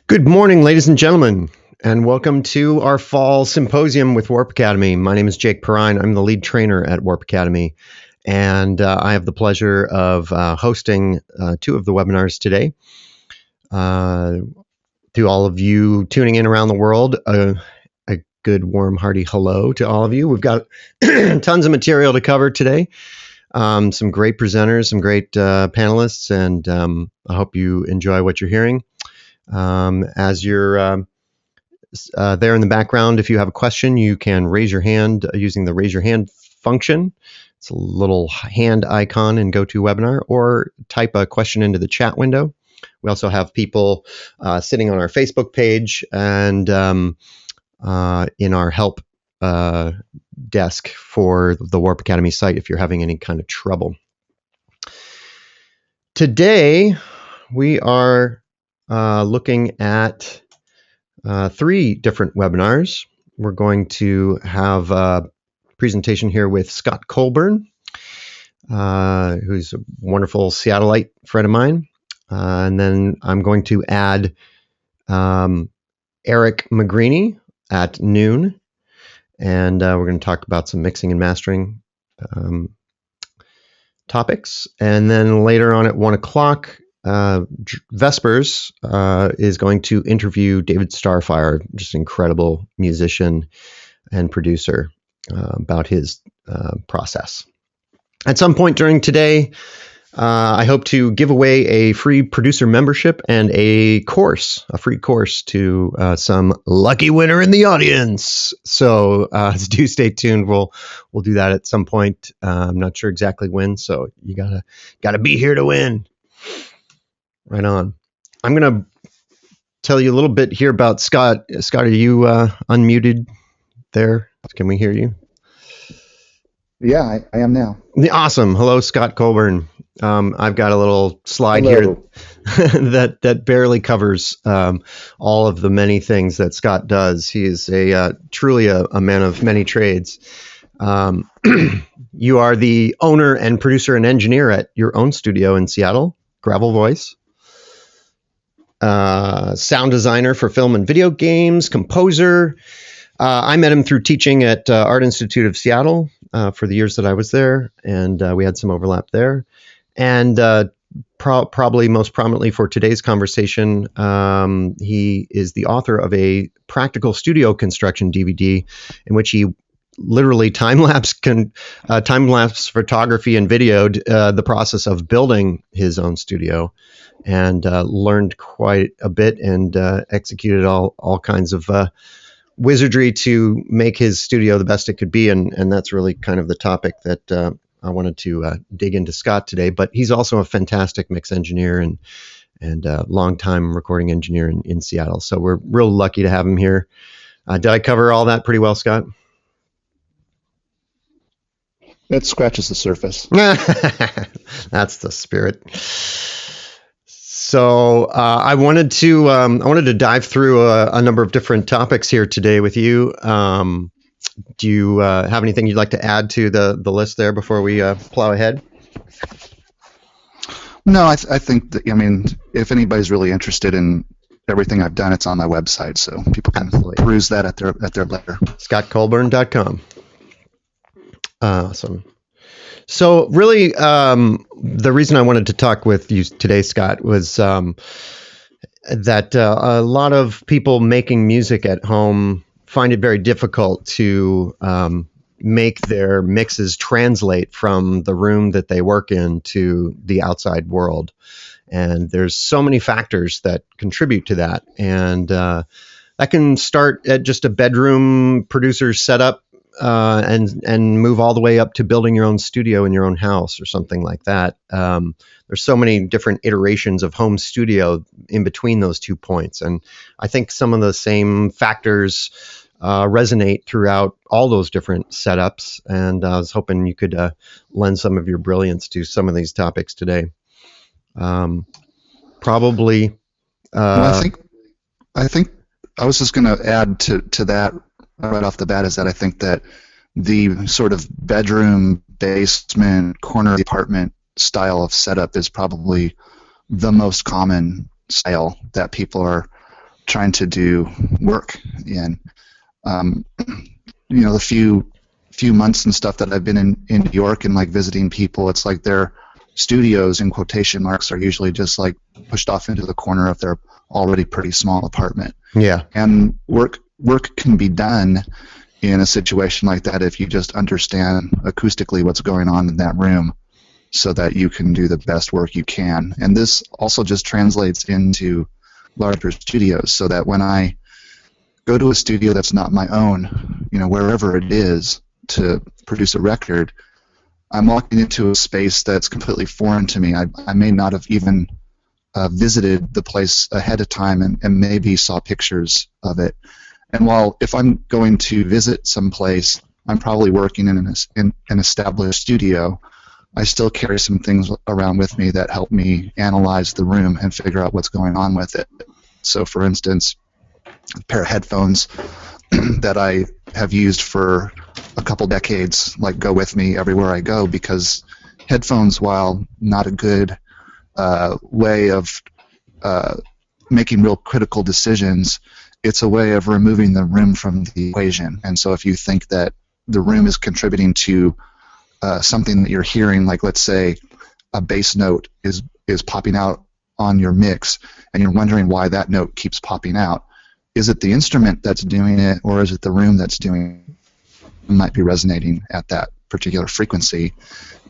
Good morning, ladies and gentlemen, and welcome to our fall symposium with Warp Academy. My name is Jake Perrine. I'm the lead trainer at Warp Academy, and I have the pleasure of hosting two of the webinars today. To all of you tuning in around the world, a good, warm, hearty hello to all of you. We've got tons of material to cover today. Some great presenters, some great panelists, and I hope you enjoy what you're hearing. As you're there in the background, if you have a question, you can raise your hand using the raise your hand function. It's a little hand icon in GoToWebinar, or type a question into the chat window. We also have people sitting on our Facebook page and in our help desk for the Warp Academy site if you're having any kind of trouble. Today, we are looking at three different webinars. We're going to have a presentation here with Scott Colburn, who's a wonderful Seattleite friend of mine. And then I'm going to add Eric Magrini at noon. And we're going to talk about some mixing and mastering topics. And then later on at 1 o'clock, Vespers is going to interview David Starfire, just an incredible musician and producer, about his process. At some point during today, I hope to give away a free producer membership and a free course to some lucky winner in the audience. So do stay tuned. We'll do that at some point. I'm not sure exactly when, so you gotta be here to win. Right on. I'm going to tell you a little bit here about Scott. Scott, are you unmuted there? Can we hear you? Yeah, I am now. Awesome. Hello, Scott Colburn. I've got a little slide here that barely covers all of the many things that Scott does. He is truly a man of many trades. You are the owner and producer and engineer at your own studio in Seattle, Gravel Voice. Sound designer for film and video games, composer. I met him through teaching at Art Institute of Seattle for the years that I was there, and we had some overlap there. And probably most prominently for today's conversation, he is the author of a practical studio construction DVD in which he literally time-lapse photography and videoed the process of building his own studio, and learned quite a bit and executed all kinds of wizardry to make his studio the best it could be. And that's really kind of the topic that I wanted to dig into Scott today. But he's also a fantastic mix engineer and longtime recording engineer in Seattle. So we're real lucky to have him here. Did I cover all that pretty well, Scott? It scratches the surface. That's the spirit. So I wanted to dive through a number of different topics here today with you. Do you have anything you'd like to add to the list there before we plow ahead? No, I think that, I mean, if anybody's really interested in everything I've done, it's on my website, so people can peruse that at their leisure. ScottColburn.com. Awesome. So really, the reason I wanted to talk with you today, Scott, was that a lot of people making music at home find it very difficult to make their mixes translate from the room that they work in to the outside world. And there's so many factors that contribute to that. And that can start at just a bedroom producer setup and move all the way up to building your own studio in your own house or something like that. There's so many different iterations of home studio in between those 2 points. And I think some of the same factors resonate throughout all those different setups. And I was hoping you could lend some of your brilliance to some of these topics today. Probably. Well, I think I was just going to add to that right off the bat, is that I think that the sort of bedroom, basement, corner of the apartment style of setup is probably the most common style that people are trying to do work in. The few months and stuff that I've been in New York and like visiting people, it's like their studios in quotation marks are usually just like pushed off into the corner of their already pretty small apartment. Yeah. And work can be done in a situation like that if you just understand acoustically what's going on in that room so that you can do the best work you can. And this also just translates into larger studios, so that when I go to a studio that's not my own, wherever it is, to produce a record, I'm walking into a space that's completely foreign to me. I may not have even visited the place ahead of time and maybe saw pictures of it. And while if I'm going to visit someplace, I'm probably working in an established studio, I still carry some things around with me that help me analyze the room and figure out what's going on with it. So, for instance, a pair of headphones that I have used for a couple decades, like, go with me everywhere I go, because headphones, while not a good way of making real critical decisions, it's a way of removing the room from the equation. And so if you think that the room is contributing to something that you're hearing, like let's say a bass note is popping out on your mix, and you're wondering why that note keeps popping out, is it the instrument that's doing it, or is it the room that's doing it? It might be resonating at that particular frequency.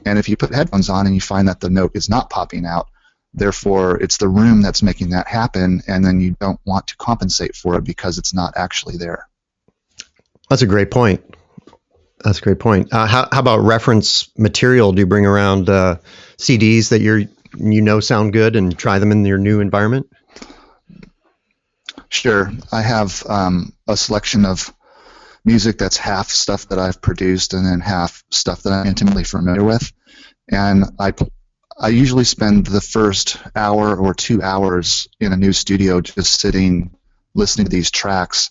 And if you put headphones on and you find that the note is not popping out, therefore it's the room that's making that happen, and then you don't want to compensate for it because it's not actually there. That's a great point. That's a great point. How about reference material? Do you bring around CDs that sound good and try them in your new environment? Sure. I have a selection of music that's half stuff that I've produced and then half stuff that I'm intimately familiar with. And I usually spend the first hour or 2 hours in a new studio just sitting, listening to these tracks.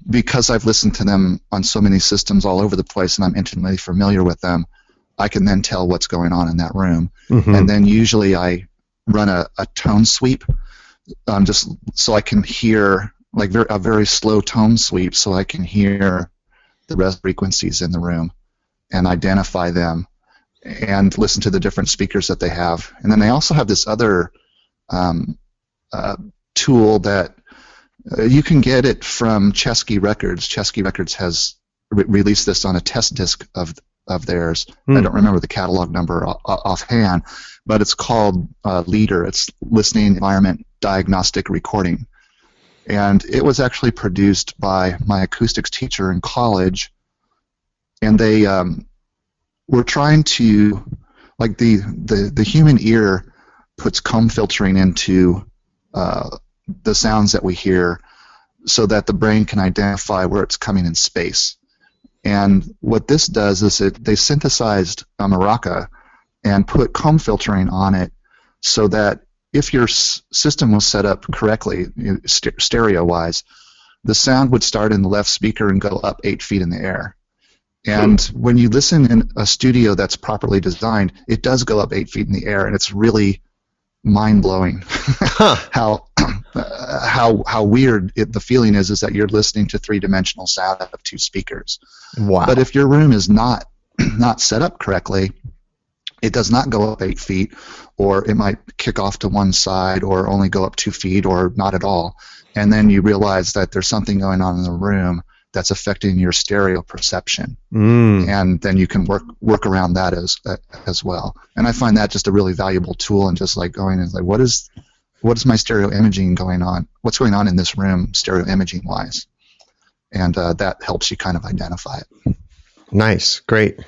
Because I've listened to them on so many systems all over the place and I'm intimately familiar with them, I can then tell what's going on in that room. Mm-hmm. And then usually I run a tone sweep just so I can hear, like a very slow tone sweep, so I can hear the rest frequencies in the room and identify them and listen to the different speakers that they have. And then they also have this other tool that you can get it from Chesky Records. Chesky Records has released this on a test disc of theirs. I don't remember the catalog number offhand, but it's called LEADER. It's Listening Environment Diagnostic Recording. And it was actually produced by my acoustics teacher in college, and they were trying to, like, the human ear puts comb filtering into the sounds that we hear so that the brain can identify where it's coming in space. And what this does is they synthesized a maraca and put comb filtering on it so that if your system was set up correctly, stereo-wise, the sound would start in the left speaker and go up 8 feet in the air. And when you listen in a studio that's properly designed, it does go up 8 feet in the air, and it's really mind-blowing how weird the feeling is that you're listening to three-dimensional sound out of two speakers. Wow. But if your room is not set up correctly, it does not go up 8 feet, or it might kick off to one side, or only go up 2 feet, or not at all. And then you realize that there's something going on in the room that's affecting your stereo perception, and then you can work around that as well. And I find that just a really valuable tool, and just like going and like, what is my stereo imaging going on? What's going on in this room, stereo imaging wise? And that helps you kind of identify it. Nice, great.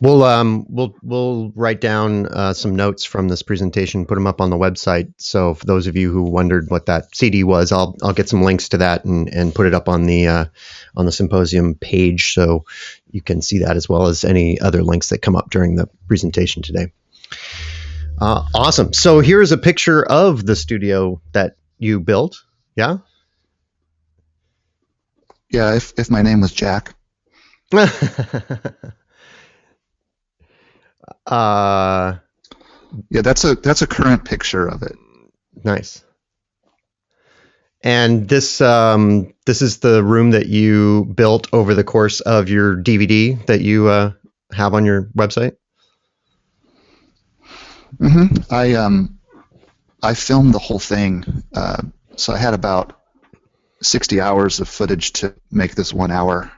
We'll write down some notes from this presentation, put them up on the website. So for those of you who wondered what that CD was, I'll get some links to that and put it up on the symposium page, so you can see that, as well as any other links that come up during the presentation today. Awesome. So here's a picture of the studio that you built. Yeah. Yeah. If my name was Jack. Yeah, that's a current picture of it. Nice. And this is the room that you built over the course of your DVD that you have on your website. I filmed the whole thing, so I had about 60 hours of footage to make this 1 hour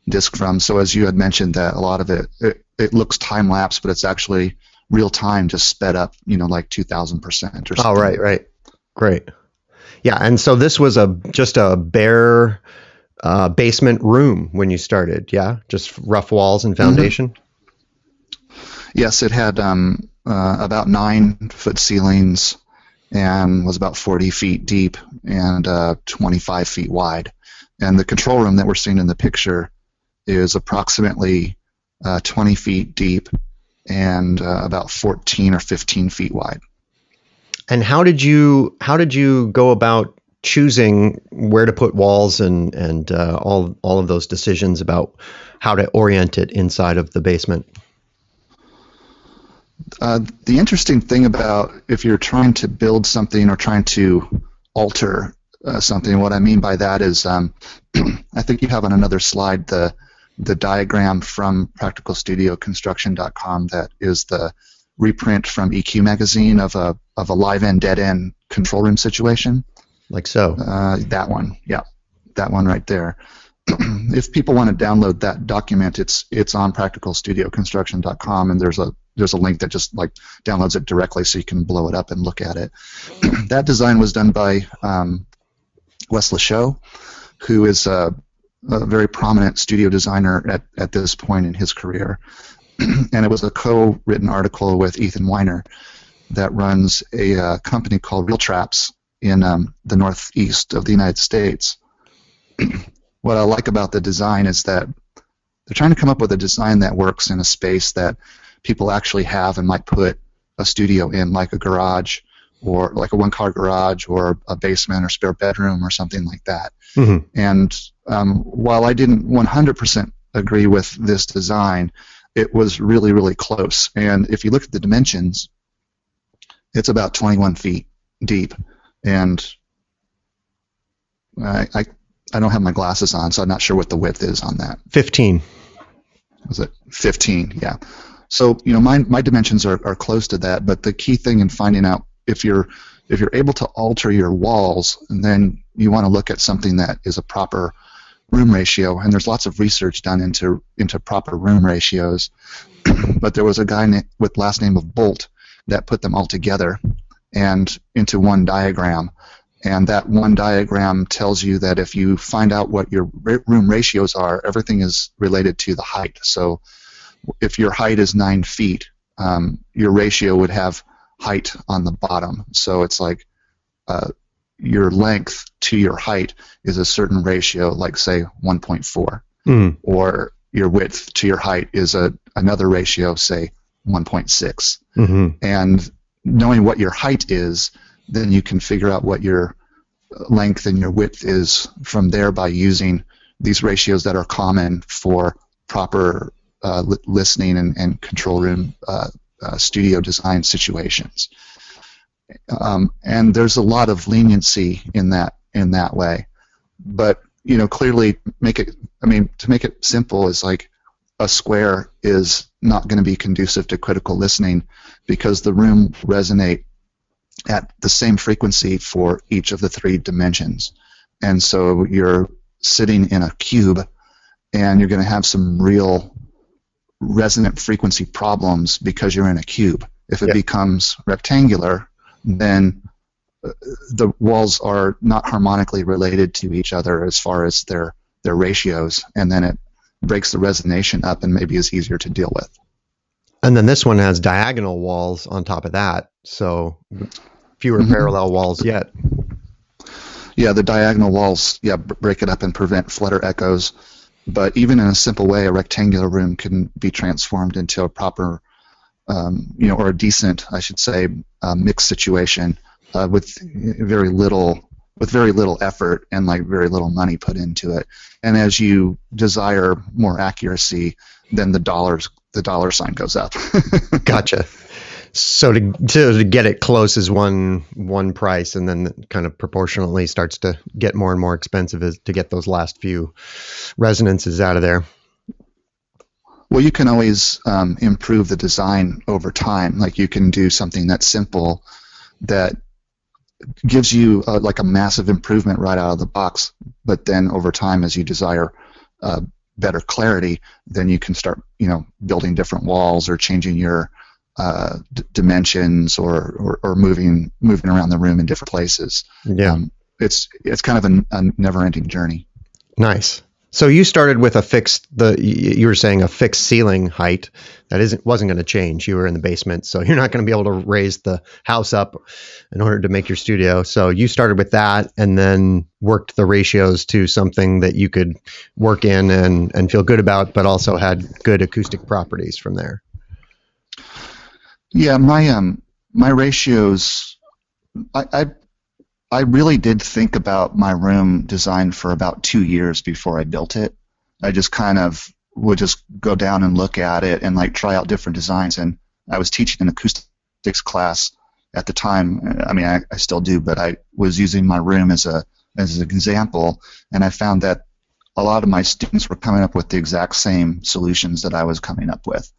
disc from. So as you had mentioned, that a lot of it looks time lapse, but it's actually real time, just sped up, like 2,000% or something. Oh, right, great. Yeah, and so this was just a bare basement room when you started. Yeah, just rough walls and foundation. Yes, it had about 9-foot ceilings and was about 40 feet deep and 25 feet wide. And the control room that we're seeing in the picture is approximately 20 feet deep and about 14 or 15 feet wide. And how did you go about choosing where to put walls and all of those decisions about how to orient it inside of the basement? The interesting thing about if you're trying to build something or trying to alter something, what I mean by that is I think you have on another slide the diagram from practicalstudioconstruction.com that is the reprint from EQ magazine of a live end dead end control room situation. Like so. That one, yeah, that one right there. If people want to download that document, it's on practicalstudioconstruction.com, and there's a link that just like downloads it directly, so you can blow it up and look at it. That design was done by Wes Lachaud, who is a very prominent studio designer at this point in his career. And it was a co-written article with Ethan Weiner that runs a company called Real Traps in the northeast of the United States. What I like about the design is that they're trying to come up with a design that works in a space that people actually have and might put a studio in, like a garage or like a one-car garage or a basement or spare bedroom or something like that. Mm-hmm. And while I didn't 100% agree with this design, it was really, really close. And if you look at the dimensions, it's about 21 feet deep. And I don't have my glasses on, so I'm not sure what the width is on that. 15. Was it 15? Yeah. So my dimensions are close to that, but the key thing in finding out if you're able to alter your walls, and then you want to look at something that is a proper room ratio, and there's lots of research done into proper room ratios. But there was a guy with last name of Bolt that put them all together and into one diagram. And that one diagram tells you that if you find out what your room ratios are, everything is related to the height. So if your height is 9 feet, your ratio would have height on the bottom. So it's like your length to your height is a certain ratio, like say 1.4. Mm. Or your width to your height is another ratio, say 1.6. Mm-hmm. And knowing what your height is, then you can figure out what your length and your width is from there by using these ratios that are common for proper listening and control room studio design situations. And there's a lot of leniency in that way. But clearly to make it simple is like a square is not going to be conducive to critical listening because the room resonate at the same frequency for each of the 3 dimensions. And so you're sitting in a cube and you're going to have some real resonant frequency problems because you're in a cube. If it becomes rectangular, then the walls are not harmonically related to each other as far as their ratios, and then it breaks the resonation up and maybe is easier to deal with. And then this one has diagonal walls on top of that, so fewer parallel walls yet. Yeah, the diagonal walls, break it up and prevent flutter echoes. But even in a simple way, a rectangular room can be transformed into a proper, or a decent, I should say, mixed situation with very little effort and like very little money put into it. And as you desire more accuracy, then the dollar sign goes up. Gotcha. So to get it close is one price, and then it kind of proportionally starts to get more and more expensive as to get those last few resonances out of there. Well, you can always improve the design over time. Like you can do something that's simple that gives you like a massive improvement right out of the box, but then over time, as you desire better clarity, then you can start, building different walls or changing your dimensions or moving around the room in different places. Yeah, it's kind of a never-ending journey. Nice. So you started with you were saying a fixed ceiling height that wasn't going to change. You were in the basement, so you're not going to be able to raise the house up in order to make your studio. So you started with that and then worked the ratios to something that you could work in and feel good about, but also had good acoustic properties from there. Yeah, my ratios, I really did think about my room design for about 2 years before I built it. I just kind of would just go down and look at it and like try out different designs. And I was teaching an acoustics class at the time. I mean, I still do, but I was using my room as an example, and I found that a lot of my students were coming up with the exact same solutions that I was coming up with.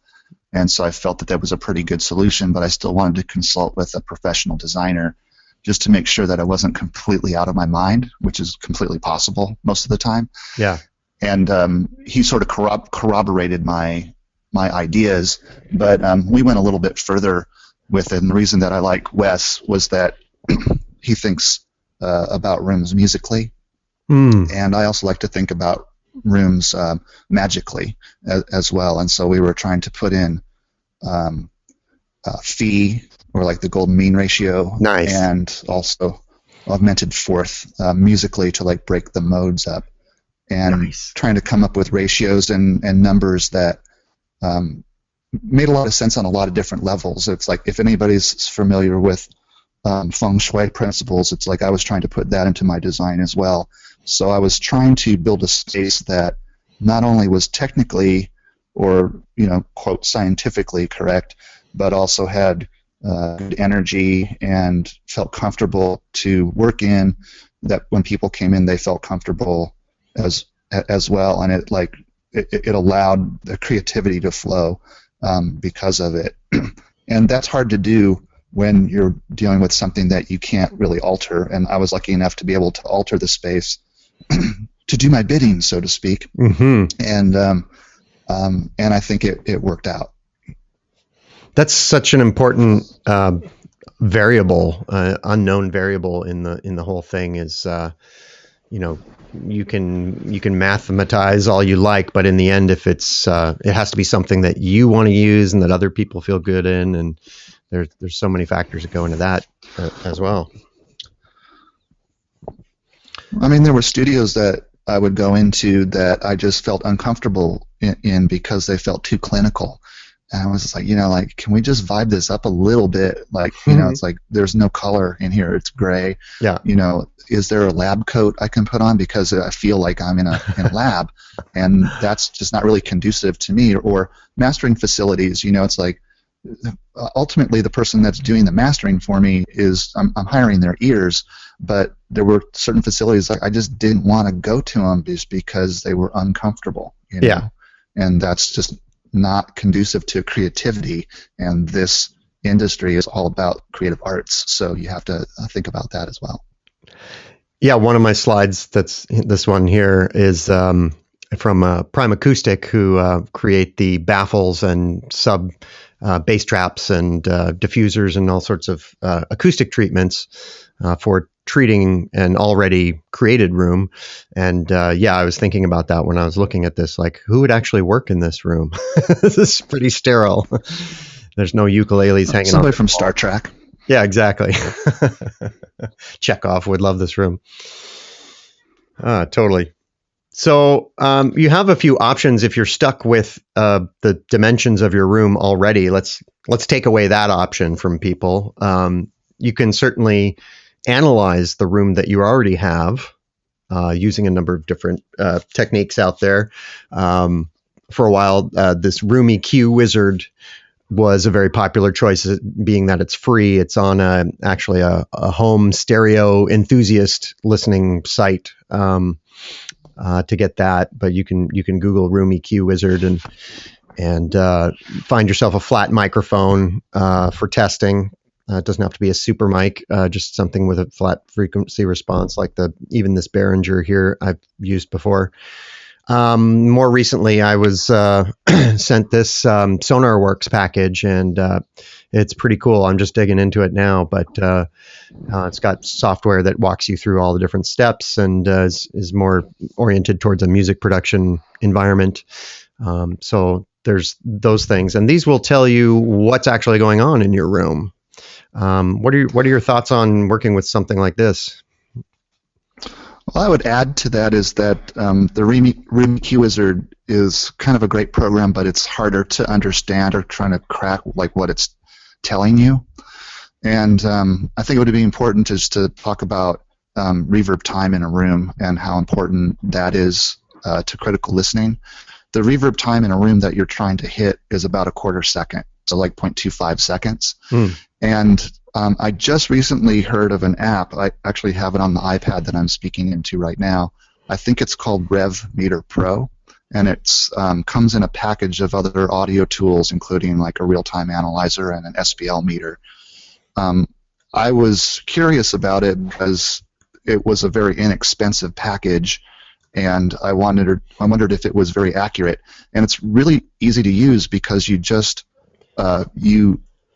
And so I felt that was a pretty good solution, but I still wanted to consult with a professional designer just to make sure that I wasn't completely out of my mind, which is completely possible most of the time. Yeah. And he sort of corroborated my ideas, but we went a little bit further with it. And the reason that I like Wes was that he thinks about rooms musically, and I also like to think about rooms magically as well. And so we were trying to put in phi, or like the golden mean ratio, nice, and also augmented fourth musically to like break the modes up, and nice, trying to come up with ratios and numbers that made a lot of sense on a lot of different levels. It's like if anybody's familiar with feng shui principles, it's like I was trying to put that into my design as well. So I was trying to build a space that not only was technically or quote scientifically correct, but also had good energy and felt comfortable to work in, that when people came in they felt comfortable as well, and it allowed the creativity to flow because of it. And that's hard to do when you're dealing with something that you can't really alter, and I was lucky enough to be able to alter the space to do my bidding, so to speak. And I think it worked out. That's such an important variable, unknown variable in the whole thing. Is you can mathematize all you like, but in the end, if it has to be something that you want to use and that other people feel good in, and there's so many factors that go into that as well. I mean, there were studios that I would go into that I just felt uncomfortable in because they felt too clinical. And I was just like, can we just vibe this up a little bit? Like, it's like there's no color in here. It's gray. Yeah. Is there a lab coat I can put on, because I feel like I'm in a lab, and that's just not really conducive to me. Or mastering facilities, it's like ultimately the person that's doing the mastering for me is I'm hiring their ears, but there were certain facilities like I just didn't want to go to them just because they were uncomfortable. Yeah. And that's just not conducive to creativity, and this industry is all about creative arts, so you have to think about that as well. Yeah, one of my slides, that's this one here, is from Prime Acoustic, who create the baffles and sub bass traps and diffusers and all sorts of acoustic treatments for treating an already created room. And I was thinking about that when I was looking at this, like, who would actually work in this room? This is pretty sterile. There's no ukuleles hanging on. Somebody from Star Trek. Yeah, exactly. Chekhov would love this room. Totally. So you have a few options if you're stuck with the dimensions of your room already. Let's take away that option from people. You can certainly analyze the room that you already have using a number of different techniques out there. For a while, this Room EQ Wizard was a very popular choice, being that it's free. It's on actually a home stereo enthusiast listening site to get that. But you can Google Room EQ Wizard and find yourself a flat microphone for testing. It doesn't have to be a super mic, just something with a flat frequency response, like even this Behringer here I've used before. More recently, I was sent this SonarWorks package, and it's pretty cool. I'm just digging into it now, but it's got software that walks you through all the different steps and is more oriented towards a music production environment. So there's those things, and these will tell you what's actually going on in your room. What are your thoughts on working with something like this? Well, I would add to that is that the Room EQ Wizard is kind of a great program, but it's harder to understand or trying to crack like what it's telling you. And I think it would be important is to talk about reverb time in a room and how important that is to critical listening. The reverb time in a room that you're trying to hit is about a quarter second, so like 0.25 seconds. And I just recently heard of an app. I actually have it on the iPad that I'm speaking into right now. I think it's called Rev Meter Pro, and it comes in a package of other audio tools, including like a real-time analyzer and an SPL meter. I was curious about it because it was a very inexpensive package, and I wondered if it was very accurate. And it's really easy to use because you just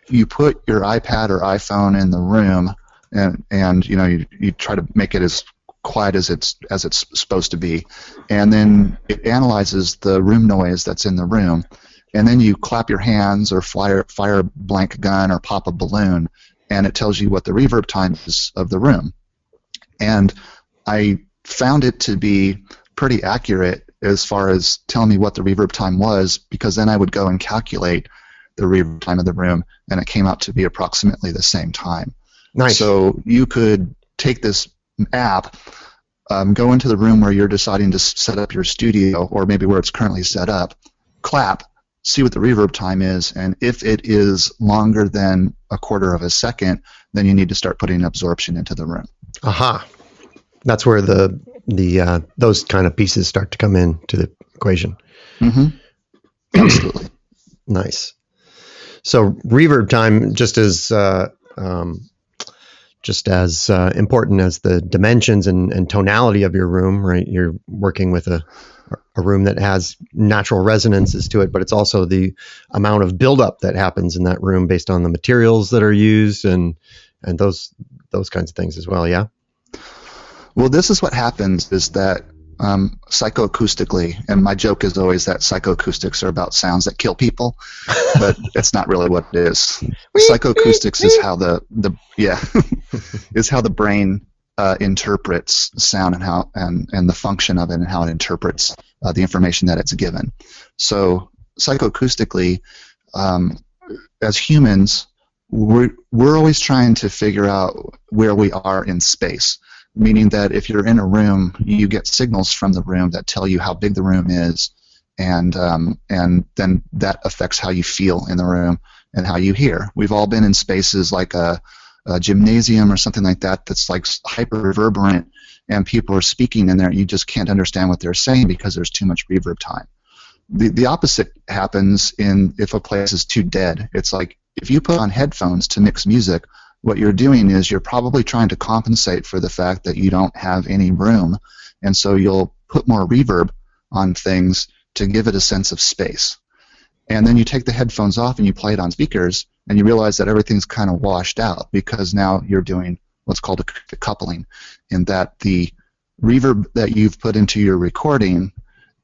you put your iPad or iPhone in the room, and you try to make it as quiet as it's supposed to be, and then it analyzes the room noise that's in the room, and then you clap your hands or fire a blank gun or pop a balloon, and it tells you what the reverb time is of the room. And I found it to be pretty accurate as far as telling me what the reverb time was, because then I would go and calculate the reverb time of the room, and it came out to be approximately the same time. Nice. So you could take this app, go into the room where you're deciding to set up your studio, or maybe where it's currently set up, clap, see what the reverb time is, and if it is longer than a quarter of a second, then you need to start putting absorption into the room. Aha. That's where the those kind of pieces start to come into the equation. Mm-hmm. Absolutely. Nice. So reverb time, just as important as the dimensions and tonality of your room, right? You're working with a room that has natural resonances to it, but it's also the amount of buildup that happens in that room based on the materials that are used and those kinds of things as well. Yeah. Well, this is what happens is that psychoacoustically, and my joke is always that psychoacoustics are about sounds that kill people, but it's not really what it is. Psychoacoustics is how is how the brain interprets sound and the function of it and how it interprets the information that it's given. So psychoacoustically, as humans, we're always trying to figure out where we are in space. Meaning that if you're in a room, you get signals from the room that tell you how big the room is, and then that affects how you feel in the room and how you hear. We've all been in spaces like a gymnasium or something like that that's like hyper reverberant, and people are speaking in there. You just can't understand what they're saying because there's too much reverb time. The opposite happens if a place is too dead. It's like if you put on headphones to mix music, what you're doing is you're probably trying to compensate for the fact that you don't have any room, and so you'll put more reverb on things to give it a sense of space. And then you take the headphones off and you play it on speakers, and you realize that everything's kind of washed out because now you're doing what's called a coupling, in that the reverb that you've put into your recording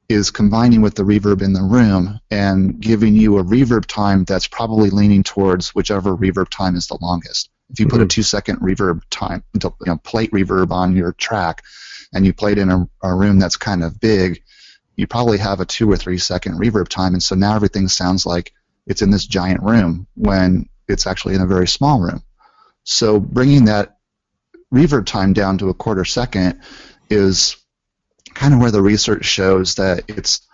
is combining with the reverb in the room and giving you a reverb time that's probably leaning towards whichever reverb time is the longest. If you put a 2-second reverb time, plate reverb on your track, and you play it in a room that's kind of big, you probably have a 2 or 3 second reverb time, and so now everything sounds like it's in this giant room when it's actually in a very small room. So bringing that reverb time down to a quarter second is kind of where the research shows that it's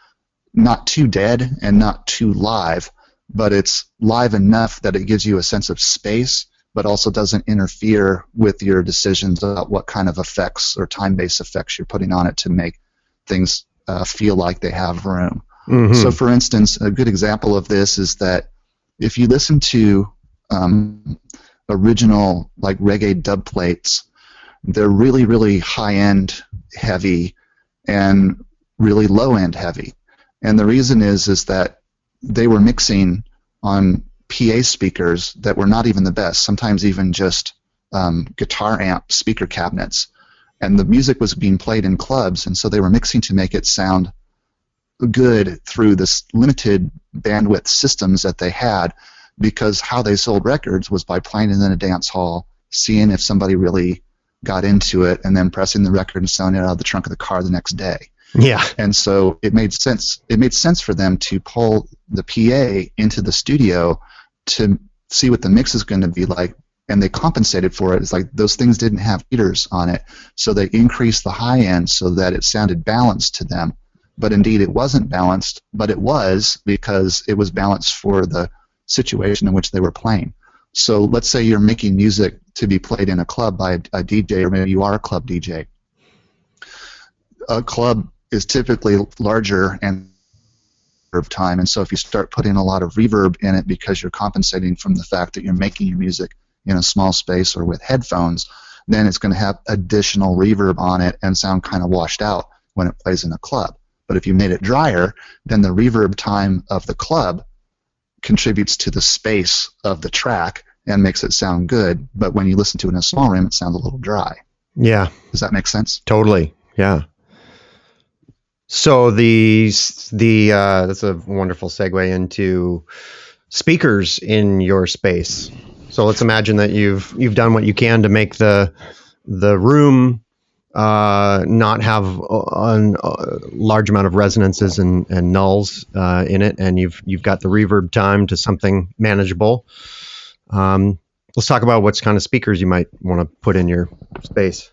not too dead and not too live, but it's live enough that it gives you a sense of space, but also doesn't interfere with your decisions about what kind of effects or time-based effects you're putting on it to make things feel like they have room. Mm-hmm. So, for instance, a good example of this is that if you listen to original like reggae dub plates, they're really, really high-end heavy and really low-end heavy. And the reason is that they were mixing on PA speakers that were not even the best, sometimes even just guitar amp speaker cabinets. And the music was being played in clubs, and so they were mixing to make it sound good through this limited bandwidth systems that they had, because how they sold records was by playing it in a dance hall, seeing if somebody really got into it, and then pressing the record and selling it out of the trunk of the car the next day. Yeah. And so it made sense. It made sense for them to pull the PA into the studio to see what the mix is going to be like, and they compensated for it. It's like those things didn't have heaters on it, so they increased the high end so that it sounded balanced to them. But indeed, it wasn't balanced, but it was, because it was balanced for the situation in which they were playing. So let's say you're making music to be played in a club by a DJ, or maybe you are a club DJ. A club is typically larger and reverb time, and so if you start putting a lot of reverb in it because you're compensating from the fact that you're making your music in a small space or with headphones, then it's going to have additional reverb on it and sound kind of washed out when it plays in a club. But if you made it drier, then the reverb time of the club contributes to the space of the track and makes it sound good, but when you listen to it in a small room, it sounds a little dry. Yeah. Does that make sense? Totally. Yeah. So that's a wonderful segue into speakers in your space. So let's imagine that you've done what you can to make the room not have a large amount of resonances and nulls in it, and you've got the reverb time to something manageable. Let's talk about what kind of speakers you might want to put in your space.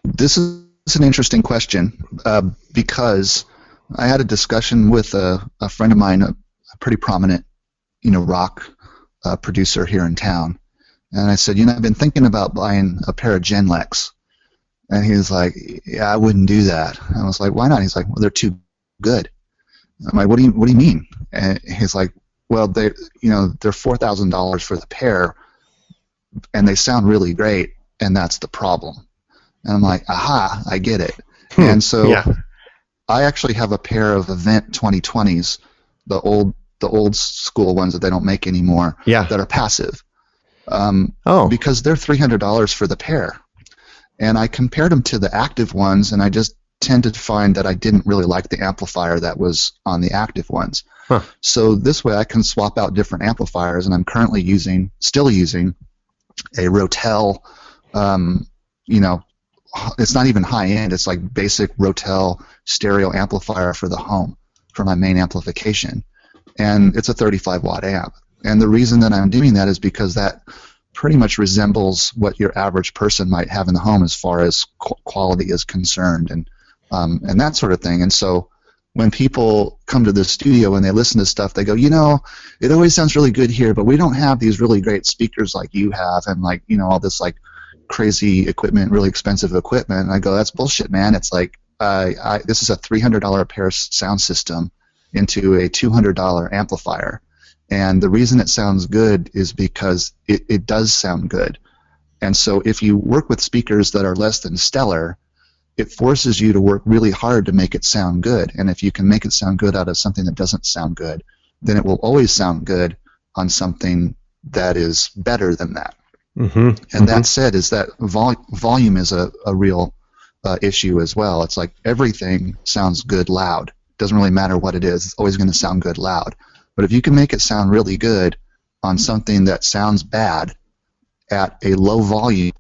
This is an interesting question because I had a discussion with a friend of mine, a pretty prominent, rock producer here in town, and I said, I've been thinking about buying a pair of Genlex, and he was like, yeah, I wouldn't do that. And I was like, why not? He's like, well, they're too good. I'm like, what do you mean? And he's like, well, they're $4,000 for the pair, and they sound really great, and that's the problem. And I'm like, aha, I get it. And so yeah. I actually have a pair of Event 2020s, the old school ones that they don't make anymore, that are passive. Because they're $300 for the pair. And I compared them to the active ones, and I just tended to find that I didn't really like the amplifier that was on the active ones. Huh. So this way I can swap out different amplifiers, and I'm currently still using a Rotel, it's not even high-end, it's like basic Rotel stereo amplifier for the home, for my main amplification. And it's a 35-watt amp. And the reason that I'm doing that is because that pretty much resembles what your average person might have in the home as far as quality is concerned, and that sort of thing. And so when people come to the studio and they listen to stuff, they go, it always sounds really good here, but we don't have these really great speakers like you have, and all this crazy equipment, really expensive equipment. And I go, that's bullshit, man. It's like this is a $300 pair sound system into a $200 amplifier. And the reason it sounds good is because it does sound good. And so if you work with speakers that are less than stellar, it forces you to work really hard to make it sound good. And if you can make it sound good out of something that doesn't sound good, then it will always sound good on something that is better than that. Mm-hmm. And that said, is that volume is a real issue as well. It's like everything sounds good loud. Doesn't really matter what it is. It's always going to sound good loud. But if you can make it sound really good on something that sounds bad at a low volume,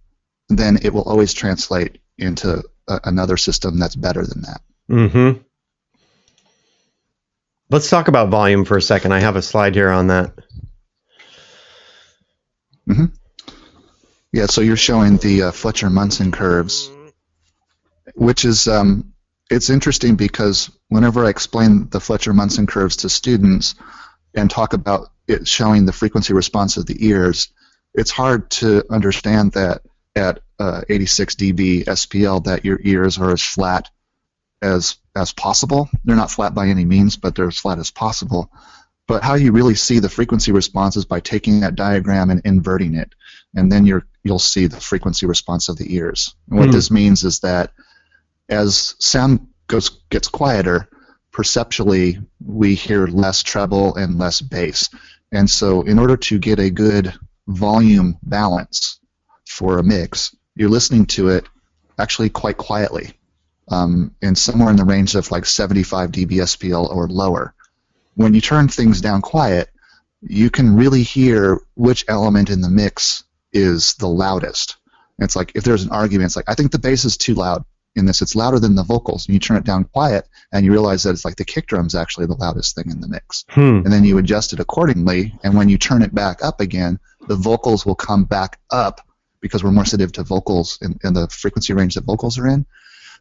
then it will always translate into another system that's better than that. Mm-hmm. Let's talk about volume for a second. I have a slide here on that. Mm-hmm. Yeah, so you're showing the Fletcher-Munson curves, which is it's interesting because whenever I explain the Fletcher-Munson curves to students and talk about it showing the frequency response of the ears, it's hard to understand that at 86 dB SPL that your ears are as flat as possible. They're not flat by any means, but they're as flat as possible. But how you really see the frequency response is by taking that diagram and inverting it, and then you'll see the frequency response of the ears. And what this means is that as sound gets quieter, perceptually we hear less treble and less bass. And so in order to get a good volume balance for a mix, you're listening to it actually quite quietly, and somewhere in the range of like 75 dB SPL or lower. When you turn things down quiet, you can really hear which element in the mix is the loudest. And it's like if there's an argument, it's like, I think the bass is too loud in this. It's louder than the vocals. And you turn it down quiet, and you realize that it's like the kick drum's actually the loudest thing in the mix. And then you adjust it accordingly, and when you turn it back up again, the vocals will come back up because we're more sensitive to vocals in the frequency range that vocals are in.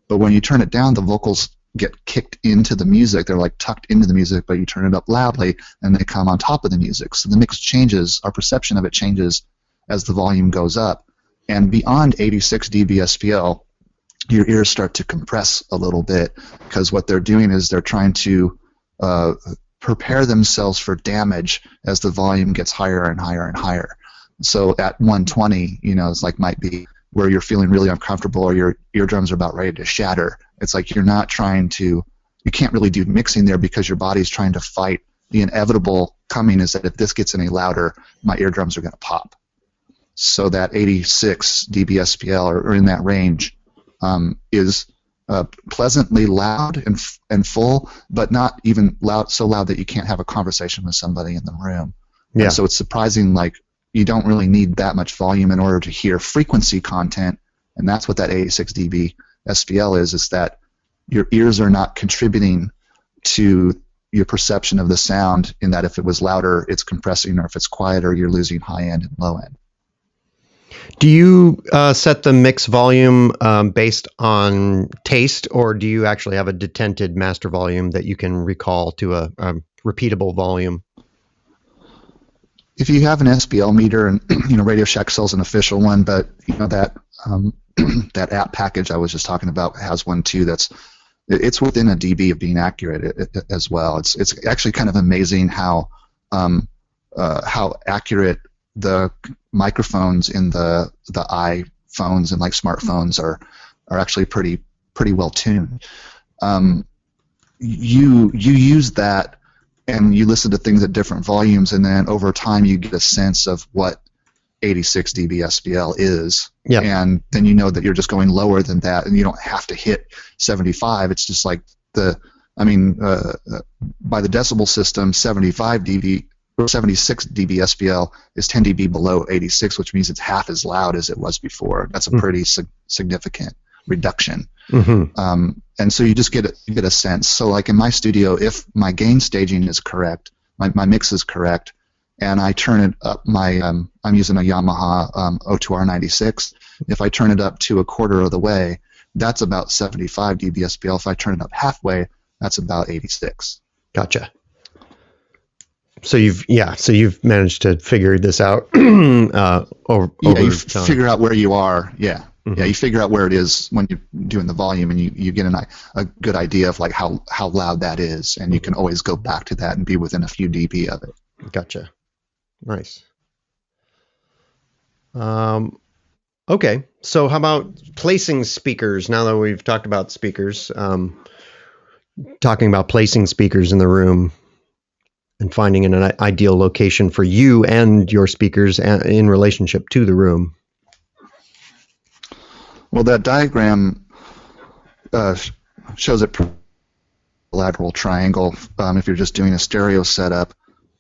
But when you turn it down, the vocals get kicked into the music. They're like tucked into the music, but you turn it up loudly, and they come on top of the music. So the mix changes, our perception of it changes as the volume goes up. And beyond 86 dB SPL, your ears start to compress a little bit, because what they're doing is they're trying to prepare themselves for damage as the volume gets higher and higher and higher. So at 120, it's like might be where you're feeling really uncomfortable or your eardrums are about ready to shatter. It's like you can't really do mixing there because your body's trying to fight the inevitable coming is that if this gets any louder, my eardrums are going to pop. So that 86 dB SPL or in that range is pleasantly loud and full, but not even so loud that you can't have a conversation with somebody in the room. Yeah. And so it's surprising, like, you don't really need that much volume in order to hear frequency content, and that's what that 86 dB SPL is that your ears are not contributing to your perception of the sound, in that if it was louder, it's compressing, or if it's quieter, you're losing high end and low end. Do you set the mix volume based on taste, or do you actually have a detented master volume that you can recall to a repeatable volume? If you have an SPL meter, and Radio Shack sells an official one, but that that app package I was just talking about has one too. It's within a dB of being accurate as well. It's actually kind of amazing how accurate the microphones in the iPhones and like smartphones are actually pretty well tuned. You use that, and you listen to things at different volumes, and then over time you get a sense of what 86 dB SPL is. Yep. And then you know that you're just going lower than that, and you don't have to hit 75. It's just like by the decibel system, 75 dB or 76 dB SPL is 10 dB below 86, which means it's half as loud as it was before. That's a pretty significant reduction. Mm-hmm. And so you just get a sense. So like in my studio, if my gain staging is correct, my mix is correct, and I turn it up, I'm using a Yamaha O2R96. If I turn it up to a quarter of the way, that's about 75 dB SPL. If I turn it up halfway, that's about 86. Gotcha. So you've managed to figure this out over you time. Figure out where you are. Yeah. Mm-hmm. Yeah, you figure out where it is when you're doing the volume, and you get a good idea of like how loud that is, and you can always go back to that and be within a few dB of it. Gotcha. Nice. Okay, so how about placing speakers? Now that we've talked about speakers, talking about placing speakers in the room and finding an ideal location for you and your speakers in relationship to the room. Well, that diagram shows it lateral triangle. If you're just doing a stereo setup,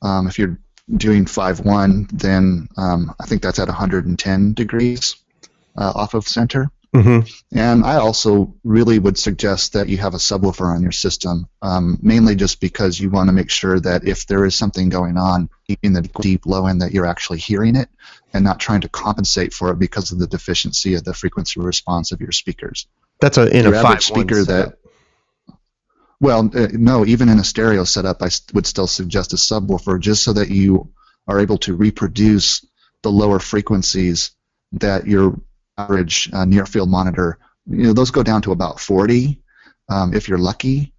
if you're doing 5-1, then I think that's at 110 degrees off of center. Mm-hmm. And I also really would suggest that you have a subwoofer on your system, mainly just because you want to make sure that if there is something going on in the deep low end, that you're actually hearing it and not trying to compensate for it because of the deficiency of the frequency response of your speakers. That's in your a average 5-1 speaker setup. Well, no, even in a stereo setup, would still suggest a subwoofer just so that you are able to reproduce the lower frequencies that your average near-field monitor, those go down to about 40 if you're lucky,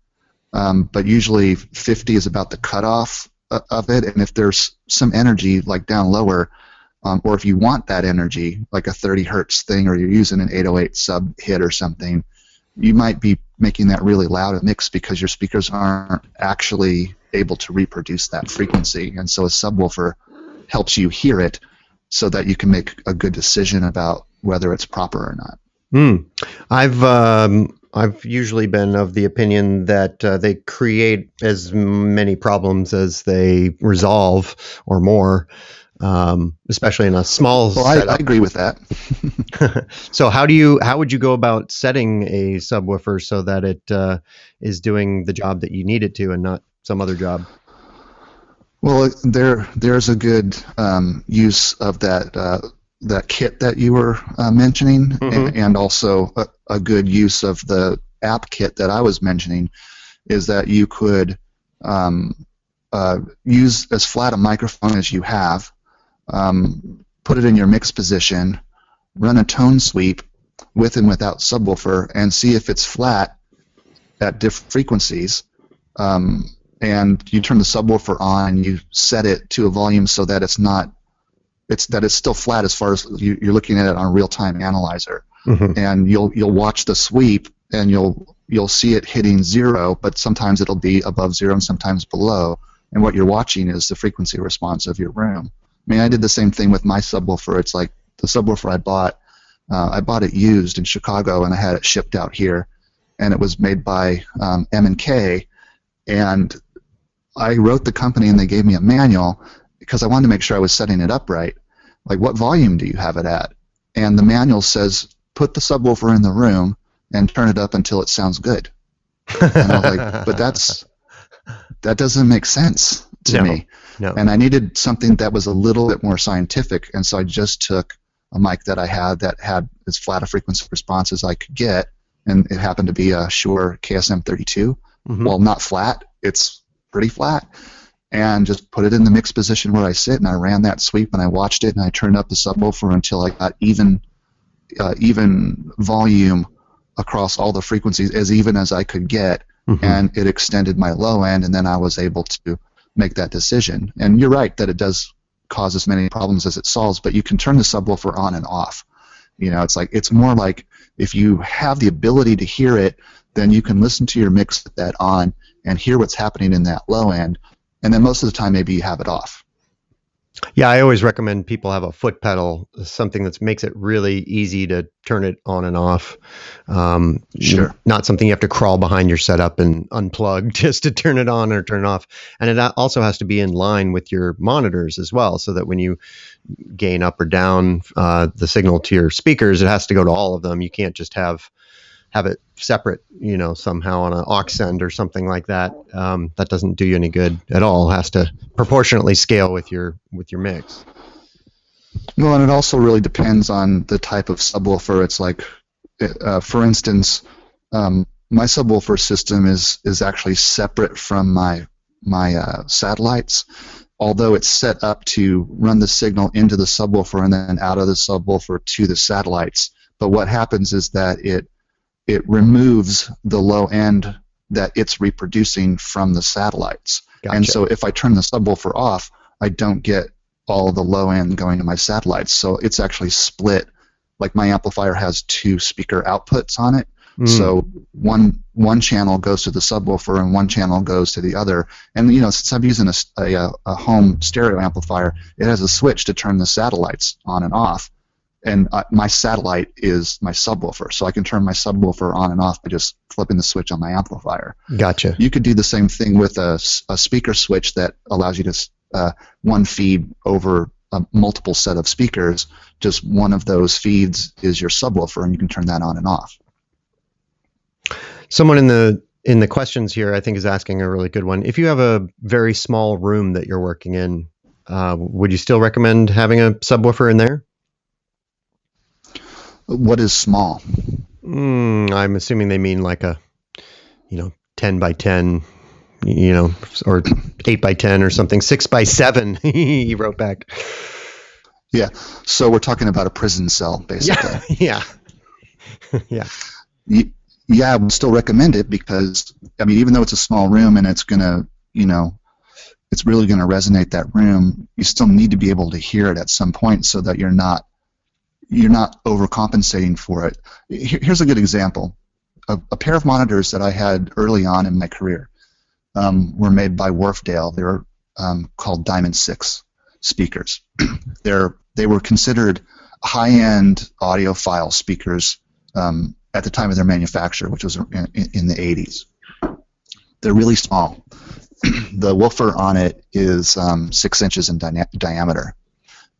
but usually 50 is about the cutoff of it, and if there's some energy like down lower, or if you want that energy, like a 30 hertz thing, or you're using an 808 sub hit or something, you might be making that really loud a mix because your speakers aren't actually able to reproduce that frequency, and so a subwoofer helps you hear it so that you can make a good decision about whether it's proper or not. I've usually been of the opinion that they create as many problems as they resolve or more, especially in a small setup. I agree with that. So how would you go about setting a subwoofer so that it is doing the job that you need it to and not some other job? Well, there's a good use of that kit that you were mentioning, and also a good use of the app kit that I was mentioning is that you could use as flat a microphone as you have, put it in your mix position, run a tone sweep with and without subwoofer, and see if it's flat at different frequencies. And you turn the subwoofer on, and you set it to a volume so that it's still flat as far as you're looking at it on a real-time analyzer. And you'll watch the sweep, and you'll see it hitting 0, but sometimes it'll be above 0 and sometimes below. And what you're watching is the frequency response of your room. I mean, I did the same thing with my subwoofer. It's like the subwoofer I bought it used in Chicago, and I had it shipped out here, and it was made by M&K, and I wrote the company, and they gave me a manual because I wanted to make sure I was setting it up right. Like, what volume do you have it at? And the manual says, put the subwoofer in the room and turn it up until it sounds good. And I was like, but that doesn't make sense to me. No. And I needed something that was a little bit more scientific, and so I just took a mic that I had that had as flat a frequency response as I could get, and it happened to be a Shure KSM32. Well, not flat, it's pretty flat, and just put it in the mix position where I sit, and I ran that sweep, and I watched it, and I turned up the subwoofer until I got even volume across all the frequencies, as even as I could get, and it extended my low end, and then I was able to make that decision. And you're right that it does cause as many problems as it solves, but you can turn the subwoofer on and off. It's more like if you have the ability to hear it, then you can listen to your mix with that on and hear what's happening in that low end, and then most of the time maybe you have it off. Yeah, I always recommend people have a foot pedal, something that makes it really easy to turn it on and off. Sure. Not something you have to crawl behind your setup and unplug just to turn it on or turn it off. And it also has to be in line with your monitors as well, so that when you gain up or down the signal to your speakers, it has to go to all of them. You can't just have it separate, somehow on an aux end or something like that. That doesn't do you any good at all. It has to proportionately scale with your mix. Well, and it also really depends on the type of subwoofer. It's like, for instance, my subwoofer system is actually separate from my satellites, although it's set up to run the signal into the subwoofer and then out of the subwoofer to the satellites. But what happens is that it removes the low end that it's reproducing from the satellites. Gotcha. And so if I turn the subwoofer off, I don't get all the low end going to my satellites. So it's actually split. Like, my amplifier has 2 speaker outputs on it. So one channel goes to the subwoofer and one channel goes to the other. And since I'm using a home stereo amplifier, it has a switch to turn the satellites on and off. And my satellite is my subwoofer, so I can turn my subwoofer on and off by just flipping the switch on my amplifier. Gotcha. You could do the same thing with a speaker switch that allows you to one feed over a multiple set of speakers. Just one of those feeds is your subwoofer, and you can turn that on and off. Someone in the questions here, I think, is asking a really good one. If you have a very small room that you're working in, would you still recommend having a subwoofer in there? What is small? I'm assuming they mean like a, 10 by 10, or 8 by 10 or something, 6 by 7. He wrote back. Yeah. So we're talking about a prison cell, basically. Yeah. Yeah. Yeah, I would still recommend it because, I mean, even though it's a small room and it's going to, it's really going to resonate that room, you still need to be able to hear it at some point so that you're not overcompensating for it. Here's a good example. A pair of monitors that I had early on in my career were made by Wharfdale. They were called Diamond 6 speakers. They were considered high-end audiophile speakers at the time of their manufacture, which was in the 80s. They're really small. The woofer on it is 6 inches in diameter,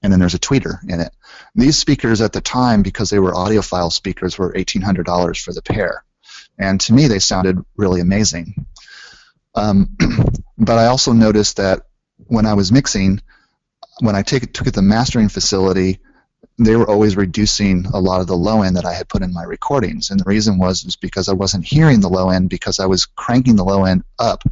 and then there's a tweeter in it. These speakers at the time, because they were audiophile speakers, were $1,800 for the pair, and to me they sounded really amazing. But I also noticed that when I was mixing, when I took it to the mastering facility, they were always reducing a lot of the low end that I had put in my recordings, and the reason was because I wasn't hearing the low end because I was cranking the low end up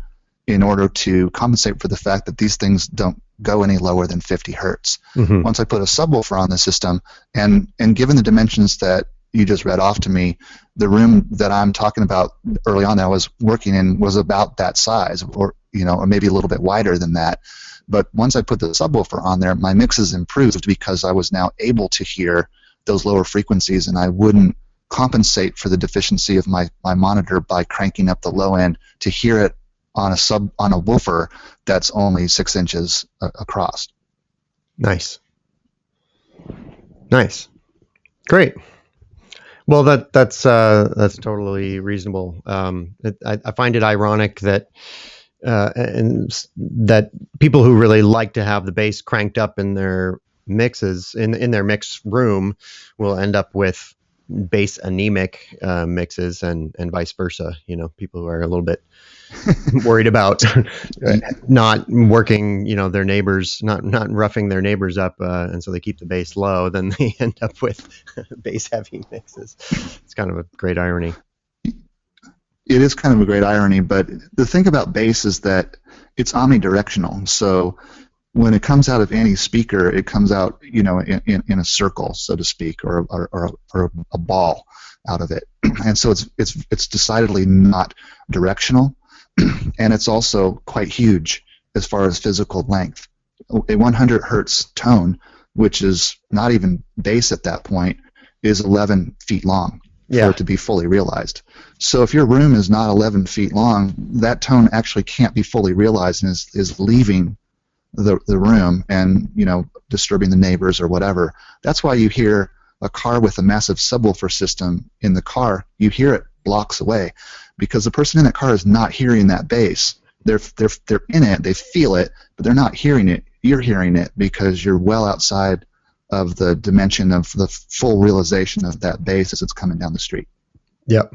in order to compensate for the fact that these things don't go any lower than 50 hertz. Mm-hmm. Once I put a subwoofer on the system, and given the dimensions that you just read off to me, the room that I'm talking about early on that I was working in was about that size, or maybe a little bit wider than that. But once I put the subwoofer on there, my mixes improved because I was now able to hear those lower frequencies, and I wouldn't compensate for the deficiency of my monitor by cranking up the low end to hear it on a woofer that's only 6 inches across. Nice. Great. Well, that's totally reasonable. I find it ironic that and that people who really like to have the bass cranked up in their mixes in their mix room will end up with bass anemic mixes and vice versa. People who are a little bit worried about not working, their neighbors, not roughing their neighbors up, and so they keep the bass low, then they end up with bass heavy mixes. It's kind of a great irony. It is kind of a great irony, but the thing about bass is that it's omnidirectional. So when it comes out of any speaker, it comes out, in a circle, so to speak, or a ball out of it. And so it's decidedly not directional, and it's also quite huge as far as physical length. A 100 hertz tone, which is not even bass at that point, is 11 feet long. Yeah. For it to be fully realized. So if your room is not 11 feet long, that tone actually can't be fully realized and is leaving the room and disturbing the neighbors or whatever. That's why you hear a car with a massive subwoofer system in the car. You hear it blocks away because the person in that car is not hearing that bass. They're in it, they feel it, but they're not hearing it. You're hearing it because you're well outside of the dimension of the full realization of that bass as it's coming down the street. Yep.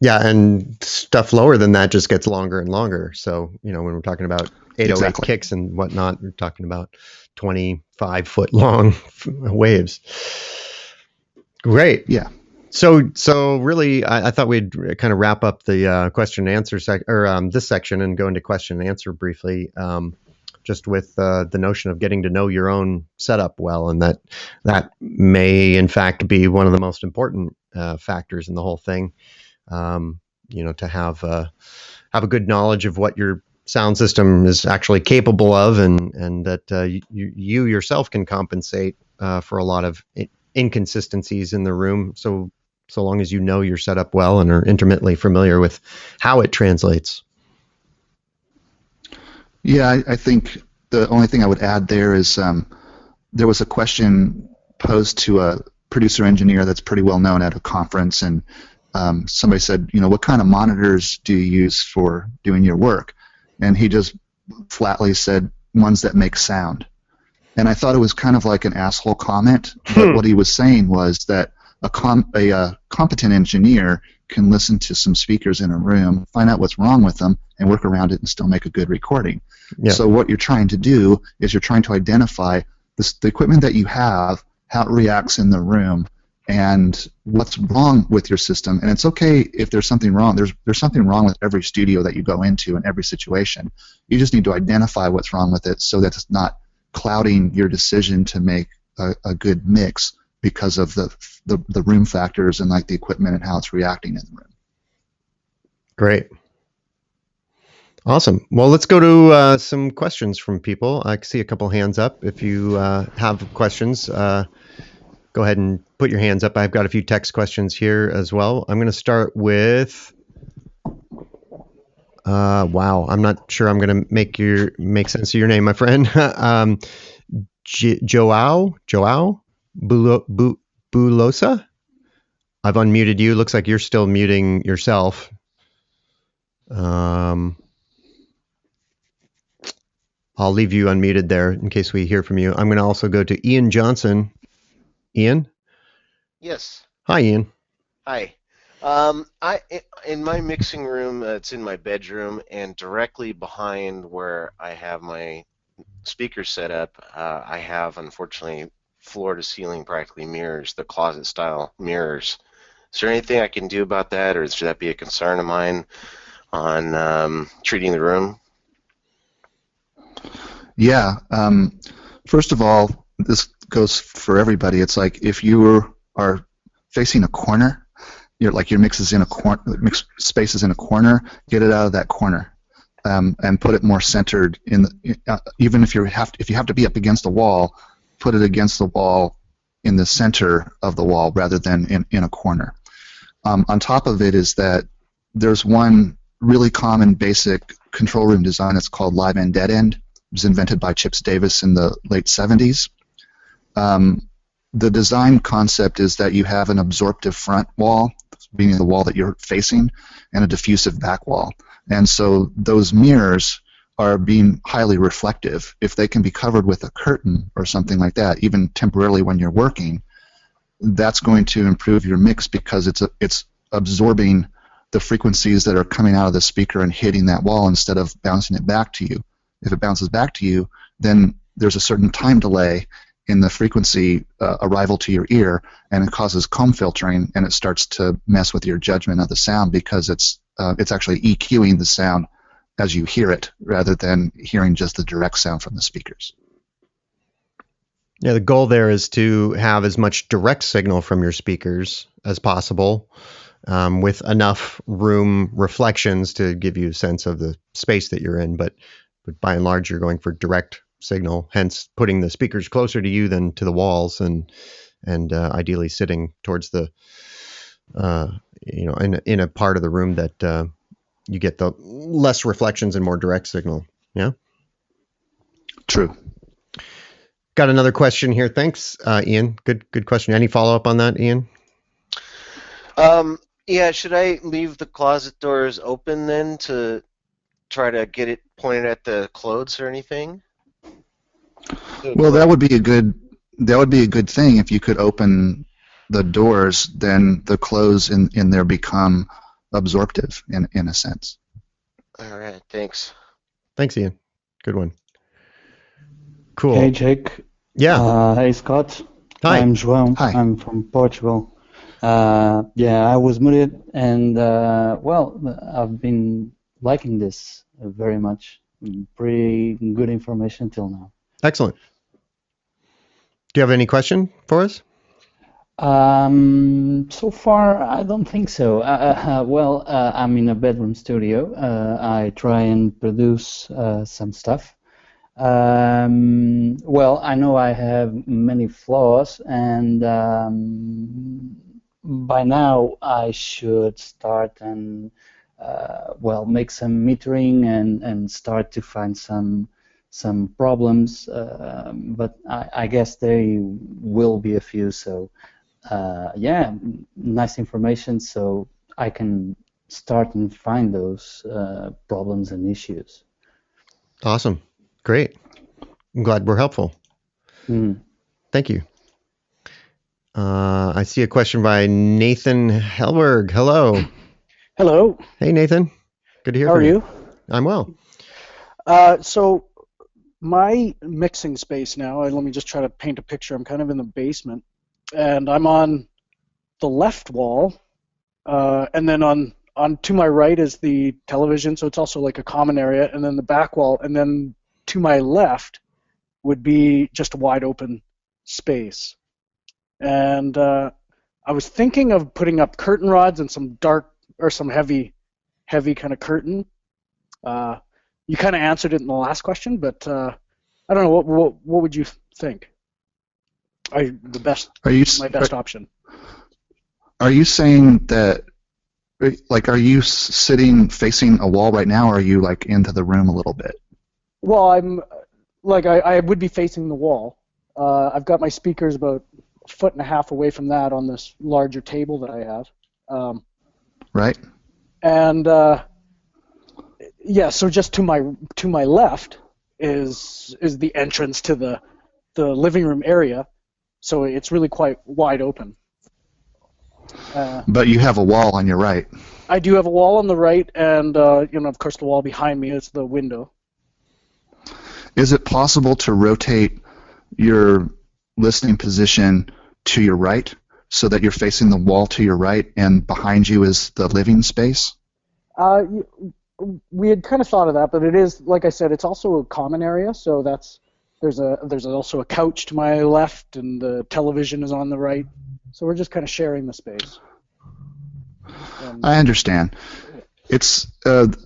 Yeah, and stuff lower than that just gets longer and longer. So, when we're talking about 808 exactly. Kicks and whatnot, we're talking about 25-foot long waves. Great. Yeah. So really, I thought we'd kind of wrap up the question and answer this section and go into question and answer briefly. Just with the notion of getting to know your own setup well, and that may in fact be one of the most important factors in the whole thing. To have a good knowledge of what your sound system is actually capable of, and that you yourself can compensate for a lot of inconsistencies in the room. So long as you know your setup well and are intimately familiar with how it translates. Yeah, I think the only thing I would add there is there was a question posed to a producer engineer that's pretty well known at a conference, and somebody said, what kind of monitors do you use for doing your work? And he just flatly said, ones that make sound. And I thought it was kind of like an asshole comment, but what he was saying was that a competent engineer can listen to some speakers in a room, find out what's wrong with them, and work around it and still make a good recording. Yeah. So what you're trying to do is you're trying to identify the equipment that you have, how it reacts in the room, and what's wrong with your system. And it's okay if there's something wrong. There's something wrong with every studio that you go into in every situation. You just need to identify what's wrong with it so that it's not clouding your decision to make a good mix because of the room factors and like the equipment and how it's reacting in the room. Great. Awesome. Well, let's go to some questions from people. I can see a couple hands up. If you have questions, go ahead and put your hands up. I've got a few text questions here as well. I'm going to start with, wow, I'm not sure I'm going to make sense of your name, my friend. Joao Bulosa? I've unmuted you. Looks like you're still muting yourself. I'll leave you unmuted there in case we hear from you. I'm going to also go to Ian Johnson. Ian? Yes. Hi, Ian. Hi. In my mixing room, it's in my bedroom, and directly behind where I have my speakers set up, I have, unfortunately, floor-to-ceiling practically mirrors, the closet-style mirrors. Is there anything I can do about that, or should that be a concern of mine on treating the room? Yeah. First of all, this goes for everybody. It's like if you are facing a corner, your mix is in a corner, mix space is in a corner. Get it out of that corner, and put it more centered in. Even if you have to be up against the wall, put it against the wall in the center of the wall rather than in a corner. On top of it is that there's one really common basic control room design. It's called live end dead end. It was invented by Chips Davis in the late 70s. The design concept is that you have an absorptive front wall, meaning the wall that you're facing, and a diffusive back wall. And so those mirrors are being highly reflective. If they can be covered with a curtain or something like that, even temporarily when you're working, that's going to improve your mix because it's absorbing the frequencies that are coming out of the speaker and hitting that wall instead of bouncing it back to you. If it bounces back to you, then there's a certain time delay in the frequency arrival to your ear, and it causes comb filtering, and it starts to mess with your judgment of the sound because it's actually EQing the sound as you hear it rather than hearing just the direct sound from the speakers. Yeah, the goal there is to have as much direct signal from your speakers as possible, with enough room reflections to give you a sense of the space that you're in. But by and large, you're going for direct signal, hence putting the speakers closer to you than to the walls, and ideally sitting towards the in a part of the room that you get the less reflections and more direct signal. Yeah. True. Got another question here. Thanks, Ian. Good question. Any follow up on that, Ian? Yeah. Should I leave the closet doors open then to try to get it pointed at the clothes or anything? Well, that would be a good thing if you could open the doors. Then the clothes in there become absorptive in a sense. All right. Thanks. Thanks, Ian. Good one. Cool. Hey, Jake. Yeah. Hey, Scott. Hi. I'm João. Hi. I'm from Portugal. Yeah, I was muted, and well, I've been liking this very much. Pretty good information till now. Excellent. Do you have any question for us? So far, I don't think so. Well, I'm in a bedroom studio. I try and produce some stuff. Well, I know I have many flaws, and by now I should start and well, make some metering and start to find some problems. But I guess there will be a few. So yeah, nice information. So I can start and find those problems and issues. Awesome. Great. I'm glad we're helpful. Thank you. I see a question by Nathan Helberg. Hello. Hello. Hey, Nathan. Good to hear How from are you. you? I'm well. So my mixing space now, let me just try to paint a picture. I'm kind of in the basement, and I'm on the left wall, and then on to my right is the television, so it's also like a common area, and then the back wall, and then to my left would be just a wide open space. And I was thinking of putting up curtain rods and some dark or some heavy kind of curtain. You kind of answered it in the last question, but I don't know. What would you think? My best option. Are you saying that, like, are you sitting facing a wall right now, or are you like into the room a little bit? Well, I'm like I would be facing the wall. I've got my speakers about a foot and a half away from that on this larger table that I have. Right. And yeah, so just to my left is the entrance to the living room area, so it's really quite wide open. But you have a wall on your right. I do have a wall on the right, and of course, the wall behind me is the window. Is it possible to rotate your listening position to your right so that you're facing the wall to your right, and behind you is the living space? We had kind of thought of that, but it is, like I said, it's also a common area. So there's also a couch to my left, and the television is on the right. So we're just kind of sharing the space. I understand. It's the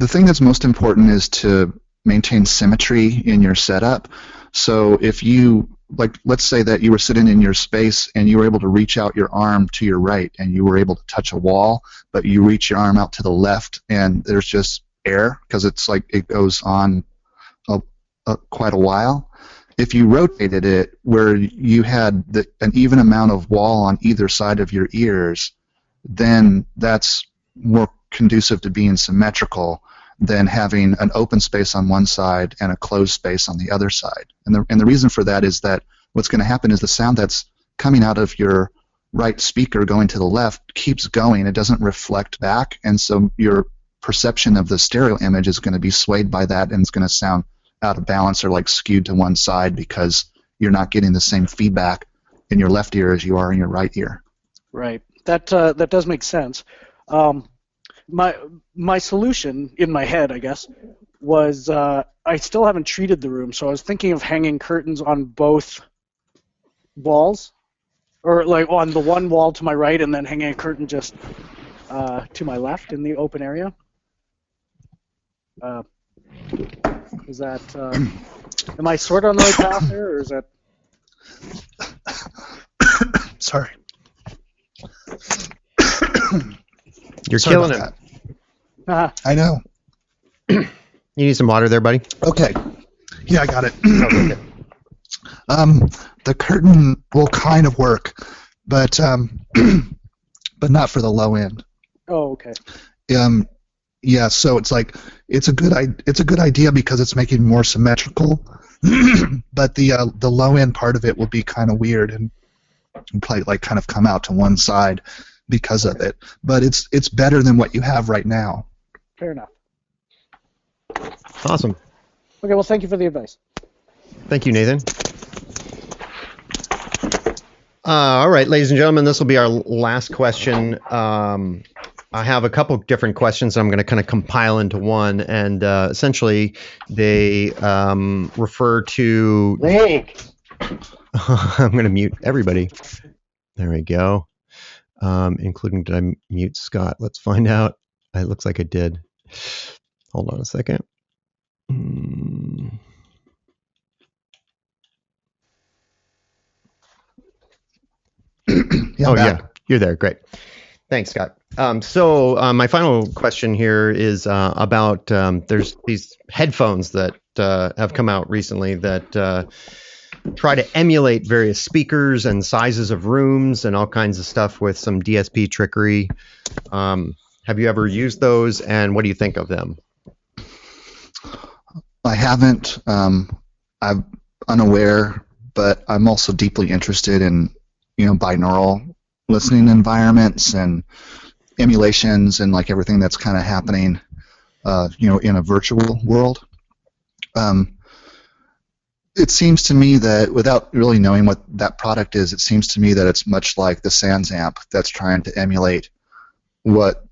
thing that's most important is to maintain symmetry in your setup. So if you, like, let's say that you were sitting in your space and you were able to reach out your arm to your right and you were able to touch a wall, but you reach your arm out to the left and there's just air because it's like it goes on quite a while. If you rotated it where you had an even amount of wall on either side of your ears, then that's more conducive to being symmetrical than having an open space on one side and a closed space on the other side. And the reason for that is that what's going to happen is the sound that's coming out of your right speaker going to the left keeps going. It doesn't reflect back, and so your perception of the stereo image is going to be swayed by that, and it's going to sound out of balance or like skewed to one side because you're not getting the same feedback in your left ear as you are in your right ear. Right. That does make sense. My solution in my head, I guess, was I still haven't treated the room, so I was thinking of hanging curtains on both walls, or like on the one wall to my right, and then hanging a curtain just to my left in the open area. Is that? Am I sort of on the right path there, or is that? Sorry. You're Sorry killing it. about that. I know. You need some water there, buddy? Okay. Yeah, I got it. Okay. The curtain will kind of work, but but not for the low end. Oh, okay. Yeah, so it's like it's a good idea because it's making more symmetrical, but the low end part of it will be kind of weird and probably like kind of come out to one side because of it. But it's better than what you have right now. Fair enough. Awesome. Okay, well, thank you for the advice. Thank you, Nathan. All right, ladies and gentlemen, this will be our last question. I have a couple different questions I'm going to kind of compile into one, and essentially they refer to... Link! I'm going to mute everybody. There we go. Including, did I mute Scott? Let's find out. It looks like I did. Hold on a second. Yeah, you're there. Great. Thanks, Scott. So my final question here is about there's these headphones that have come out recently that try to emulate various speakers and sizes of rooms and all kinds of stuff with some DSP trickery. Have you ever used those, and what do you think of them? I haven't. I'm unaware, but I'm also deeply interested in binaural listening environments and emulations and like everything that's kind of happening, in a virtual world. it seems to me that without really knowing what that product is, it seems to me that it's much like the Sans amp that's trying to emulate what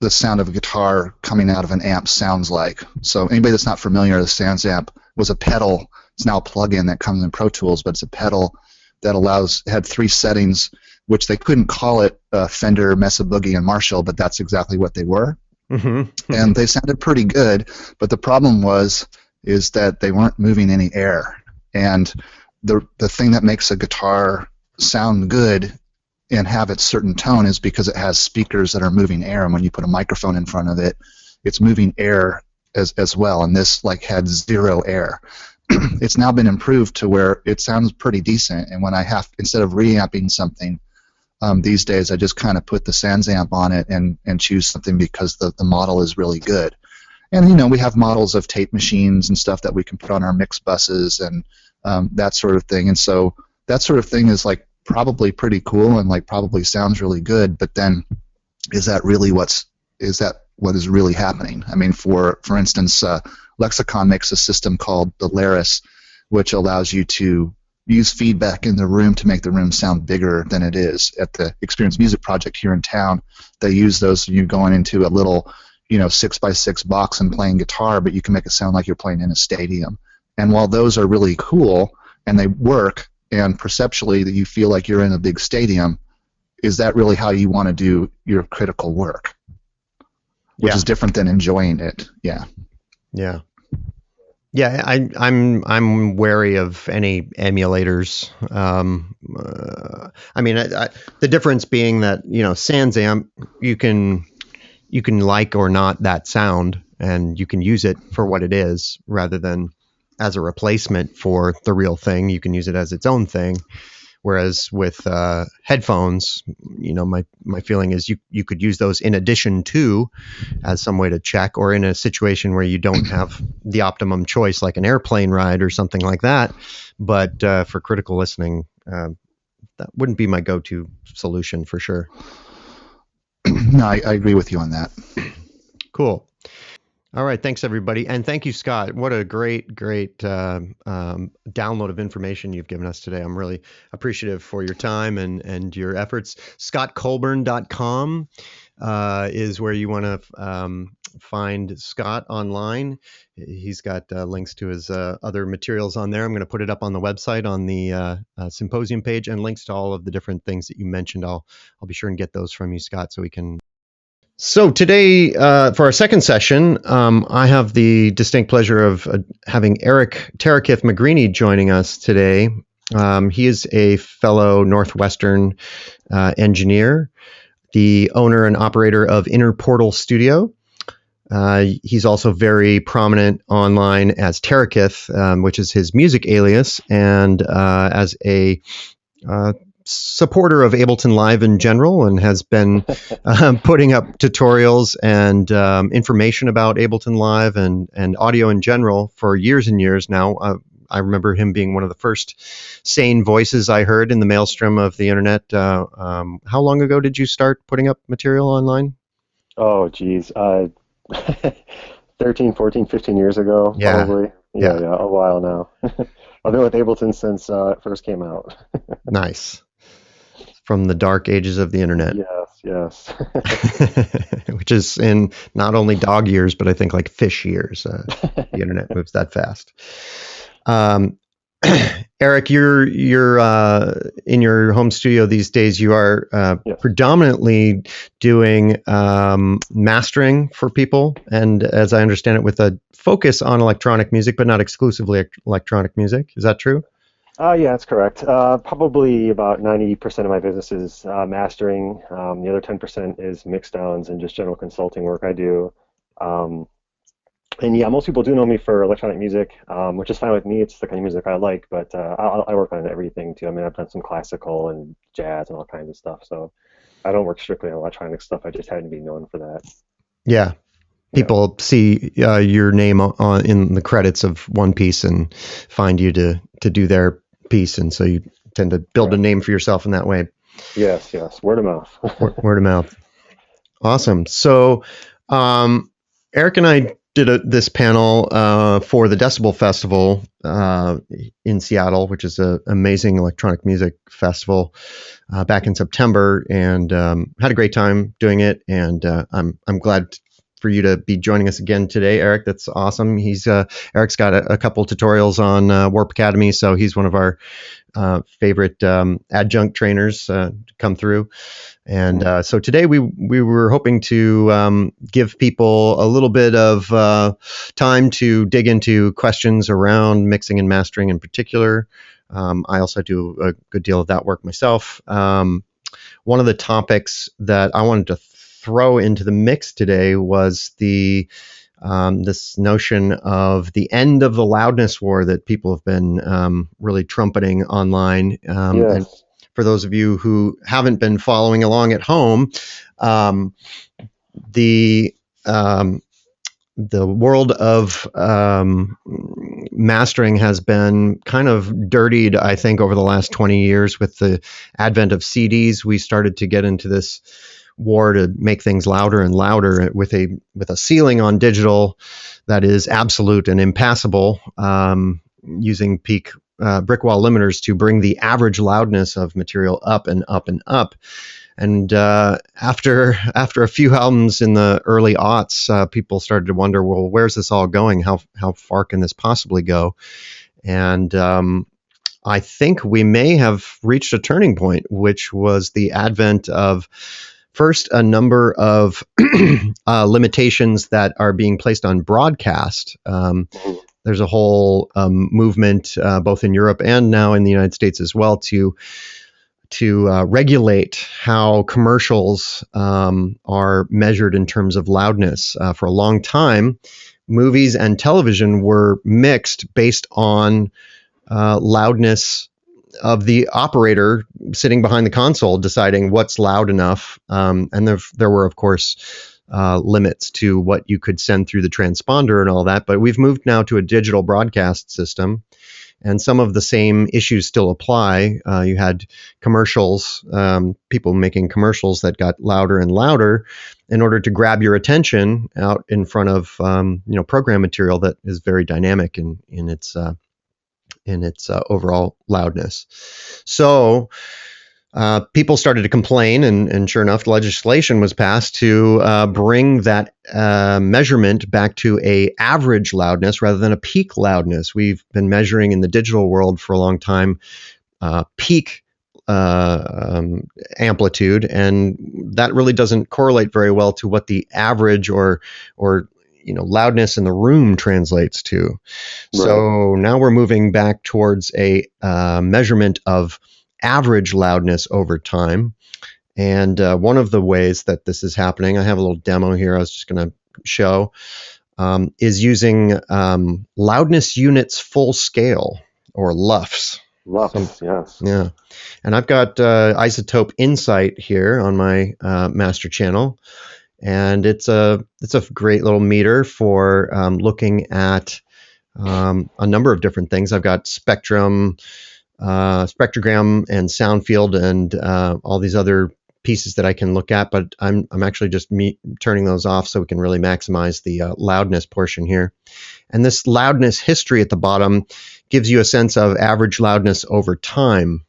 the sound of a guitar coming out of an amp sounds like. So anybody that's not familiar, the Sans amp was a pedal. It's now a plug-in that comes in Pro Tools, but it's a pedal that had 3 settings, which they couldn't call it Fender, Mesa Boogie, and Marshall, but that's exactly what they were. Mm-hmm. And they sounded pretty good, but the problem is that they weren't moving any air. And the thing that makes a guitar sound good and have its certain tone is because it has speakers that are moving air, and when you put a microphone in front of it, it's moving air as well, and this had 0 air. It's now been improved to where it sounds pretty decent, and when instead of reamping something, these days I just kind of put the Sans amp on it and choose something because the model is really good. And we have models of tape machines and stuff that we can put on our mix buses and that sort of thing, and so that sort of thing is probably pretty cool and probably sounds really good, but then is that what is really happening? I mean, for instance, Lexicon makes a system called the LUFS, which allows you to use feedback in the room to make the room sound bigger than it is. At the Experience Music Project here in town, they use those, you going into a little 6x6 box and playing guitar, but you can make it sound like you're playing in a stadium. And while those are really cool and they work, and perceptually that you feel like you're in a big stadium, is that really how you want to do your critical work? Which is different than enjoying it. Yeah. Yeah. Yeah, I'm wary of any emulators. I mean, the difference being that Sans amp, you can like or not that sound, and you can use it for what it is rather than as a replacement for the real thing. You can use it as its own thing. Whereas with headphones, my feeling is you could use those in addition to, as some way to check, or in a situation where you don't have the optimum choice, like an airplane ride or something like that. But for critical listening, that wouldn't be my go-to solution for sure. No, I agree with you on that. Cool. All right. Thanks, everybody. And thank you, Scott. What a great download of information you've given us today. I'm really appreciative for your time and your efforts. ScottColburn.com is where you want to find Scott online. He's got links to his other materials on there. I'm going to put it up on the website on the symposium page, and links to all of the different things that you mentioned. I'll be sure and get those from you, Scott, so we can. So today, for our second session, I have the distinct pleasure of having Eric Tarekith Magrini joining us today. He is a fellow Northwestern engineer, the owner and operator of Inner Portal Studio. He's also very prominent online as Tarekith, which is his music alias, and as a supporter of Ableton Live in general, and has been putting up tutorials and information about Ableton Live and audio in general for years and years now. I remember him being one of the first sane voices I heard in the maelstrom of the internet. How long ago did you start putting up material online? Oh, geez. 13, 14, 15 years ago, probably. Yeah, a while now. I've been with Ableton since it first came out. Nice. From the dark ages of the internet. Yes. Which is in not only dog years, but I think like fish years. The internet moves that fast. Eric, you're in your home studio these days. You are predominantly doing mastering for people, and as I understand it, with a focus on electronic music, but not exclusively electronic music. Is that true? Yeah, that's correct. Probably about 90% of my business is mastering. The other 10% is mix downs and just general consulting work I do. And yeah, most people do know me for electronic music, which is fine with me. It's the kind of music I like, but I work on everything too. I mean, I've done some classical and jazz and all kinds of stuff, so I don't work strictly on electronic stuff. I just happen to be known for that. Yeah. People see your name in the credits of one piece and find you to do their piece, and so you tend to build a name for yourself in that way. Yes. Word of mouth. Word of mouth. Awesome. So Eric and I did this panel for the Decibel Festival in Seattle, which is an amazing electronic music festival, back in September, and had a great time doing it. And I'm glad for you to be joining us again today, Eric. That's awesome. Eric's got a couple tutorials on Warp Academy, so he's one of our favorite adjunct trainers to come through. And so today we were hoping to give people a little bit of time to dig into questions around mixing and mastering in particular. I also do a good deal of that work myself. One of the topics that I wanted to throw into the mix today was this notion of the end of the loudness war that people have been really trumpeting online. Yes. And for those of you who haven't been following along at home, the world of mastering has been kind of dirtied, I think, over the last 20 years with the advent of CDs. We started to get into this war to make things louder and louder with a ceiling on digital that is absolute and impassable, using peak brick wall limiters to bring the average loudness of material up and up and up. And after a few albums in the early aughts, people started to wonder, well, where's this all going? How far can this possibly go? And I think we may have reached a turning point, which was the advent of first a number of limitations that are being placed on broadcast. There's a whole movement, both in Europe and now in the United States as well, to regulate how commercials are measured in terms of loudness. For a long time, movies and television were mixed based on loudness of the operator sitting behind the console deciding what's loud enough. And there were, of course, limits to what you could send through the transponder and all that. But we've moved now to a digital broadcast system, and some of the same issues still apply. You had commercials, people making commercials that got louder and louder in order to grab your attention out in front of program material that is very dynamic in its overall loudness. So people started to complain, and sure enough, legislation was passed to bring that measurement back to a average loudness rather than a peak loudness. We've been measuring in the digital world for a long time peak amplitude, and that really doesn't correlate very well to what the average or loudness in the room translates to. Right. So now we're moving back towards a measurement of average loudness over time. And one of the ways that this is happening, I have a little demo here I was just going to show, is using loudness units full scale, or LUFS. LUFS, yes. Yeah. And I've got Isotope Insight here on my master channel. And it's a great little meter for looking at a number of different things. I've got spectrogram and sound field and all these other pieces that I can look at, but I'm actually just turning those off so we can really maximize the loudness portion here. And this loudness history at the bottom gives you a sense of average loudness over time.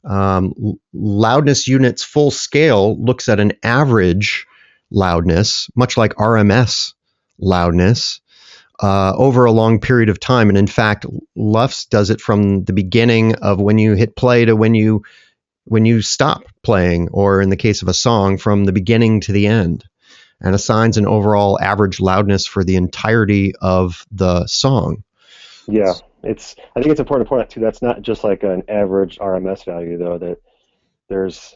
Loudness units full scale looks at an average loudness, much like RMS loudness, over a long period of time. And in fact, LUFS does it from the beginning of when you hit play to when you stop playing, or in the case of a song, from the beginning to the end, and assigns an overall average loudness for the entirety of the song. Yeah, I think it's important to point out too, that's not just like an average RMS value, though, that there's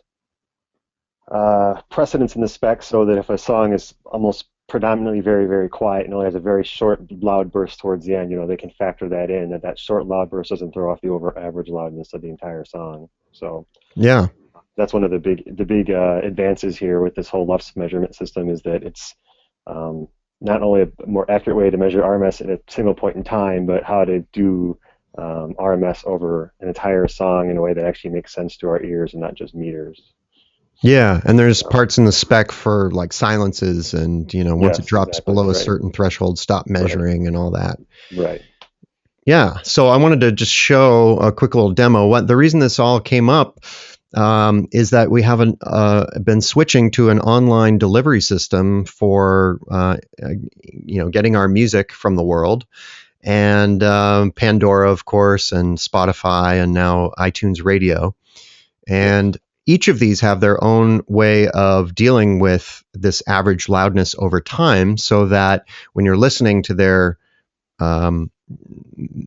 precedence in the spec, so that if a song is almost predominantly very, very quiet and only has a very short loud burst towards the end, they can factor that in, that short loud burst doesn't throw off the over average loudness of the entire song. So yeah, that's one of the big advances here with this whole LUFS measurement system, is that it's not only a more accurate way to measure RMS at a single point in time, but how to do RMS over an entire song in a way that actually makes sense to our ears and not just meters. Yeah, and there's parts in the spec for like silences and, once it Yes, drops exactly, below a right. certain threshold, stop measuring and all that. Right. Yeah, so I wanted to just show a quick little demo. The reason this all came up is that we haven't been switching to an online delivery system for getting our music from the world, and Pandora, of course, and Spotify, and now iTunes Radio, and each of these have their own way of dealing with this average loudness over time, so that when you're listening to their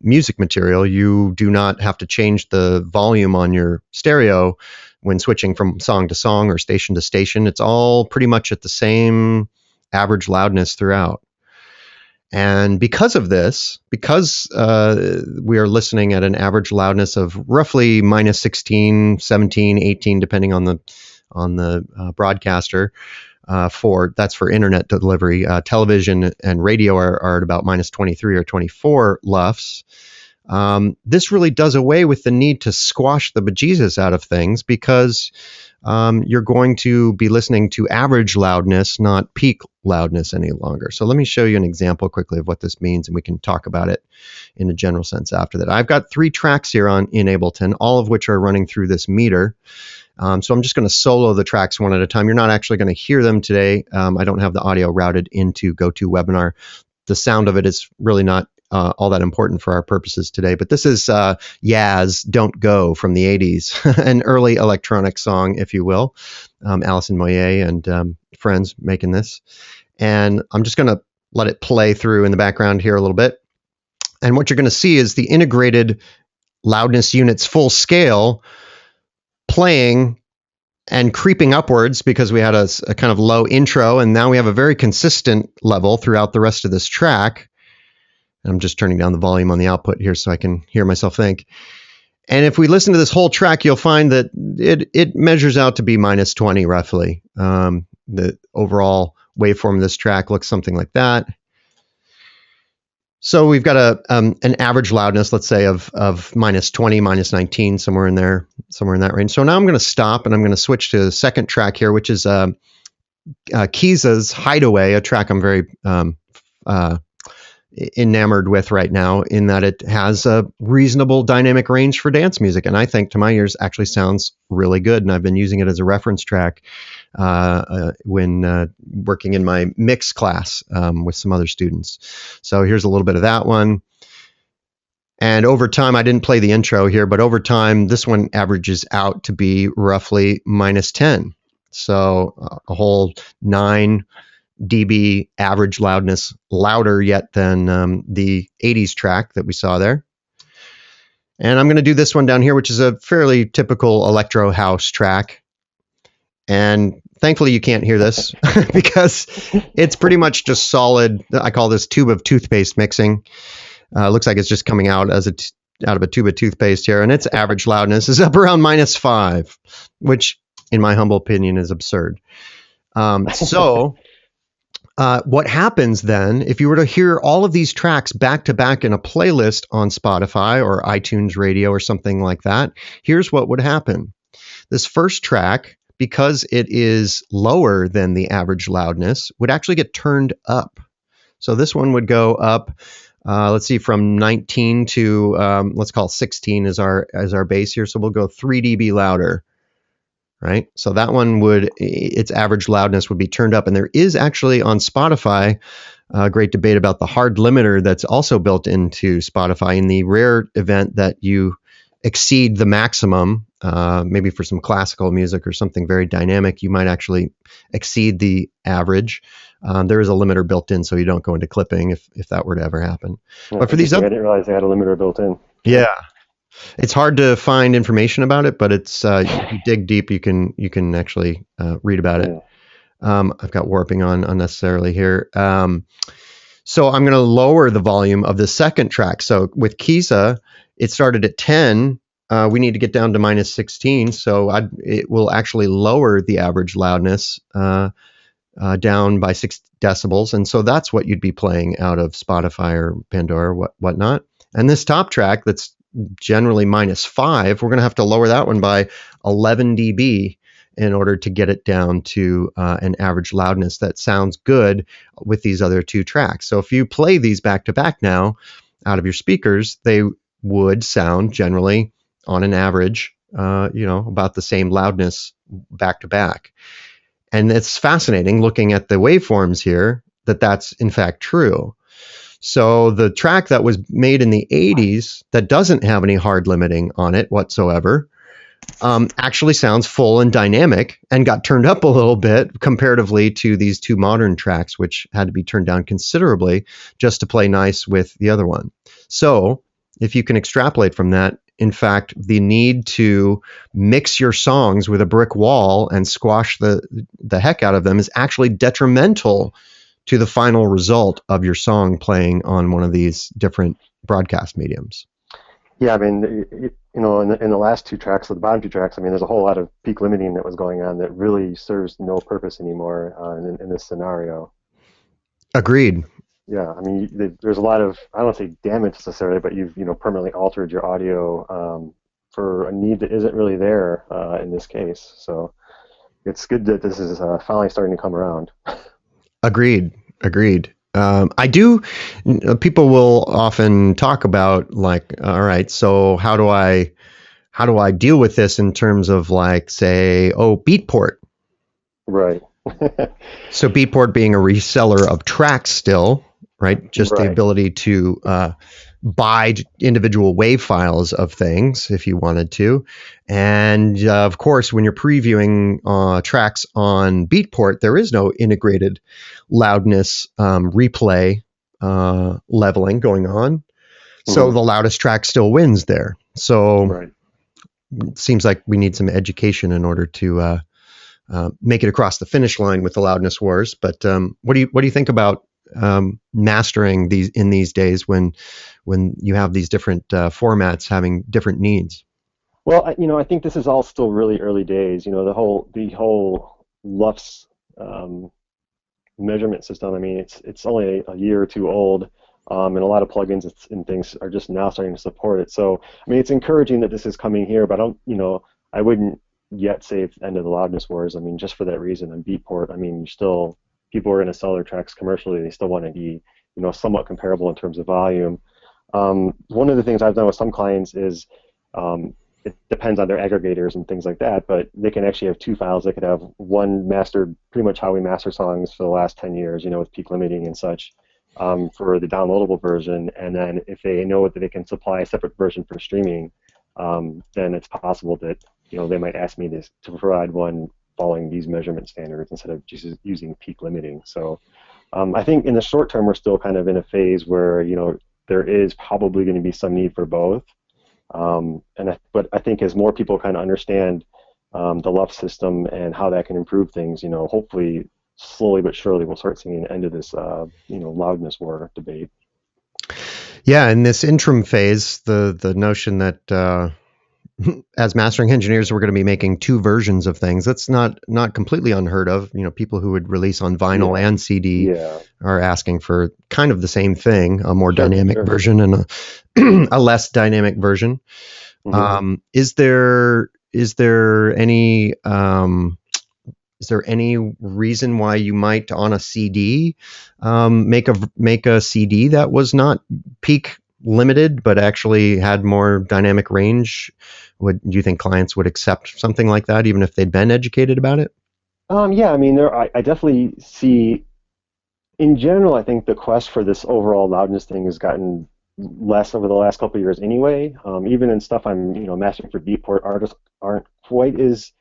music material, you do not have to change the volume on your stereo when switching from song to song or station to station. It's all pretty much at the same average loudness throughout. And because of this, because we are listening at an average loudness of roughly minus 16, 17, 18, depending on the broadcaster, that's for internet delivery. Television and radio are at about minus 23 or 24 LUFS. This really does away with the need to squash the bejesus out of things, because you're going to be listening to average loudness, not peak loudness any longer. So let me show you an example quickly of what this means, and we can talk about it in a general sense after that. I've got 3 tracks here in Ableton, all of which are running through this meter. So I'm just going to solo the tracks one at a time. You're not actually going to hear them today. I don't have the audio routed into GoToWebinar. The sound of it is really not all that important for our purposes today. But this is Yaz, Don't Go from the 80s, an early electronic song, if you will. Alison Moyer and friends making this. And I'm just going to let it play through in the background here a little bit. And what you're going to see is the integrated loudness units full scale playing and creeping upwards, because we had a kind of low intro, and now we have a very consistent level throughout the rest of this track. I'm just turning down the volume on the output here so I can hear myself think. And if we listen to this whole track, you'll find that it measures out to be minus 20 roughly. The overall waveform of this track looks something like that. So we've got an average loudness, let's say, of minus 20, minus 19, somewhere in that range. So now I'm going to stop, and I'm going to switch to the second track here, which is Kiza's Hideaway, a track I'm very enamored with right now, in that it has a reasonable dynamic range for dance music, and I think to my ears actually sounds really good. And I've been using it as a reference track when working in my mix class with some other students. So here's a little bit of that one. And over time, I didn't play the intro here, but over time, this one averages out to be roughly minus 10. So a whole 9 dB average loudness, louder yet than the 80s track that we saw there. And I'm going to do this one down here, which is a fairly typical electro house track. And thankfully you can't hear this because it's pretty much just solid. I call this tube of toothpaste mixing. Looks like it's just coming out out of a tube of toothpaste here, and its average loudness is up around minus 5, which in my humble opinion is absurd. What happens then, if you were to hear all of these tracks back to back in a playlist on Spotify or iTunes Radio or something like that, here's what would happen. This first track, because it is lower than the average loudness, would actually get turned up. So this one would go up, let's see, from 19 to, let's call 16 as our base here. So we'll go 3 dB louder. Right. So that one its average loudness would be turned up. And there is actually on Spotify a great debate about the hard limiter that's also built into Spotify. In the rare event that you exceed the maximum, maybe for some classical music or something very dynamic, you might actually exceed the average. There is a limiter built in, so you don't go into clipping if that were to ever happen. Yeah, but for these I didn't realize they had a limiter built in. Yeah. It's hard to find information about it, but it's if you dig deep, you can actually read about it. I've got warping on unnecessarily here. So I'm going to lower the volume of the second track. So with Kiza, it started at 10. We need to get down to minus 16. So it will actually lower the average loudness down by 6 decibels. And so that's what you'd be playing out of Spotify or Pandora or whatnot. And this top track that's generally minus 5, we're going to have to lower that one by 11 dB. in order to get it down to an average loudness that sounds good with these other two tracks. So if you play these back to back now out of your speakers, they would sound generally on an average, about the same loudness back to back. And it's fascinating looking at the waveforms here that that's in fact true. So the track that was made in the 80s that doesn't have any hard limiting on it whatsoever actually sounds full and dynamic and got turned up a little bit comparatively to these two modern tracks, which had to be turned down considerably just to play nice with the other one. So if you can extrapolate from that, in fact, the need to mix your songs with a brick wall and squash the heck out of them is actually detrimental to the final result of your song playing on one of these different broadcast mediums. Yeah, I mean, in the last two tracks, or the bottom two tracks, I mean, there's a whole lot of peak limiting that was going on that really serves no purpose anymore in this scenario. Agreed. Yeah, I mean, there's a lot of, I don't want to say damage necessarily, but you've permanently altered your audio for a need that isn't really there in this case. So it's good that this is finally starting to come around. Agreed. I do. People will often talk about like, all right, so how do I deal with this in terms of like, say, Beatport? Right. So Beatport being a reseller of tracks still, right? Just the ability to buy individual wave files of things if you wanted to. And of course, when you're previewing tracks on Beatport, there is no integrated loudness replay leveling going on. So the loudest track still wins there. So it seems like we need some education in order to make it across the finish line with the loudness wars. But what do you think about mastering these days when you have these different formats having different needs? Well, I think this is all still really early days. The whole LUFS measurement system. I mean, it's only a year or two old, and a lot of plugins and things are just now starting to support it. So, I mean, it's encouraging that this is coming here, but I wouldn't yet say it's the end of the loudness wars. I mean, just for that reason, on Beatport, I mean, people are going to sell their tracks commercially. They still want to be, somewhat comparable in terms of volume. One of the things I've done with some clients is it depends on their aggregators and things like that, but they can actually have two files. They could have one mastered pretty much how we master songs for the last 10 years, with peak limiting and such, for the downloadable version. And then if they know that they can supply a separate version for streaming, then it's possible that, they might ask me to provide one following these measurement standards instead of just using peak limiting. So I think in the short term, we're still kind of in a phase where, there is probably going to be some need for both. But I think as more people kind of understand the LUFS system and how that can improve things, hopefully slowly but surely we'll start seeing an end to this, loudness war debate. Yeah, in this interim phase, the notion that as mastering engineers, we're going to be making two versions of things. That's not completely unheard of. People who would release on vinyl and CD are asking for kind of the same thing, a more dynamic version and a less dynamic version. Is there any reason why you might on a CD make a CD that was not peak limited but actually had more dynamic range? Do you think clients would accept something like that even if they'd been educated about it? Yeah, I mean, I definitely see, in general, I think the quest for this overall loudness thing has gotten less over the last couple of years anyway. Even in stuff I'm mastering for Beatport, artists aren't quite as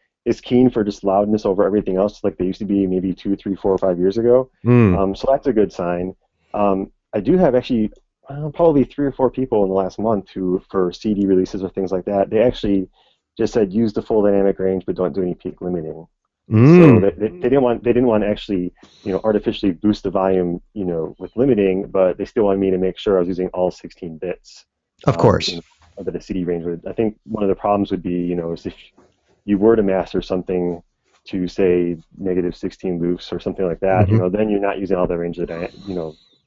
keen for just loudness over everything else like they used to be maybe 2, 3, 4, or 5 years ago. So that's a good sign. I do have actually probably 3 or 4 people in the last month who, for CD releases or things like that, they actually just said use the full dynamic range but don't do any peak limiting. So they didn't want to actually artificially boost the volume with limiting, but they still wanted me to make sure I was using all 16 bits. Of course. That a CD range would. I think one of the problems would be is if you were to master something to say -16 LUFS or something like that, then you're not using all the range that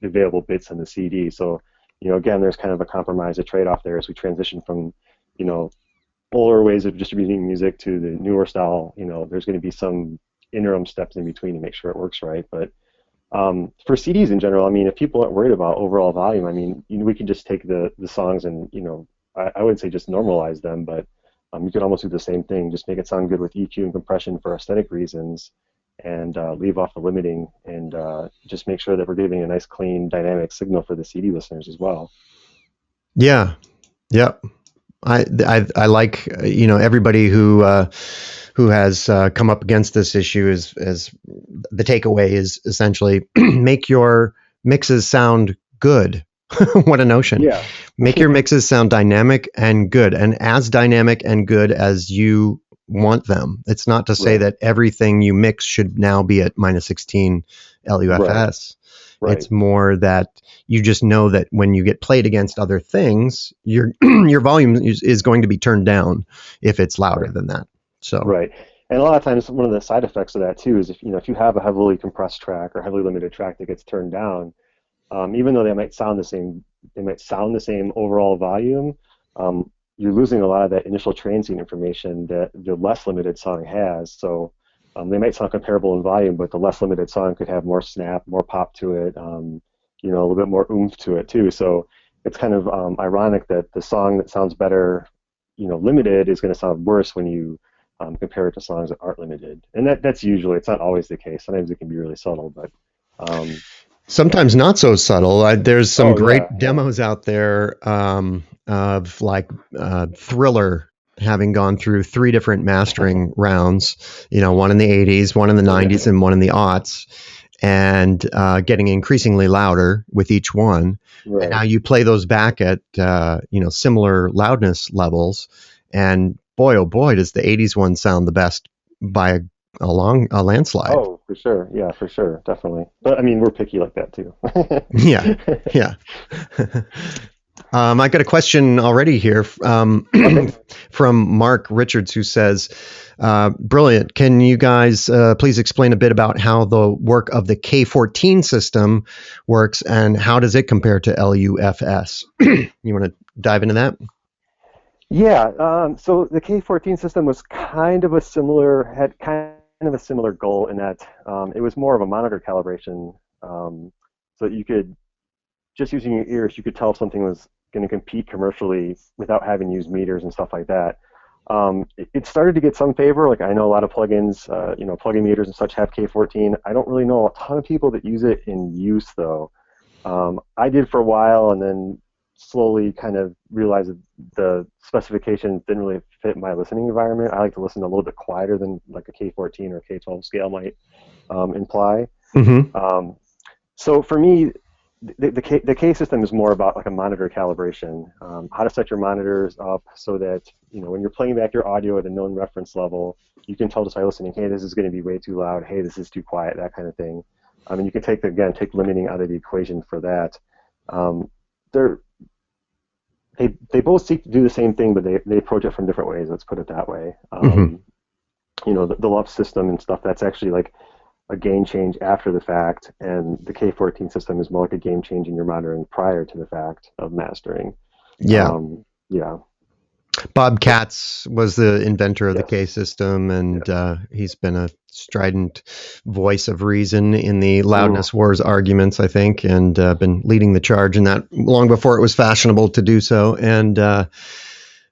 available bits in the CD. So again, there's kind of a compromise, a trade-off there as we transition from older ways of distributing music to the newer style, there's going to be some interim steps in between to make sure it works right. But for CDs in general, I mean, if people aren't worried about overall volume, I mean, we can just take the songs and, I would say just normalize them, but you could almost do the same thing, just make it sound good with EQ and compression for aesthetic reasons, and leave off the limiting, and just make sure that we're giving a nice, clean, dynamic signal for the CD listeners as well. Yeah. Yep. I like, everybody who has come up against this issue is the takeaway is essentially make your mixes sound good. What a notion. Yeah. Make your mixes sound dynamic and good, and as dynamic and good as you want them. It's not to say that everything you mix should now be at -16 LUFS. Right. It's more that you just know that when you get played against other things, your your volume is going to be turned down if it's louder than that. So right. And a lot of times, one of the side effects of that too is if you have a heavily compressed track or heavily limited track that gets turned down, even though they might sound the same overall volume, you're losing a lot of that initial transient information that the less limited song has. So they might sound comparable in volume, but the less limited song could have more snap, more pop to it, a little bit more oomph to it too. So it's kind of ironic that the song that sounds better, limited, is going to sound worse when you compare it to songs that aren't limited. And that's usually, it's not always the case. Sometimes it can be really subtle, but sometimes not so subtle. There's some great demos out there of like Thriller having gone through 3 different mastering rounds, one in the 80s, one in the 90s, and one in the aughts, and getting increasingly louder with each one. Right. And now you play those back at similar loudness levels, and boy, oh boy, does the 80s one sound the best by a landslide. Oh, for sure. Yeah, for sure. Definitely. But I mean, we're picky like that too. Yeah. I got a question already here from Mark Richards, who says, brilliant. Can you guys please explain a bit about how the work of the K14 system works and how does it compare to LUFS? You want to dive into that? Yeah. So the K14 system was had kind of a similar goal in that it was more of a monitor calibration. So that you could, just using your ears, you could tell if something was going to compete commercially without having to use meters and stuff like that. It started to get some favor. Like I know a lot of plugins, plugin meters and such have K14. I don't really know a ton of people that use it in use though. I did for a while, and then slowly kind of realized that the specifications didn't really fit my listening environment. I like to listen a little bit quieter than like a K14 or K12 scale might imply. Mm-hmm. So for me, the K system is more about like a monitor calibration, how to set your monitors up so that when you're playing back your audio at a known reference level, you can tell just by listening, hey, this is going to be way too loud, hey, this is too quiet, that kind of thing. And you can take limiting out of the equation for that. They both seek to do the same thing, but they approach it from different ways. Let's put it that way. The LUFS system and stuff, that's actually like a gain change after the fact, and the K14 system is more like a game change in your monitoring prior to the fact of mastering. Yeah. Yeah. Bob Katz was the inventor of the K system, and he's been a strident voice of reason in the loudness wars arguments, I think, and been leading the charge in that long before it was fashionable to do so. And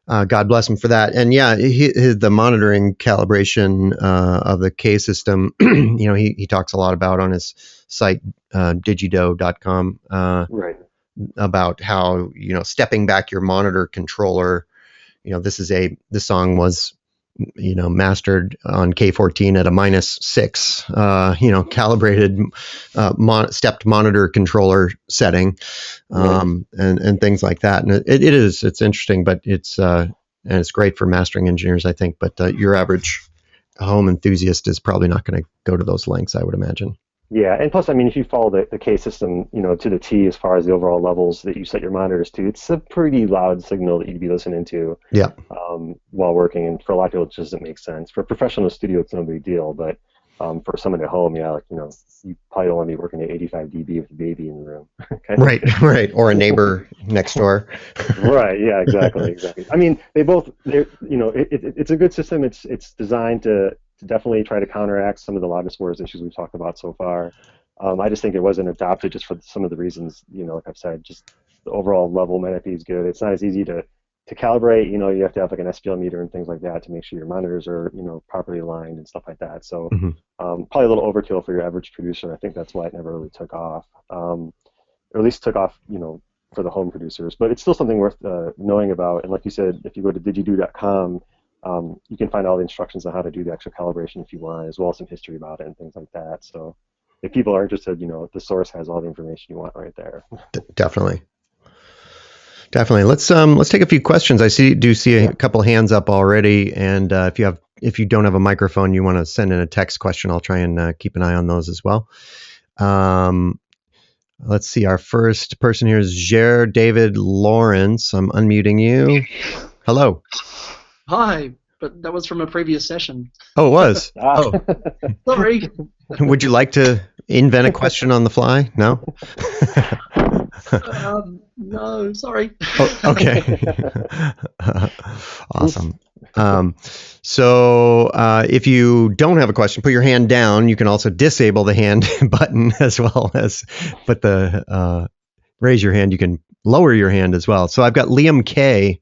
God bless him for that. And yeah, the monitoring calibration of the K system, he talks a lot about on his site, digido.com, right, about how, stepping back your monitor controller, this song was, mastered on K14 at a -6, calibrated, stepped monitor controller setting, and things like that. And it's interesting, but and it's great for mastering engineers, I think. But your average home enthusiast is probably not going to go to those lengths, I would imagine. Yeah, and plus, if you follow the K system, to the T as far as the overall levels that you set your monitors to, it's a pretty loud signal that you'd be listening to while working. And for a lot of people, it just doesn't make sense. For a professional studio, it's no big deal. But For someone at home, yeah, like, you probably don't want to be working at 85 dB with a baby in the room. Right, or a neighbor next door. Right, yeah, exactly. I mean, it's a good system. It's designed to definitely try to counteract some of the loudness wars issues we've talked about so far. I just think it wasn't adopted just for some of the reasons, like I've said, just the overall level might not be as good. It's not as easy to calibrate. You have to have like an SPL meter and things like that to make sure your monitors are, properly aligned and stuff like that. So probably a little overkill for your average producer. I think that's why it never really took off, or at least took off, for the home producers. But it's still something worth knowing about. And like you said, if you go to digido.com, you can find all the instructions on how to do the actual calibration if you want, as well as some history about it and things like that. So if people are interested, the source has all the information you want right there. Definitely. Let's take a few questions. I do see a couple hands up already, and if you don't have a microphone, you want to send in a text question, I'll try and keep an eye on those as well. Let's see. Our first person here is Jer David Lawrence. I'm unmuting you. Hello. Hi, but that was from a previous session. Oh, it was. Oh, sorry. Would you like to invent a question on the fly? No. No, sorry. Oh, okay. Awesome. So if you don't have a question, put your hand down. You can also disable the hand button as well as raise your hand. You can lower your hand as well. So I've got Liam K.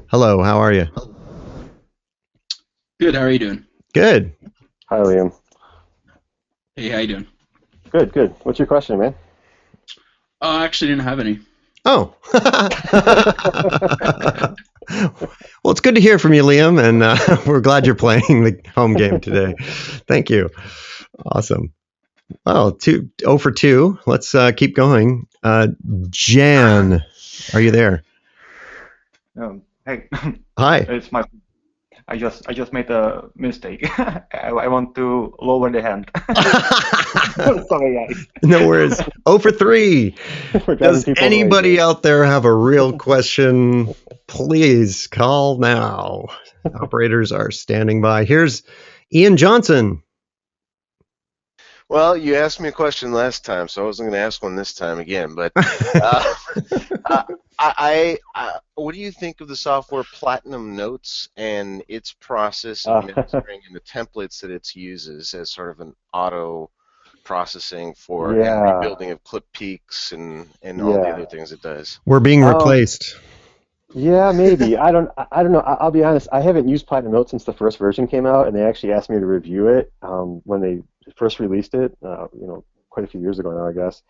Hello, how are you? Good, how are you doing? Good. Hi, Liam. Hey, how you doing? Good. What's your question, man? I actually didn't have any. Oh. Well, it's good to hear from you, Liam, and we're glad you're playing the home game today. Thank you. Awesome. Well, 0 for 2. Let's keep going. Jan, are you there? Hey. Hi. It's I just made a mistake. I want to lower the hand. Sorry, guys. No worries. 0 for 3. Does anybody out there have a real question? Please call now. Operators are standing by. Here's Ian Johnson. Well, you asked me a question last time, so I wasn't going to ask one this time again. But what do you think of the software Platinum Notes and its process of mastering and the templates that it uses as sort of an auto processing for and rebuilding of clip peaks and all the other things it does? We're being replaced. Yeah, maybe. I don't know. I'll be honest. I haven't used Platinum Notes since the first version came out, and they actually asked me to review it when they first released it. Quite a few years ago now, I guess.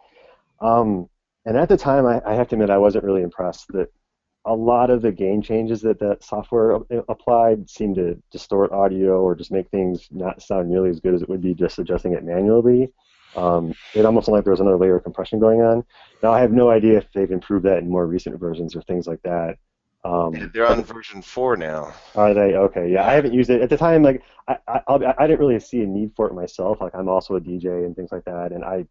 And at the time, I have to admit, I wasn't really impressed that a lot of the gain changes that software applied seemed to distort audio or just make things not sound nearly as good as it would be just adjusting it manually. It almost looked like there was another layer of compression going on. Now, I have no idea if they've improved that in more recent versions or things like that. They're on version 4 now. Are they? Okay, yeah. I haven't used it. At the time, like, I didn't really see a need for it myself. Like, I'm also a DJ and things like that, and I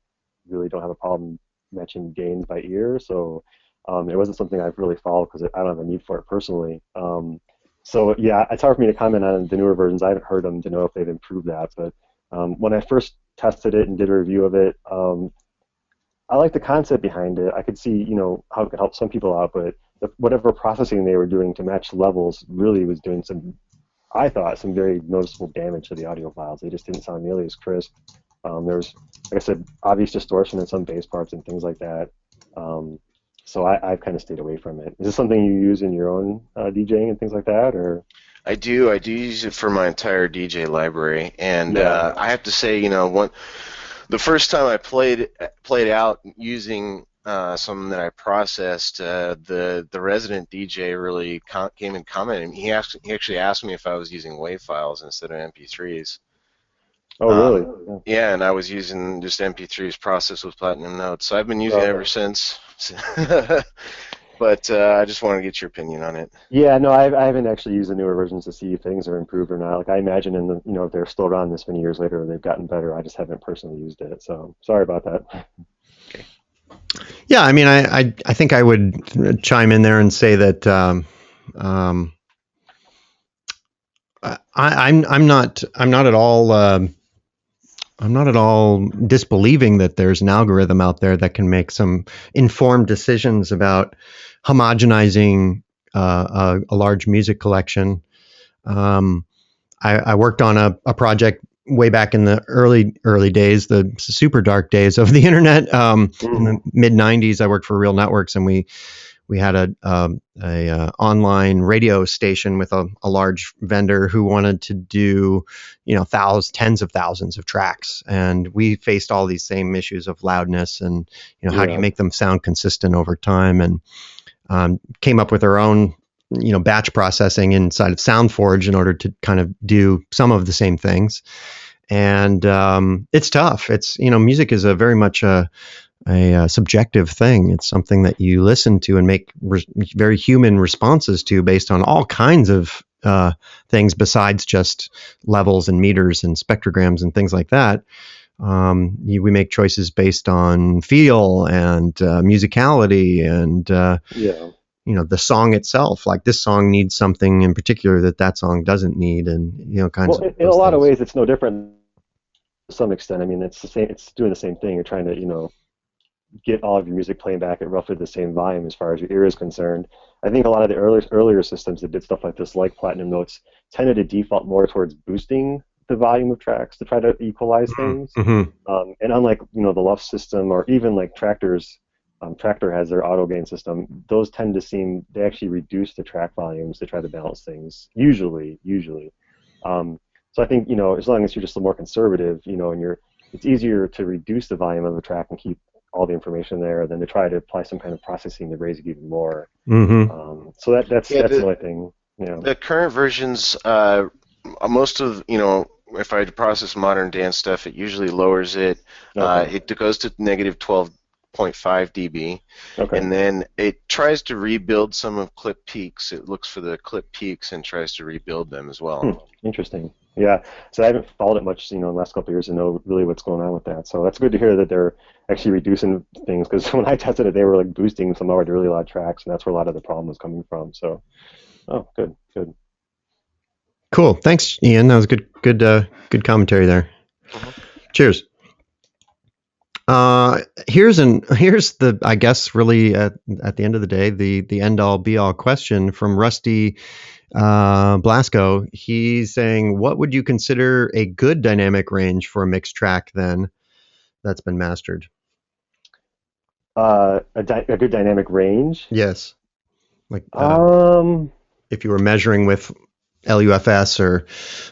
really don't have a problem matching gains by ear, so it wasn't something I've really followed because I don't have a need for it personally. So, yeah, it's hard for me to comment on the newer versions. I haven't heard them to know if they've improved that, but when I first tested it and did a review of it, I like the concept behind it. I could see, how it could help some people out, but whatever processing they were doing to match levels really was doing I thought, some very noticeable damage to the audio files. They just didn't sound nearly as crisp. There was, like I said, obvious distortion in some bass parts and things like that. So I've kind of stayed away from it. Is this something you use in your own DJing and things like that, or? I do use it for my entire DJ library, and I have to say, the first time I played out using some that I processed, the resident DJ really came and commented. He actually asked me if I was using WAV files instead of MP3s. Oh, really? Yeah, and I was using just MP3s processed with Platinum Notes. So I've been using it ever since. But I just want to get your opinion on it. Yeah, no, I haven't actually used the newer versions to see if things are improved or not. Like, I imagine if they're still around this many years later, they've gotten better. I just haven't personally used it, so sorry about that. Okay. Yeah, I mean, I think I would chime in there and say that I'm not at all at all disbelieving that there's an algorithm out there that can make some informed decisions about homogenizing a large music collection. I worked on a project way back in the early days, the super dark days of the internet. In the mid '90s, I worked for Real Networks, and we had a online radio station with a large vendor who wanted to do, tens of thousands of tracks, and we faced all these same issues of loudness and how do you make them sound consistent over time, and came up with our own batch processing inside of SoundForge in order to kind of do some of the same things. And it's tough. It's music is a very much a subjective thing. It's something that you listen to and make very human responses to based on all kinds of things besides just levels and meters and spectrograms and things like that. We make choices based on feel and musicality and the song itself. Like this song needs something in particular that song doesn't need, and in a lot of ways it's no different to some extent. I mean, it's the same. It's doing the same thing. You're trying to get all of your music playing back at roughly the same volume as far as your ear is concerned. I think a lot of the earlier systems that did stuff like this, like Platinum Notes, tended to default more towards boosting the volume of tracks to try to equalize things. And unlike the LUFS system, or even like Tractor's, Tractor has their auto gain system, those tend to they actually reduce the track volumes to try to balance things, usually. So I think, as long as you're just a little more conservative, and it's easier to reduce the volume of a track and keep all the information there than to try to apply some kind of processing to raise it even more. So that's the only thing. The current versions, most of, if I process modern dance stuff, it usually lowers it. It goes to negative 12.5 dB, and then it tries to rebuild some of clip peaks. It looks for the clip peaks and tries to rebuild them as well. Interesting. Yeah, so I haven't followed it much, in the last couple of years to know really what's going on with that. So that's good to hear that they're actually reducing things, because when I tested it, they were like boosting some already really loud tracks, and that's where a lot of the problem was coming from. So, good. Cool. Thanks, Ian. That was good commentary there. Cheers. Here's the, I guess, really at the end of the day, the end all be all question from Rusty Blasco. He's saying, what would you consider a good dynamic range for a mixed track then that's been mastered? A good dynamic range? Yes. Like if you were measuring with LUFS or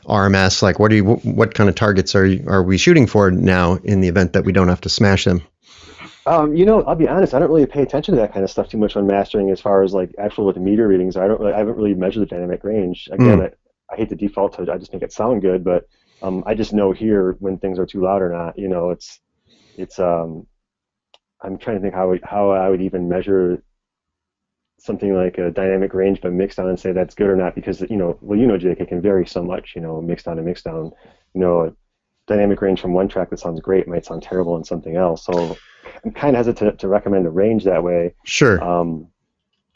RMS, like what kind of targets are we shooting for now in the event that we don't have to smash them? I'll be honest, I don't really pay attention to that kind of stuff too much when mastering, as far as like actual what the meter readings are. I haven't really measured the dynamic range. Again, I hate to default to it, I just make it sound good, but I just know here when things are too loud or not. I'm trying to think how I would even measure something like a dynamic range, but mixed down and say that's good or not, because JK can vary so much, mixed down to mixed down. A dynamic range from one track that sounds great might sound terrible in something else. So I'm kind of hesitant to recommend a range that way. Sure.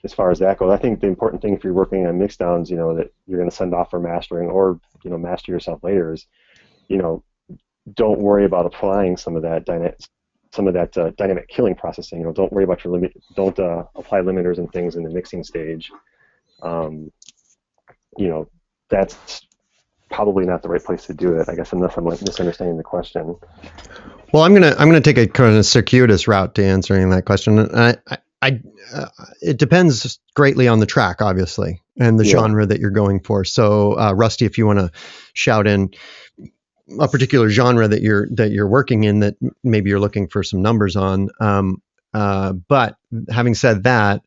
As far as that goes, I think the important thing if you're working on mix downs, that you're going to send off for mastering or master yourself later is, don't worry about applying some of that dynamic killing processing. Don't worry about your limit. Don't apply limiters and things in the mixing stage. That's probably not the right place to do it, I guess, unless I'm misunderstanding the question. Well, I'm gonna take a kind of circuitous route to answering that question. It depends greatly on the track, obviously, and the genre that you're going for. So, Rusty, if you want to shout in a particular genre that you're working in that maybe you're looking for some numbers on. But having said that,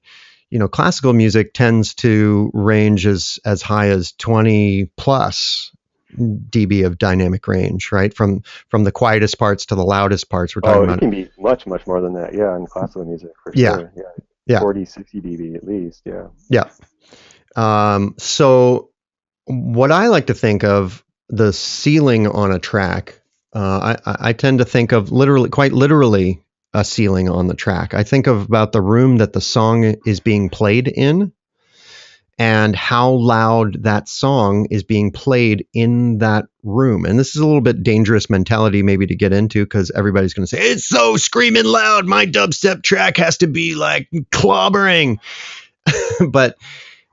classical music tends to range as high as 20 plus dB of dynamic range, right? From the quietest parts to the loudest parts. We're talking about it can be much, much more than that, in classical music, for sure. Yeah. 40, 60 dB at least, Yeah. So what I like to think of the ceiling on a track, I tend to think of quite literally a ceiling on the track. I think of about the room that the song is being played in, and how loud that song is being played in that room. And this is a little bit dangerous mentality maybe to get into, because everybody's going to say, it's so screaming loud, my dubstep track has to be like clobbering. but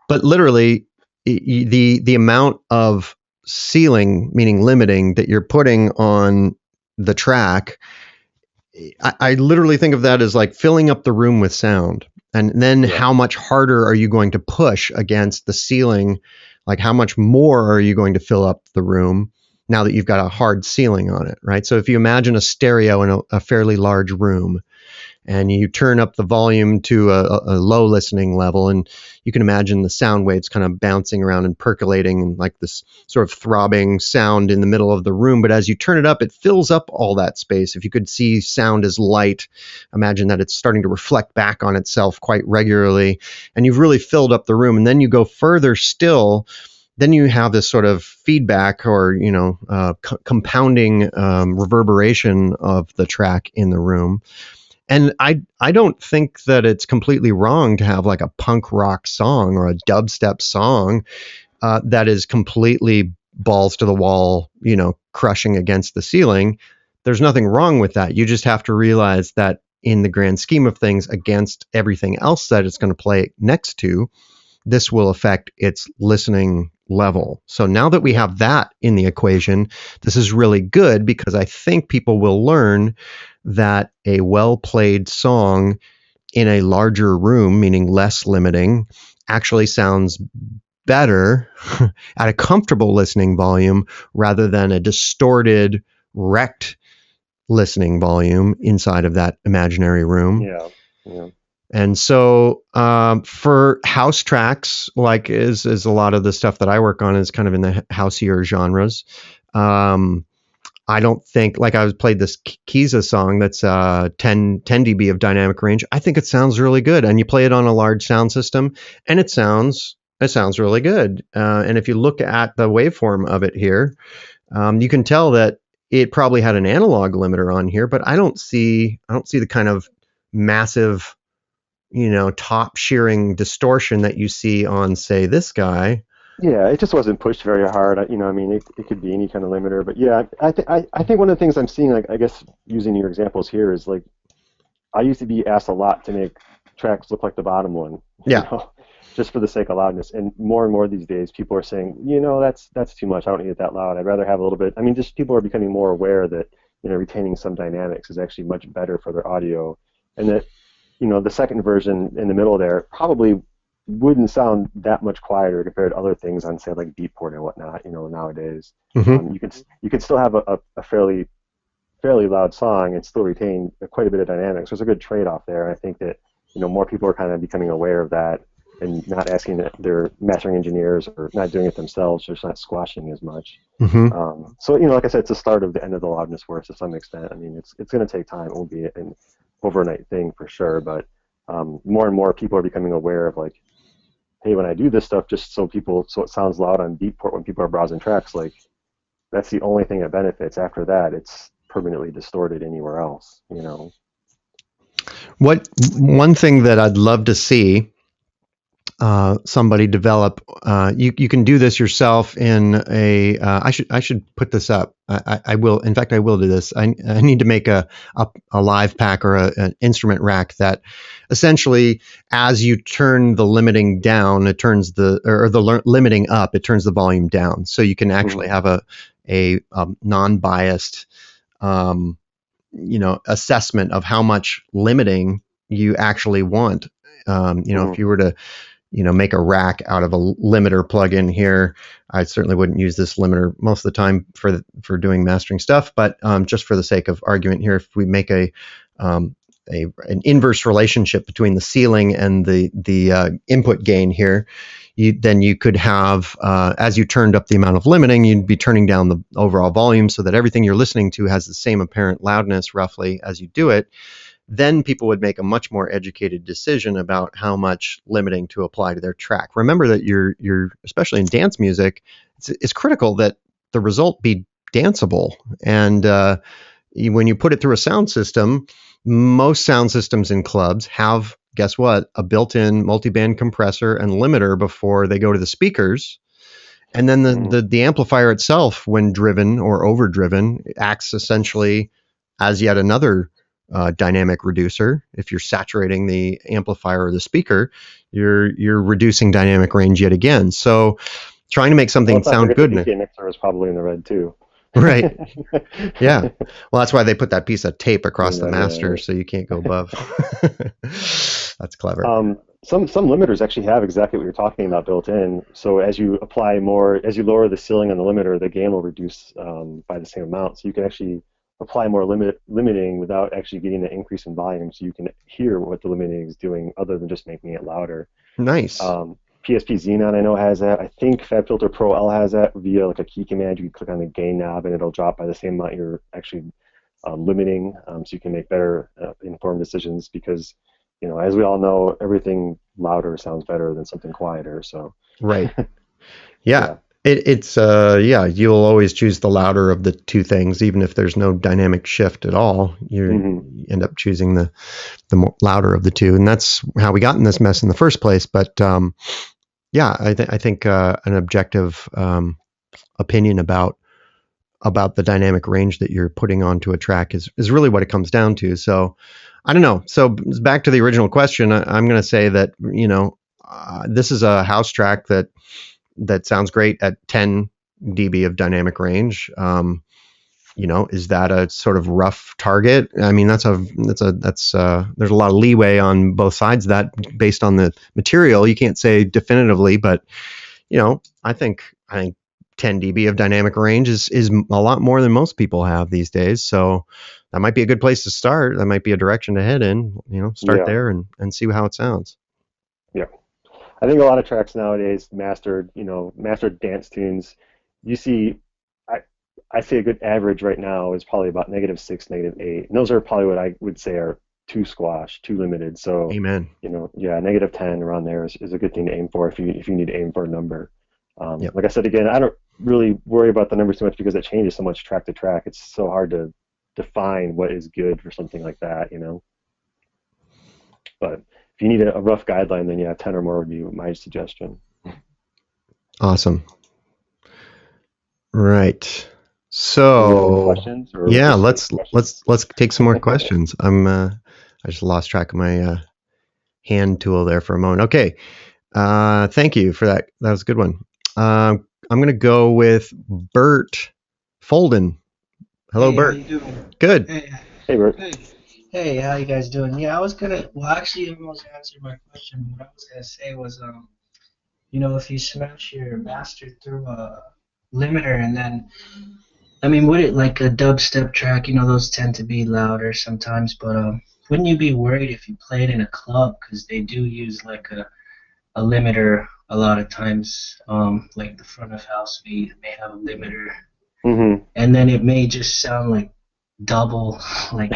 literally the amount of ceiling, meaning limiting, that you're putting on the track, I literally think of that as like filling up the room with sound. And then how much harder are you going to push against the ceiling? Like how much more are you going to fill up the room now that you've got a hard ceiling on it, right? So if you imagine a stereo in a fairly large room, and you turn up the volume to a low listening level, and you can imagine the sound waves kind of bouncing around and percolating, and like this sort of throbbing sound in the middle of the room. But as you turn it up, it fills up all that space. If you could see sound as light, imagine that it's starting to reflect back on itself quite regularly, and you've really filled up the room. And then you go further still, then you have this sort of feedback, or compounding reverberation of the track in the room. And I don't think that it's completely wrong to have like a punk rock song or a dubstep song that is completely balls to the wall, crushing against the ceiling. There's nothing wrong with that. You just have to realize that in the grand scheme of things, against everything else that it's going to play next to, this will affect its listening level. So now that we have that in the equation, this is really good, because I think people will learn that a well-played song in a larger room, meaning less limiting, actually sounds better at a comfortable listening volume rather than a distorted, wrecked listening volume inside of that imaginary room. Yeah. And so for house tracks, like is a lot of the stuff that I work on is kind of in the houseier genres. I don't think, like I was played this Kiza song that's 10 dB of dynamic range. I think it sounds really good. And you play it on a large sound system, and it sounds really good. And if you look at the waveform of it here, you can tell that it probably had an analog limiter on here, but I don't see the kind of massive, top shearing distortion that you see on, say, this guy. Yeah, it just wasn't pushed very hard. It could be any kind of limiter, but yeah, I think one of the things I'm seeing, like I guess using your examples here, is like I used to be asked a lot to make tracks look like the bottom one. Just for the sake of loudness, and more these days, people are saying, that's too much. I don't need it that loud. I'd rather have a little bit. Just people are becoming more aware that retaining some dynamics is actually much better for their audio, and that the second version in the middle there probably wouldn't sound that much quieter compared to other things on, say, like Beatport and whatnot. Nowadays, you can still have a fairly loud song and still retain quite a bit of dynamics. There's a good trade-off there. I think that more people are kind of becoming aware of that and not asking their mastering engineers, or not doing it themselves, or just not squashing as much. So like I said, it's the start of the end of the loudness wars to some extent. It's going to take time. It won't be an overnight thing for sure, but more and more people are becoming aware of, like, hey, when I do this stuff, just so it sounds loud on Beatport when people are browsing tracks, like, that's the only thing that benefits. After that, it's permanently distorted anywhere else. One thing that I'd love to see somebody develop, you can do this yourself in a, I should put this up. I will, in fact, I will do this. I need to make a live pack or an instrument rack that essentially, as you turn the limiting down, it turns the limiting up, it turns the volume down. So you can actually have a non-biased, assessment of how much limiting you actually want. If you were to make a rack out of a limiter plug-in here, I certainly wouldn't use this limiter most of the time for doing mastering stuff, but just for the sake of argument here, if we make an inverse relationship between the ceiling and the input gain here, then you could have, as you turned up the amount of limiting, you'd be turning down the overall volume so that everything you're listening to has the same apparent loudness roughly as you do it. Then people would make a much more educated decision about how much limiting to apply to their track. Remember that you're especially in dance music, it's critical that the result be danceable. And when you put it through a sound system, most sound systems in clubs have, guess what, a built-in multiband compressor and limiter before they go to the speakers. And then the amplifier itself, when driven or overdriven, acts essentially as yet another dynamic reducer. If you're saturating the amplifier or the speaker, you're reducing dynamic range yet again. So trying to make something sound good. The mixer is probably in the red too. Right. Yeah. Well, that's why they put that piece of tape across the master, so you can't go above. That's clever. Some limiters actually have exactly what you're talking about built in. So as you apply more, as you lower the ceiling on the limiter, the gain will reduce by the same amount. So you can actually apply more limiting without actually getting the increase in volume. So you can hear what the limiting is doing other than just making it louder. Nice. PSP Xenon I know has that. I think FabFilter Pro L has that via like a key command. You can click on the gain knob and it'll drop by the same amount you're actually limiting, so you can make better informed decisions because, you know, as we all know, everything louder sounds better than something quieter. So right. Yeah. It's you'll always choose the louder of the two things, even if there's no dynamic shift at all. You end up choosing the more louder of the two, and that's how we got in this mess in the first place. But I think an objective opinion about the dynamic range that you're putting onto a track is really what it comes down to. So I don't know. So back to the original question, I'm going to say that, you know, this is a house track that sounds great at 10 dB of dynamic range. You know, is that a sort of rough target? I mean, there's a lot of leeway on both sides of that based on the material. You can't say definitively, but, you know, I think 10 dB of dynamic range is a lot more than most people have these days. So that might be a good place to start. That might be a direction to head in, you know, start there and see how it sounds. Yeah. I think a lot of tracks nowadays, mastered dance tunes, you see, I say a good average right now is probably about -6, -8. And those are probably what I would say are too squash, too limited. So, amen. You know, yeah, -10 around there is a good thing to aim for if you need to aim for a number. Like I said, again, I don't really worry about the numbers too much because it changes so much track to track. It's so hard to define what is good for something like that, you know. But if you need a rough guideline, then yeah, 10 or more would be my suggestion. Awesome. Right. So questions, yeah, let's take some more questions. I just lost track of my hand tool there for a moment. Okay. Thank you for that. That was a good one. I'm going to go with Bert Folden. Hello, Bert. How you doing? Good. Hey, Bert. Hey, how you guys doing? Yeah, actually, you almost answered my question. What I was gonna say was, you know, if you smash your master through a limiter and then, I mean, would it like a dubstep track? You know, those tend to be louder sometimes, but wouldn't you be worried if you played in a club because they do use like a limiter a lot of times, like the front of house may have a limiter, and then it may just sound like double, like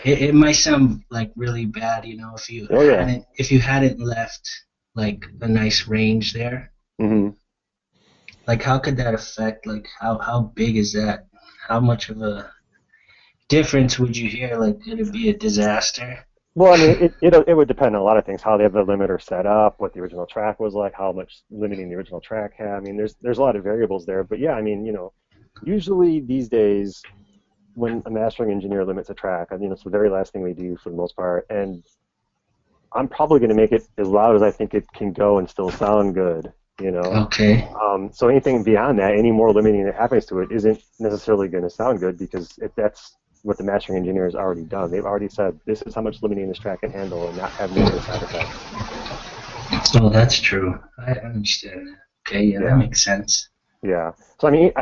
it might sound like really bad, you know, if you hadn't left like a nice range there. Like how could that affect, like how big is that? How much of a difference would you hear? Like could it be a disaster? Well, I mean, it would depend on a lot of things, how they have the limiter set up, what the original track was like, how much limiting the original track had. I mean, there's a lot of variables there, but yeah, I mean, you know, usually these days when a mastering engineer limits a track, I mean, it's the very last thing we do for the most part, and I'm probably going to make it as loud as I think it can go and still sound good, you know? Okay. So anything beyond that, any more limiting that happens to it isn't necessarily going to sound good because that's what the mastering engineer has already done. They've already said, this is how much limiting this track can handle and not have negative side effects. Oh, that's true. I understand. Okay, yeah, that makes sense. Yeah. So, I mean,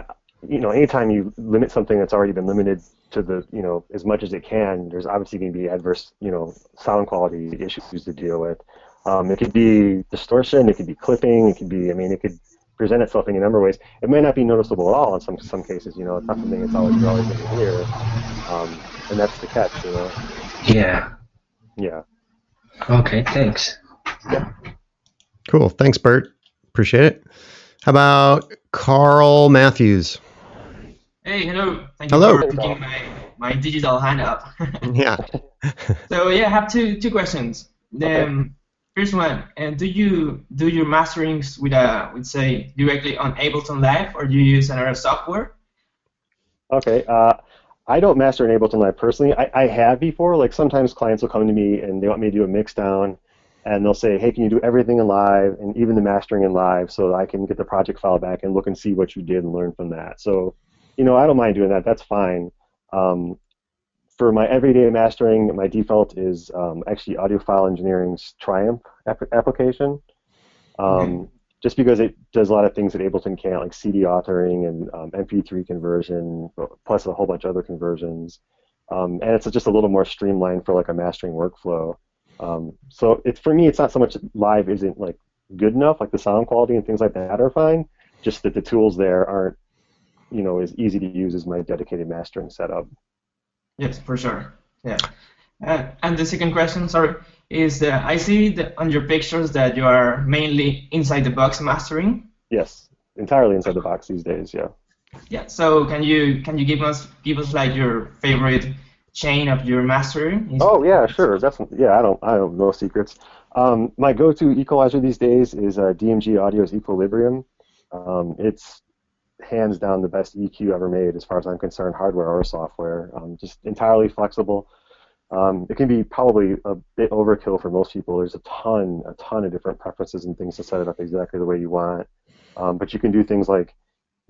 you know, anytime you limit something that's already been limited to the, you know, as much as it can, there's obviously going to be adverse, you know, sound quality issues to deal with. It could be distortion, it could be clipping, it could be, I mean, it could present itself in a number of ways. It may not be noticeable at all in some cases, you know, it's not something you're always going to hear, and that's the catch, you know. Yeah. Yeah. Okay, thanks. Yeah. Cool. Thanks, Bert. Appreciate it. How about Carl Matthews? Hey, hello. Thank Hello. you for taking my digital hand up. Yeah. So yeah, I have two questions. The first one, do you do your masterings with say directly on Ableton Live, or do you use another software? Okay. I don't master in Ableton Live personally. I have before. Like sometimes clients will come to me and they want me to do a mix down, and they'll say, "Hey, can you do everything in live and even the mastering in live, so that I can get the project file back and look and see what you did and learn from that?" So, I don't mind doing that. That's fine. For my everyday mastering, my default is actually Audiophile Engineering's Triumph application. Just because it does a lot of things that Ableton can't, like CD authoring and MP3 conversion, plus a whole bunch of other conversions. And it's just a little more streamlined for like a mastering workflow. So for me, it's not so much that live isn't like good enough, like the sound quality and things like that are fine, just that the tools there aren't, as easy to use as my dedicated mastering setup. Yes, for sure. Yeah. And the second question, sorry, is I see on your pictures that you are mainly inside the box mastering. Yes, entirely inside the box these days. Yeah. Yeah. So can you give us like your favorite chain of your mastering? Oh yeah, sure. I don't know secrets. My go-to equalizer these days is DMG Audio's Equilibrium. It's hands down the best EQ ever made, as far as I'm concerned, hardware or software. Just entirely flexible. It can be probably a bit overkill for most people. There's a ton of different preferences and things to set it up exactly the way you want. But you can do things like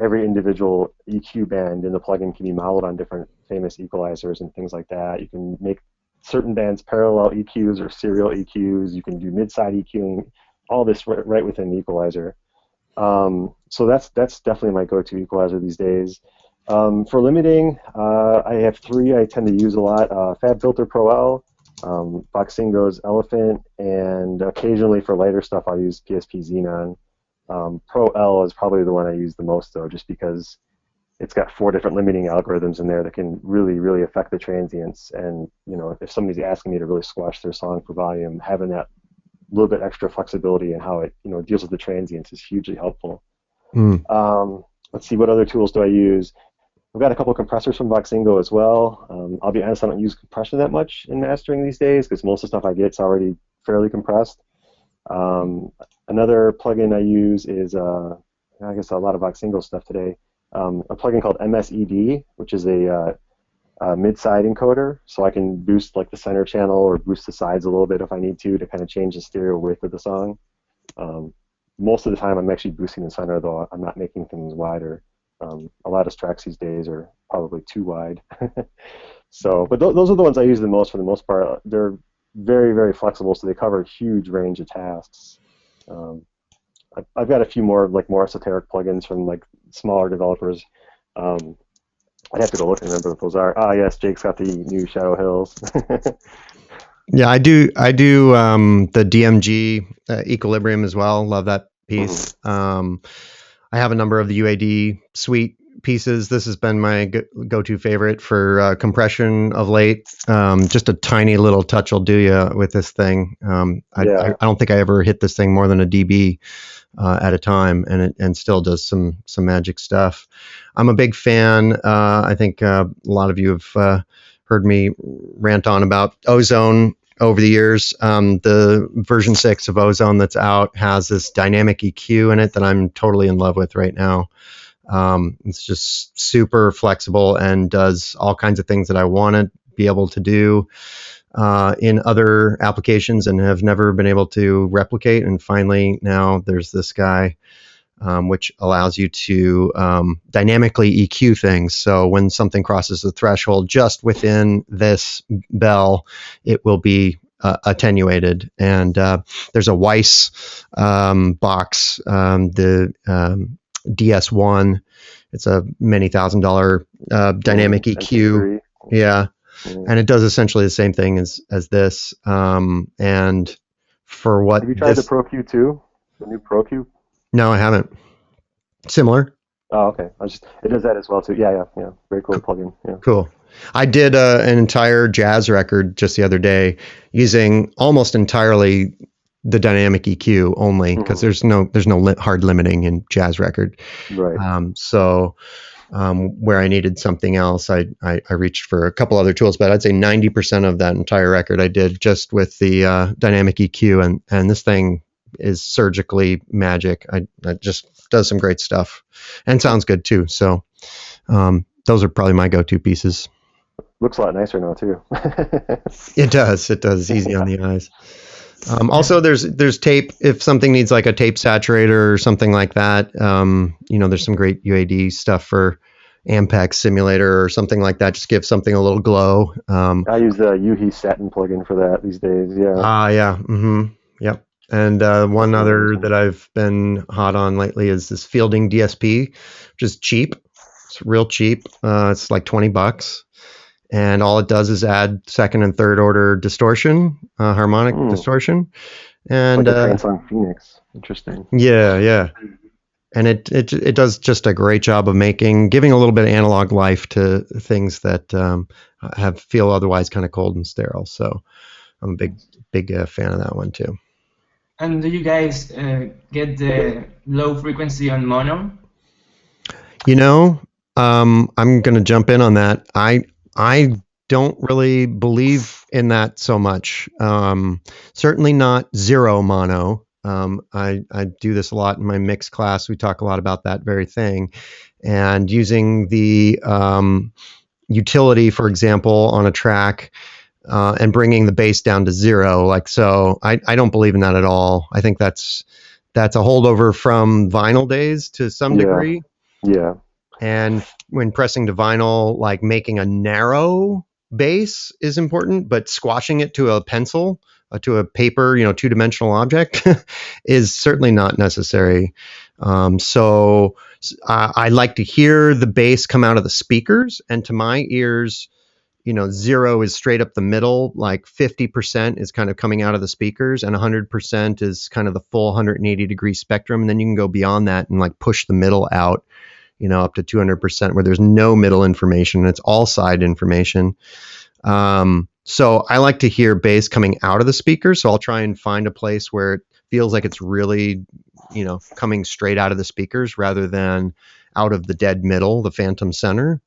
every individual EQ band in the plugin can be modeled on different famous equalizers and things like that. You can make certain bands parallel EQs or serial EQs. You can do mid-side EQing, all this right within the equalizer. So that's definitely my go-to equalizer these days. For limiting, I have three I tend to use a lot: FabFilter Pro L, Voxingo's Elephant, and occasionally for lighter stuff I'll use PSP Xenon. Pro L is probably the one I use the most, though, just because it's got 4 different limiting algorithms in there that can really, really affect the transients. And if somebody's asking me to really squash their song for volume, having that little bit extra flexibility in how it deals with the transients is hugely helpful. Let's see, what other tools do I use? I've got a couple of compressors from Voxingo as well. I'll be honest, I don't use compression that much in mastering these days because most of the stuff I get is already fairly compressed. Another plugin I use is, I guess a lot of Voxingo stuff today, a plugin called MSED, which is a mid-side encoder, so I can boost like the center channel or boost the sides a little bit if I need to kind of change the stereo width of the song. Most of the time I'm actually boosting the center, though I'm not making things wider. A lot of tracks these days are probably too wide. So, but those are the ones I use the most for the most part. They're very, very flexible, so they cover a huge range of tasks. I've got a few more esoteric plugins from like smaller developers. I'd have to go look and remember what those are. Ah, yes, Jake's got the new Shadow Hills. Yeah, I do the DMG Equilibrium as well. Love that piece. I have a number of the UAD suite pieces. This has been my go-to favorite for compression of late. Just a tiny little touch will do you with this thing. I don't think I ever hit this thing more than a dB at a time, and still does some magic stuff. I'm a big fan. I think a lot of you have heard me rant on about Ozone over the years. The version 6 of Ozone that's out has this dynamic EQ in it that I'm totally in love with right now. It's just super flexible and does all kinds of things that I want to be able to do in other applications and have never been able to replicate. And finally, now there's this guy which allows you to dynamically EQ things. So when something crosses the threshold just within this bell, it will be attenuated. And there's a Weiss box, the DS1. It's a many $1,000 dynamic EQ. Yeah. And it does essentially the same thing as this. And for what... Have you tried the Pro Q too? The new Pro Q? No, I haven't. Similar. Oh, okay. It does that as well too. Yeah. Very cool plugin. Yeah. Cool. I did an entire jazz record just the other day using almost entirely the dynamic EQ only because there's no hard limiting in jazz record. Right. So Where I needed something else, I reached for a couple other tools, but I'd say 90% of that entire record I did just with the dynamic EQ, and this thing is surgically magic. I just does some great stuff and sounds good too. So those are probably my go-to pieces. Looks a lot nicer now too. It does. It's easy on the eyes. Also, there's tape. If something needs like a tape saturator or something like that, there's some great UAD stuff for Ampex simulator or something like that. Just give something a little glow. I use the Yuhi Satin plugin for that these days. Yeah. Yeah. Mm-hmm. Yep. And one other that I've been hot on lately is this Fielding DSP, which is cheap. It's real cheap. It's like $20. And all it does is add second and third order distortion, harmonic distortion, and like a Transong Phoenix. Interesting. Yeah. And it does just a great job of giving a little bit of analog life to things that feel otherwise kind of cold and sterile. So I'm a big fan of that one too. And do you guys get the low frequency on mono? I'm going to jump in on that. I don't really believe in that so much. Certainly not zero mono. I do this a lot in my mix class. We talk a lot about that very thing. And using the utility, for example, on a track and bringing the bass down to zero. Like so, I don't believe in that at all. I think that's a holdover from vinyl days to some degree. Yeah. And when pressing to vinyl, like making a narrow bass is important, but squashing it to a pencil, to a paper, two-dimensional object is certainly not necessary. So I like to hear the bass come out of the speakers, and to my ears, zero is straight up the middle, like 50% is kind of coming out of the speakers, and 100% is kind of the full 180-degree spectrum. And then you can go beyond that and like push the middle out, up to 200% where there's no middle information. It's all side information. So I like to hear bass coming out of the speaker. So I'll try and find a place where it feels like it's really, coming straight out of the speakers rather than out of the dead middle, the phantom center.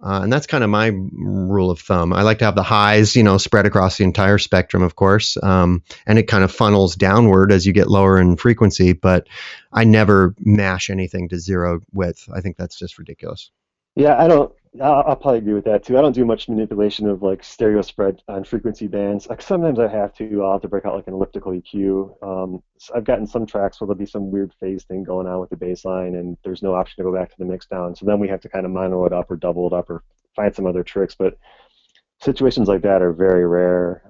And that's kind of my rule of thumb. I like to have the highs, spread across the entire spectrum, of course. And it kind of funnels downward as you get lower in frequency, but I never mash anything to zero width. I think that's just ridiculous. Yeah, I'll probably agree with that too. I don't do much manipulation of like stereo spread on frequency bands. Like sometimes I'll have to break out like an elliptical EQ. So I've gotten some tracks where there'll be some weird phase thing going on with the bass line and there's no option to go back to the mix down. So then we have to kind of mono it up or double it up or find some other tricks. But situations like that are very rare.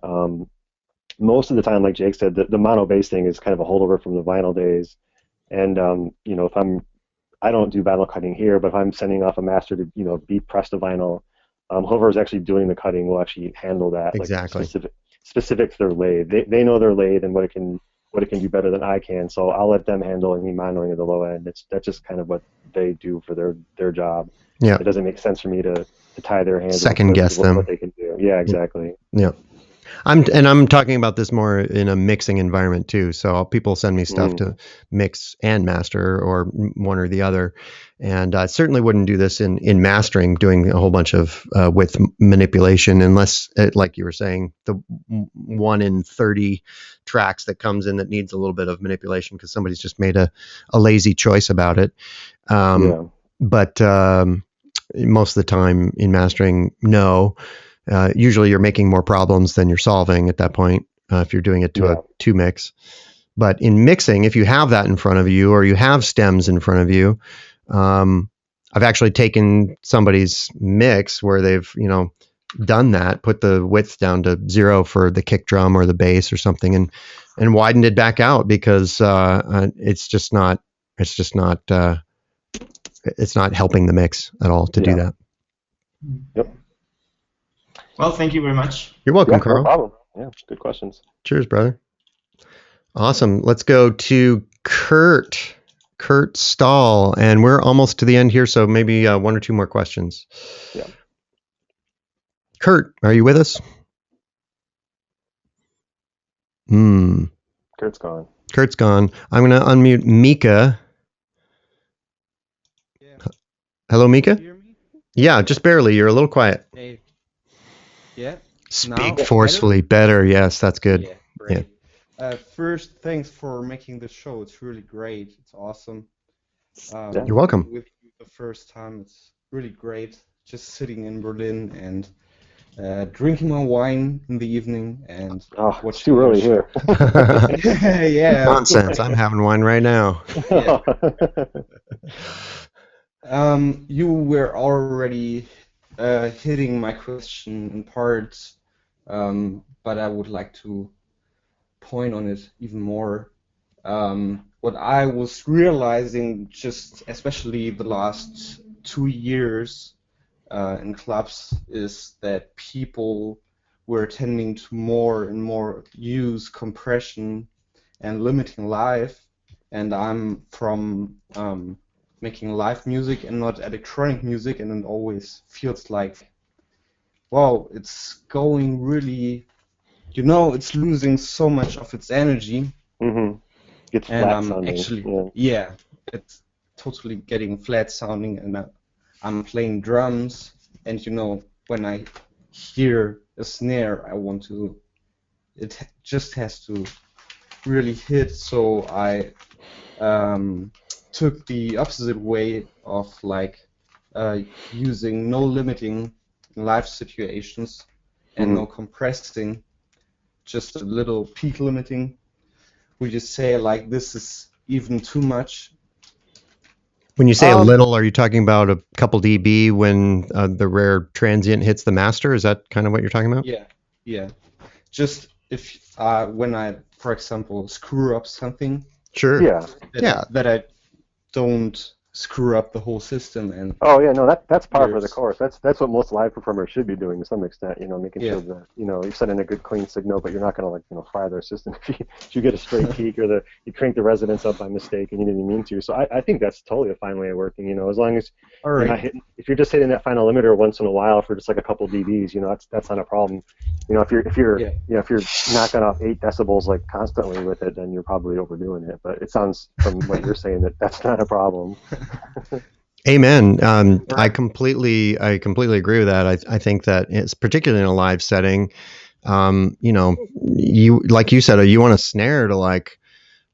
Most of the time, like Jake said, the mono bass thing is kind of a holdover from the vinyl days. And if I don't do vinyl cutting here, but if I'm sending off a master to, be pressed to vinyl, whoever's actually doing the cutting will actually handle that. Exactly. Like specific to their lathe. They know their lathe and what it can do better than I can. So I'll let them handle me monoing at the low end. That's just kind of what they do for their job. Yeah. It doesn't make sense for me to tie their hands. Second guess them. What they can do. Yeah, exactly. Yeah. I'm talking about this more in a mixing environment too. So people send me stuff to mix and master or one or the other. And I certainly wouldn't do this in mastering, doing a whole bunch of width manipulation, unless, like you were saying, the 1 in 30 tracks that comes in that needs a little bit of manipulation because somebody's just made a lazy choice about it. But most of the time in mastering, no. Usually you're making more problems than you're solving at that point if you're doing it to a 2 mix. But in mixing, if you have that in front of you or you have stems in front of you, I've actually taken somebody's mix where they've, done that, put the width down to 0 for the kick drum or the bass or something and widened it back out because it's not helping the mix at all to do that. Yep. Well, thank you very much. You're welcome, Carl. No problem. Yeah, good questions. Cheers, brother. Awesome. Let's go to Kurt Stahl, and we're almost to the end here, so maybe 1 or 2 more questions. Yeah. Kurt, are you with us? Kurt's gone. Kurt's gone. I'm going to unmute Mika. Hello, Mika? Hear me? Yeah, just barely. You're a little quiet. Hey. Yeah. Speak Now forcefully. Better. Yes, that's good. Yeah, great. First, thanks for making the show. It's really great. It's awesome. You're welcome. With you the first time, it's really great. Just sitting in Berlin and drinking my wine in the evening and it's too early here. Yeah. Nonsense. I'm having wine right now. You were already hitting my question in parts, but I would like to point on it even more. What I was realizing, just especially the last 2 years in clubs, is that people were tending to more and more use compression and limiting live, and I'm from making live music and not electronic music, and it always feels like, wow, it's going really, it's losing so much of its energy. Mm-hmm. It's and flat I'm sounding. actually, it's totally getting flat sounding, and I'm playing drums, and when I hear a snare, it just has to really hit, so I took the opposite way of using no limiting in live situations and no compressing, just a little peak limiting. We just say this is even too much. When you say a little, are you talking about a couple dB when the rare transient hits the master? Is that kind of what you're talking about? Yeah. Just if when I, for example, screw up something. Sure. That I don't screw up the whole system and. Oh yeah, no, that's par for the course. That's what most live performers should be doing to some extent. Making sure that you're setting a good clean signal, but you're not going to fry their system if you get a straight peak or you crank the resonance up by mistake and you didn't mean to. So I think that's totally a fine way of working. As long as you're not hitting, if you're just hitting that final limiter once in a while for just a couple dBs, that's not a problem. If you're knocking off 8 decibels constantly with it, then you're probably overdoing it. But it sounds from what you're saying that's not a problem. Amen. I completely agree with that. I think that it's particularly in a live setting. You like you said, you want a snare to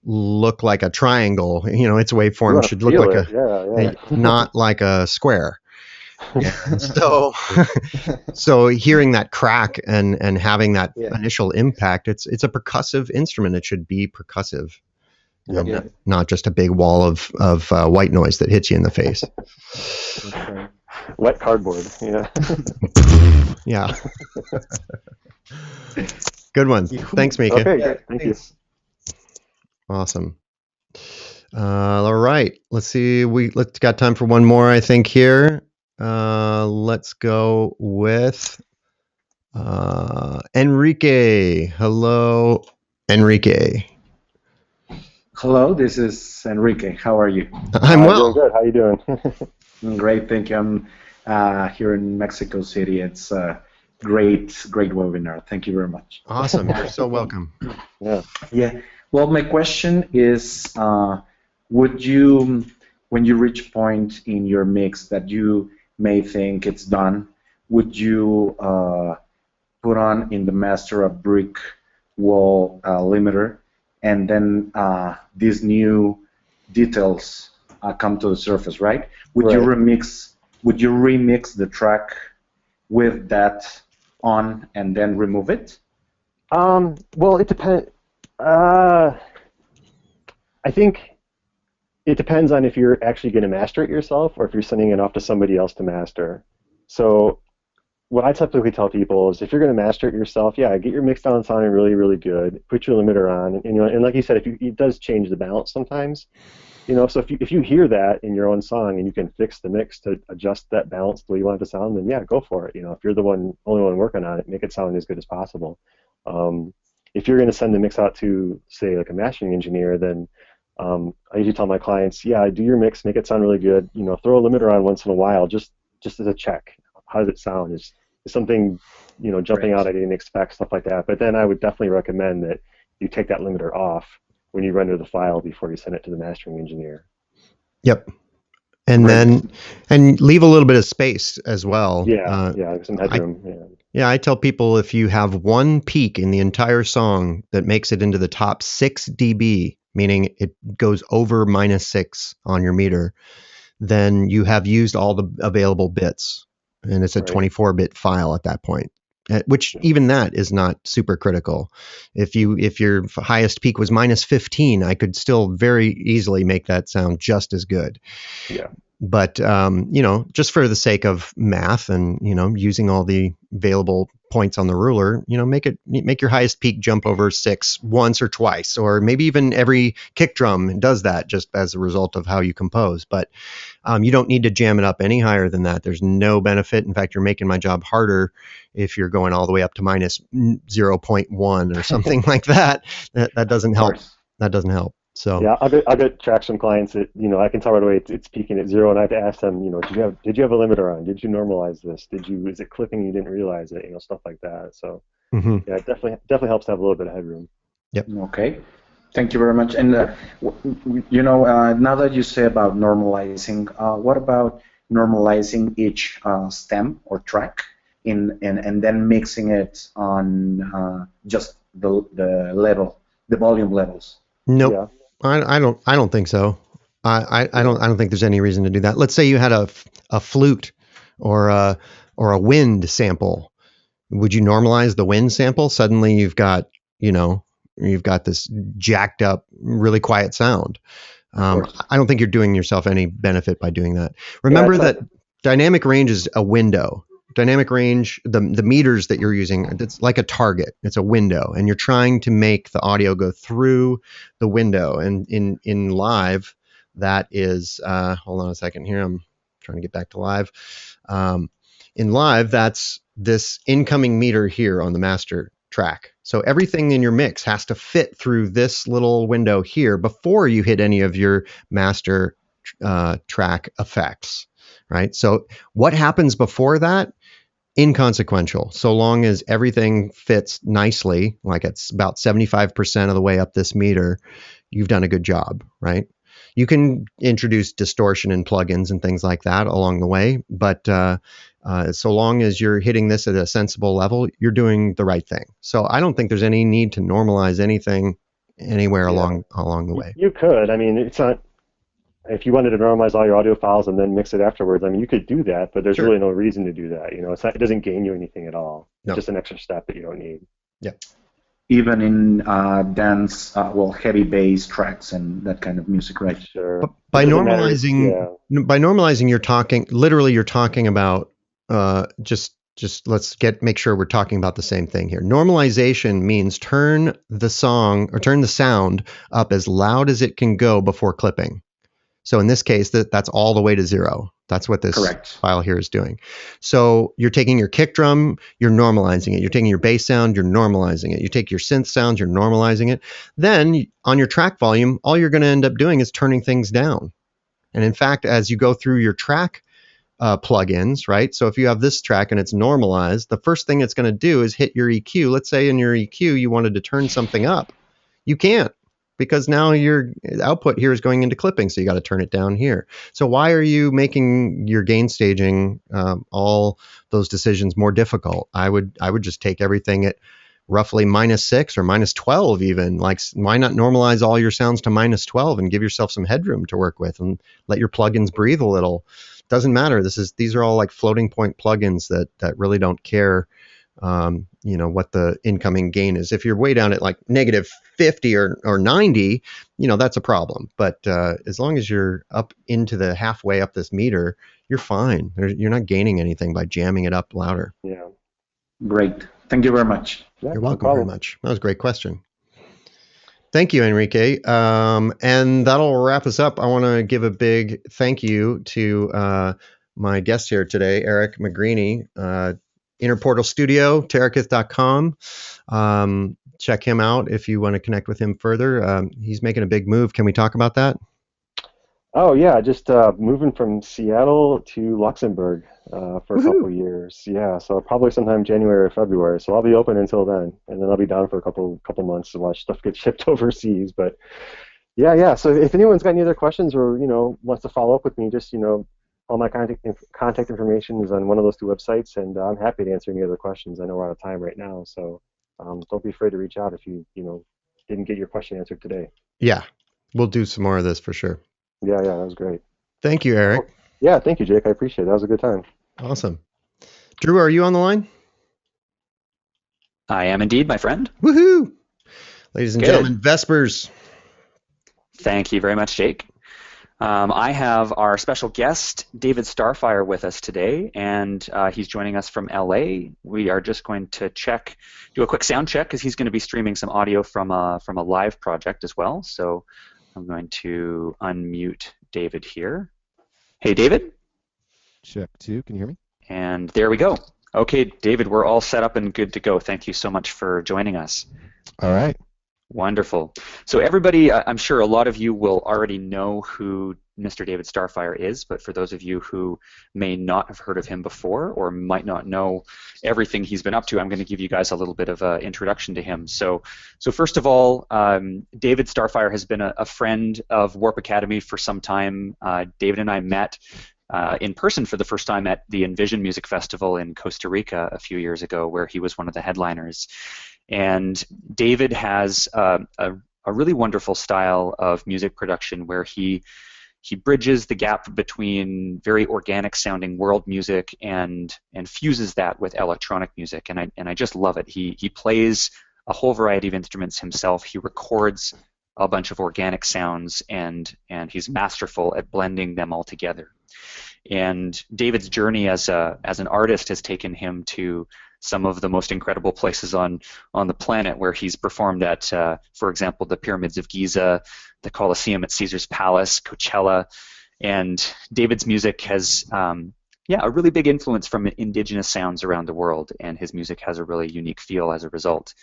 look like a triangle. Its waveform should look like not like a square. So hearing that crack and having that initial impact, it's a percussive instrument. It should be percussive. Not just a big wall of white noise that hits you in the face. Wet cardboard. Yeah. Good one. Thanks, Mika. Okay, great. Thank you. Awesome. All right. Let's see. Let's got time for one more, I think, here. Let's go with Enrique. Hello, Enrique. Hello, this is Enrique. How are you? I'm well. Doing good. How are you doing? Great, thank you. I'm here in Mexico City. It's a great webinar. Thank you very much. Awesome. You're so welcome. Yeah. Well, my question is, would you, when you reach a point in your mix that you may think it's done, would you put on in the master a brick wall limiter, and then these new details come to the surface, right? Would you remix the track with that on and then remove it? Well, it depends. I think it depends on if you're actually going to master it yourself or if you're sending it off to somebody else to master. So what I typically tell people is if you're going to master it yourself, get your mix down sounding really, really good. Put your limiter on, and like you said, it does change the balance sometimes. So if you hear that in your own song and you can fix the mix to adjust that balance the way you want it to sound, then go for it. If you're the only one working on it, make it sound as good as possible. If you're going to send the mix out to, say, like a mastering engineer, then I usually tell my clients, do your mix, make it sound really good. Throw a limiter on once in a while, just as a check. How does it sound? Is something, jumping out I didn't expect, stuff like that. But then I would definitely recommend that you take that limiter off when you render the file before you send it to the mastering engineer. Yep. And then, and leave a little bit of space as well. Yeah, some headroom. Yeah, I tell people if you have one peak in the entire song that makes it into the top 6 dB, meaning it goes over -6 on your meter, then you have used all the available bits, and it's a 24-bit file at that point. Which even that is not super critical. If your highest peak was -15, I could still very easily make that sound just as good. Yeah. But you know, just for the sake of math and, you know, using all the available points on the ruler, you know, make your highest peak jump over 6 once or twice, or maybe even every kick drum does that just as a result of how you compose. But you don't need to jam it up any higher than that. There's no benefit. In fact, you're making my job harder if you're going all the way up to -0.1 or something like that. That doesn't help. That doesn't help. So yeah, I'll get tracks from clients that, you know, I can tell right away it's peaking at 0, and I have to ask them, you know, did you have a limiter on? Did you normalize this? Is it clipping? You didn't realize it? You know, stuff like that. So yeah, it definitely helps to have a little bit of headroom. Yep. Okay. Thank you very much. And you know, now that you say about normalizing, what about normalizing each stem or track and then mixing it on just the level, the volume levels? Nope. Yeah. I don't think so. I don't think there's any reason to do that. Let's say you had a flute or a wind sample. Would you normalize the wind sample? Suddenly you've got this jacked up, really quiet sound. I don't think you're doing yourself any benefit by doing that. Remember that dynamic range is a window. Dynamic range, the meters that you're using, it's like a target. It's a window, and you're trying to make the audio go through the window. And in live, that is, hold on a second here. I'm trying to get back to live. In live, that's this incoming meter here on the master track. So everything in your mix has to fit through this little window here before you hit any of your master track effects, right? So what happens before that? Inconsequential, so long as everything fits nicely, like it's about 75% of the way up this meter, you've done a good job, right? You can introduce distortion and plugins and things like that along the way, but so long as you're hitting this at a sensible level, you're doing the right thing. So I don't think there's any need to normalize anything anywhere along the way. You could. I mean, it's not. If you wanted to normalize all your audio files and then mix it afterwards, I mean, you could do that, but there's really no reason to do that. You know, it doesn't gain you anything at all. No. It's just an extra step that you don't need. Yeah. Even in dance, heavy bass tracks and that kind of music, right? Sure. But by normalizing, you're talking about just let's make sure we're talking about the same thing here. Normalization means turn the sound up as loud as it can go before clipping. So in this case, that's all the way to 0. That's what this file here is doing. So you're taking your kick drum, you're normalizing it. You're taking your bass sound, you're normalizing it. You take your synth sounds, you're normalizing it. Then on your track volume, all you're going to end up doing is turning things down. And in fact, as you go through your track plugins, right? So if you have this track and it's normalized, the first thing it's going to do is hit your EQ. Let's say in your EQ, you wanted to turn something up. You can't, because now your output here is going into clipping, so you got to turn it down here. So why are you making your gain staging all those decisions more difficult? I would just take everything at roughly -6 or -12 even. Like, why not normalize all your sounds to -12 and give yourself some headroom to work with and let your plugins breathe a little? Doesn't matter. These are all like floating point plugins that really don't care what the incoming gain is. If you're way down at like -50 or 90, that's a problem. But as long as you're up into the halfway up this meter, you're fine. You're not gaining anything by jamming it up louder. Yeah. Great. Thank you very much. Yeah, you're welcome very much. That was a great question. Thank you, Enrique. And that'll wrap us up. I want to give a big thank you to my guest here today, Eric Magrini, Interportal Studio, Tarekith.com. Check him out if you want to connect with him further. He's making a big move. Can we talk about that? Oh, yeah, just moving from Seattle to Luxembourg for a couple years. Yeah, so probably sometime January or February. So I'll be open until then, and then I'll be down for a couple months to watch stuff get shipped overseas. But Yeah. So if anyone's got any other questions or wants to follow up with me, just all my contact information is on one of those two websites, and I'm happy to answer any other questions. I know we're out of time right now, so don't be afraid to reach out if you didn't get your question answered today. Yeah, we'll do some more of this for sure. Yeah, that was great. Thank you, Eric. Oh, yeah, thank you, Jake. I appreciate it. That was a good time. Awesome. Drew, are you on the line? I am indeed, my friend. Woohoo! Ladies and Good. gentlemen, Vespers. Thank you very much, Jake. I have our special guest, David Starfire, with us today, and he's joining us from LA. We are just going to do a quick sound check, because he's going to be streaming some audio from a live project as well. So I'm going to unmute David here. Hey, David? Check 2. Can you hear me? And there we go. Okay, David, we're all set up and good to go. Thank you so much for joining us. All right. Wonderful. So everybody, I'm sure a lot of you will already know who Mr. David Starfire is, but for those of you who may not have heard of him before or might not know everything he's been up to, I'm going to give you guys a little bit of an introduction to him. So first of all, David Starfire has been a friend of Warp Academy for some time. David and I met in person for the first time at the Envision Music Festival in Costa Rica a few years ago, where he was one of the headliners. And David has a really wonderful style of music production where he bridges the gap between very organic sounding world music and fuses that with electronic music, and I just love it. He plays a whole variety of instruments himself. He records a bunch of organic sounds, and he's masterful at blending them all together. And David's journey as an artist has taken him to some of the most incredible places on the planet, where he's performed at, for example, the Pyramids of Giza, the Colosseum at Caesar's Palace, Coachella. And David's music has a really big influence from indigenous sounds around the world, and his music has a really unique feel as a result.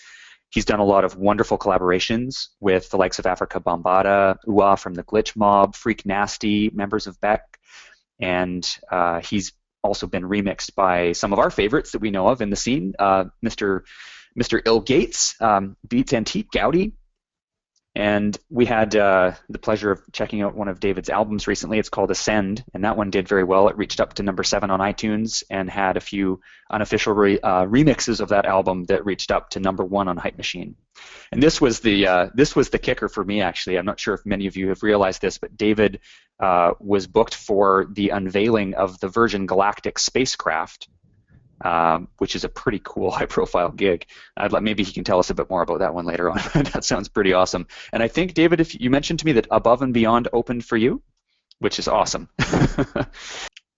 He's done a lot of wonderful collaborations with the likes of Africa Bambaataa, Ua from the Glitch Mob, Freak Nasty, members of Beck, and he's also been remixed by some of our favorites that we know of in the scene, Mr. Il Gates, Beats Antique, Gowdy. And we had the pleasure of checking out one of David's albums recently. It's called Ascend, and that one did very well. It reached up to number 7 on iTunes and had a few unofficial remixes of that album that reached up to number 1 on Hype Machine. And this was the kicker for me, actually. I'm not sure if many of you have realized this, but David was booked for the unveiling of the Virgin Galactic spacecraft, which is a pretty cool high-profile gig. Maybe he can tell us a bit more about that one later on. That sounds pretty awesome. And I think, David, if you mentioned to me that Above and Beyond opened for you, which is awesome.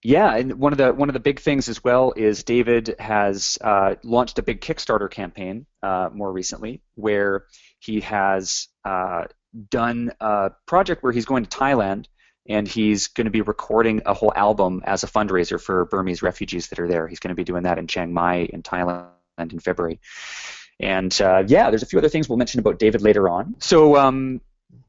Yeah, and one of the big things as well is David has launched a big Kickstarter campaign more recently, where he has done a project where he's going to Thailand, and he's going to be recording a whole album as a fundraiser for Burmese refugees that are there. He's going to be doing that in Chiang Mai in Thailand in February. And there's a few other things we'll mention about David later on. So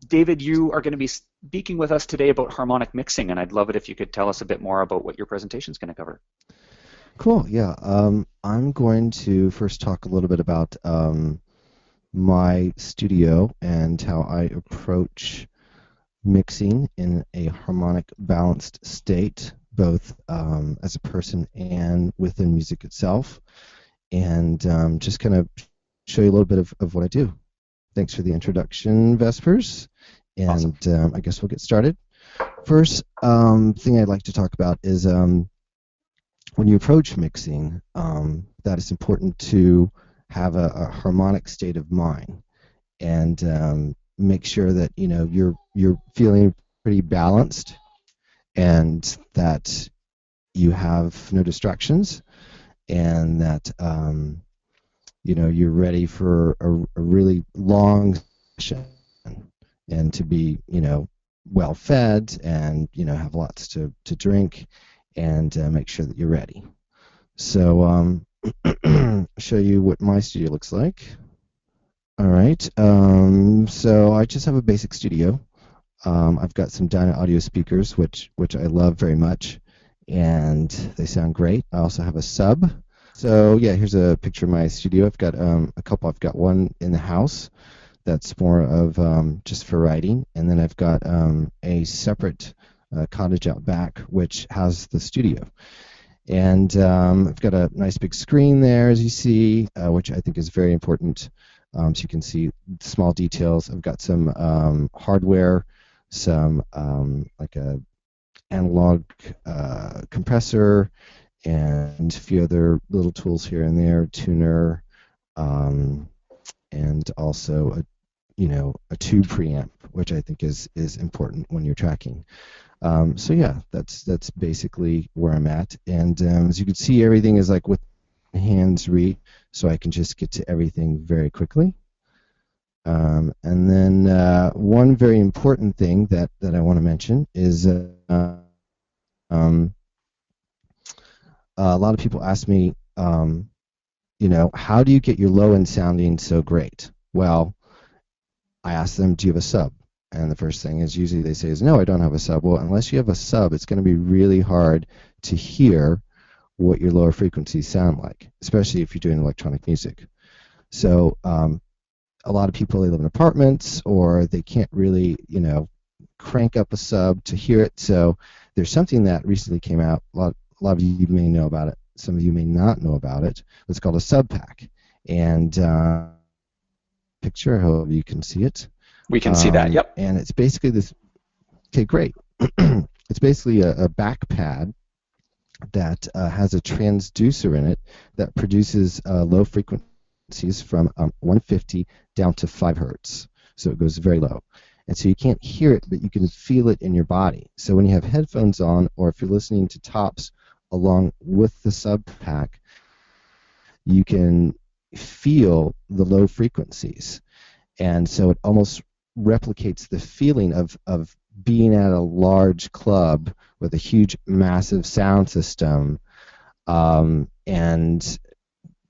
David, you are going to be speaking with us today about harmonic mixing, and I'd love it if you could tell us a bit more about what your presentation is going to cover. Cool, yeah. I'm going to first talk a little bit about my studio and how I approach mixing in a harmonic balanced state, both as a person and within music itself, and just kind of show you a little bit of what I do. Thanks for the introduction, Vespers, and awesome. I guess we'll get started. First thing I'd like to talk about is when you approach mixing, that it's important to have a harmonic state of mind, and make sure that you're feeling pretty balanced, and that you have no distractions, and that you're ready for a really long session, and to be well fed, and have lots to drink, and make sure that you're ready. So show you what my studio looks like. All right, so I just have a basic studio. I've got some Dyna audio speakers, which I love very much, and they sound great. I also have a sub. So yeah, here's a picture of my studio. I've got a couple. I've got one in the house that's more of just for writing, and then I've got a separate cottage out back which has the studio. And I've got a nice big screen there, as you see, which I think is very important, so you can see small details. I've got some hardware, some like a analog compressor, and a few other little tools here and there, tuner, and also a tube preamp, which I think is important when you're tracking. So yeah, that's basically where I'm at, and as you can see, everything is like with hands reach, so I can just get to everything very quickly. And then one very important thing that I want to mention is a lot of people ask me, how do you get your low end sounding so great? Well, I ask them, do you have a sub? And the first thing is usually they say is, no, I don't have a sub. Well, unless you have a sub, it's going to be really hard to hear what your lower frequencies sound like, especially if you're doing electronic music. So a lot of people, they live in apartments, or they can't really, crank up a sub to hear it. So there's something that recently came out. A lot of you may know about it. Some of you may not know about it. It's called a Subpac. And picture, I hope you can see it. We can see that, yep. And it's basically this, okay, great. It's basically a back pad that has a transducer in it that produces low frequencies from 150 down to 5 hertz. So it goes very low. And so you can't hear it, but you can feel it in your body. So when you have headphones on, or if you're listening to tops along with the Subpac, you can feel the low frequencies. And so it almost replicates the feeling of being at a large club with a huge, massive sound system, and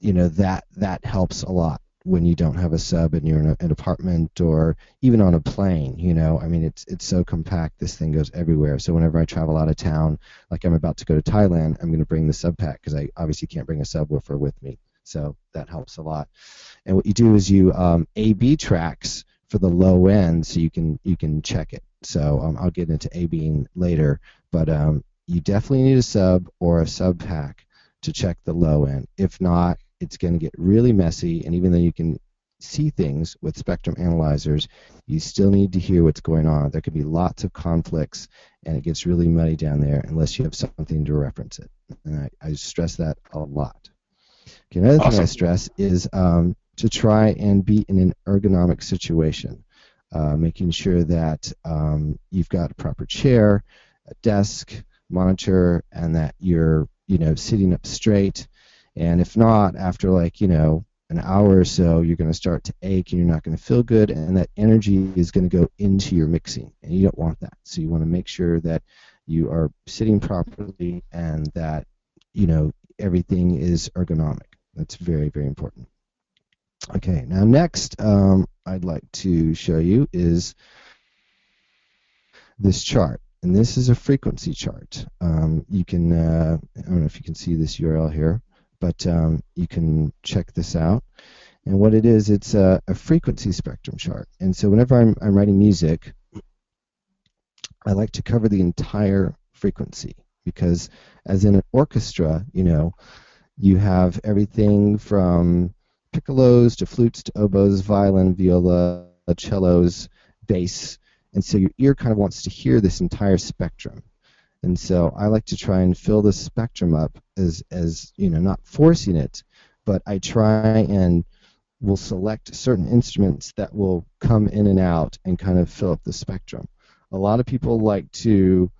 that helps a lot when you don't have a sub and you're in an apartment or even on a plane. I mean, it's so compact. This thing goes everywhere. So whenever I travel out of town, like I'm about to go to Thailand, I'm going to bring the Subpac because I obviously can't bring a subwoofer with me. So that helps a lot. And what you do is you A/B tracks for the low end, so you can check it. So I'll get into A/Bing later, but you definitely need a sub or a Subpac to check the low end. If not, it's going to get really messy, and even though you can see things with spectrum analyzers, you still need to hear what's going on. There could be lots of conflicts, and it gets really muddy down there unless you have something to reference it. And I stress that a lot. Okay, another thing I stress is to try and be in an ergonomic situation, making sure that you've got a proper chair, a desk, monitor, and that you're sitting up straight. And if not, after an hour or so, you're going to start to ache and you're not going to feel good, and that energy is going to go into your mixing, and you don't want that. So you want to make sure that you are sitting properly and that everything is ergonomic. That's very, very important. Okay, now next I'd like to show you is this chart, and this is a frequency chart. You can, I don't know if you can see this URL here, but you can check this out. And what it is, it's a frequency spectrum chart. And so whenever I'm writing music, I like to cover the entire frequency, because as in an orchestra, you have everything from piccolos to flutes to oboes, violin, viola, cellos, bass, and so your ear kind of wants to hear this entire spectrum. And so I like to try and fill the spectrum up as not forcing it, but I try and will select certain instruments that will come in and out and kind of fill up the spectrum. A lot of people like to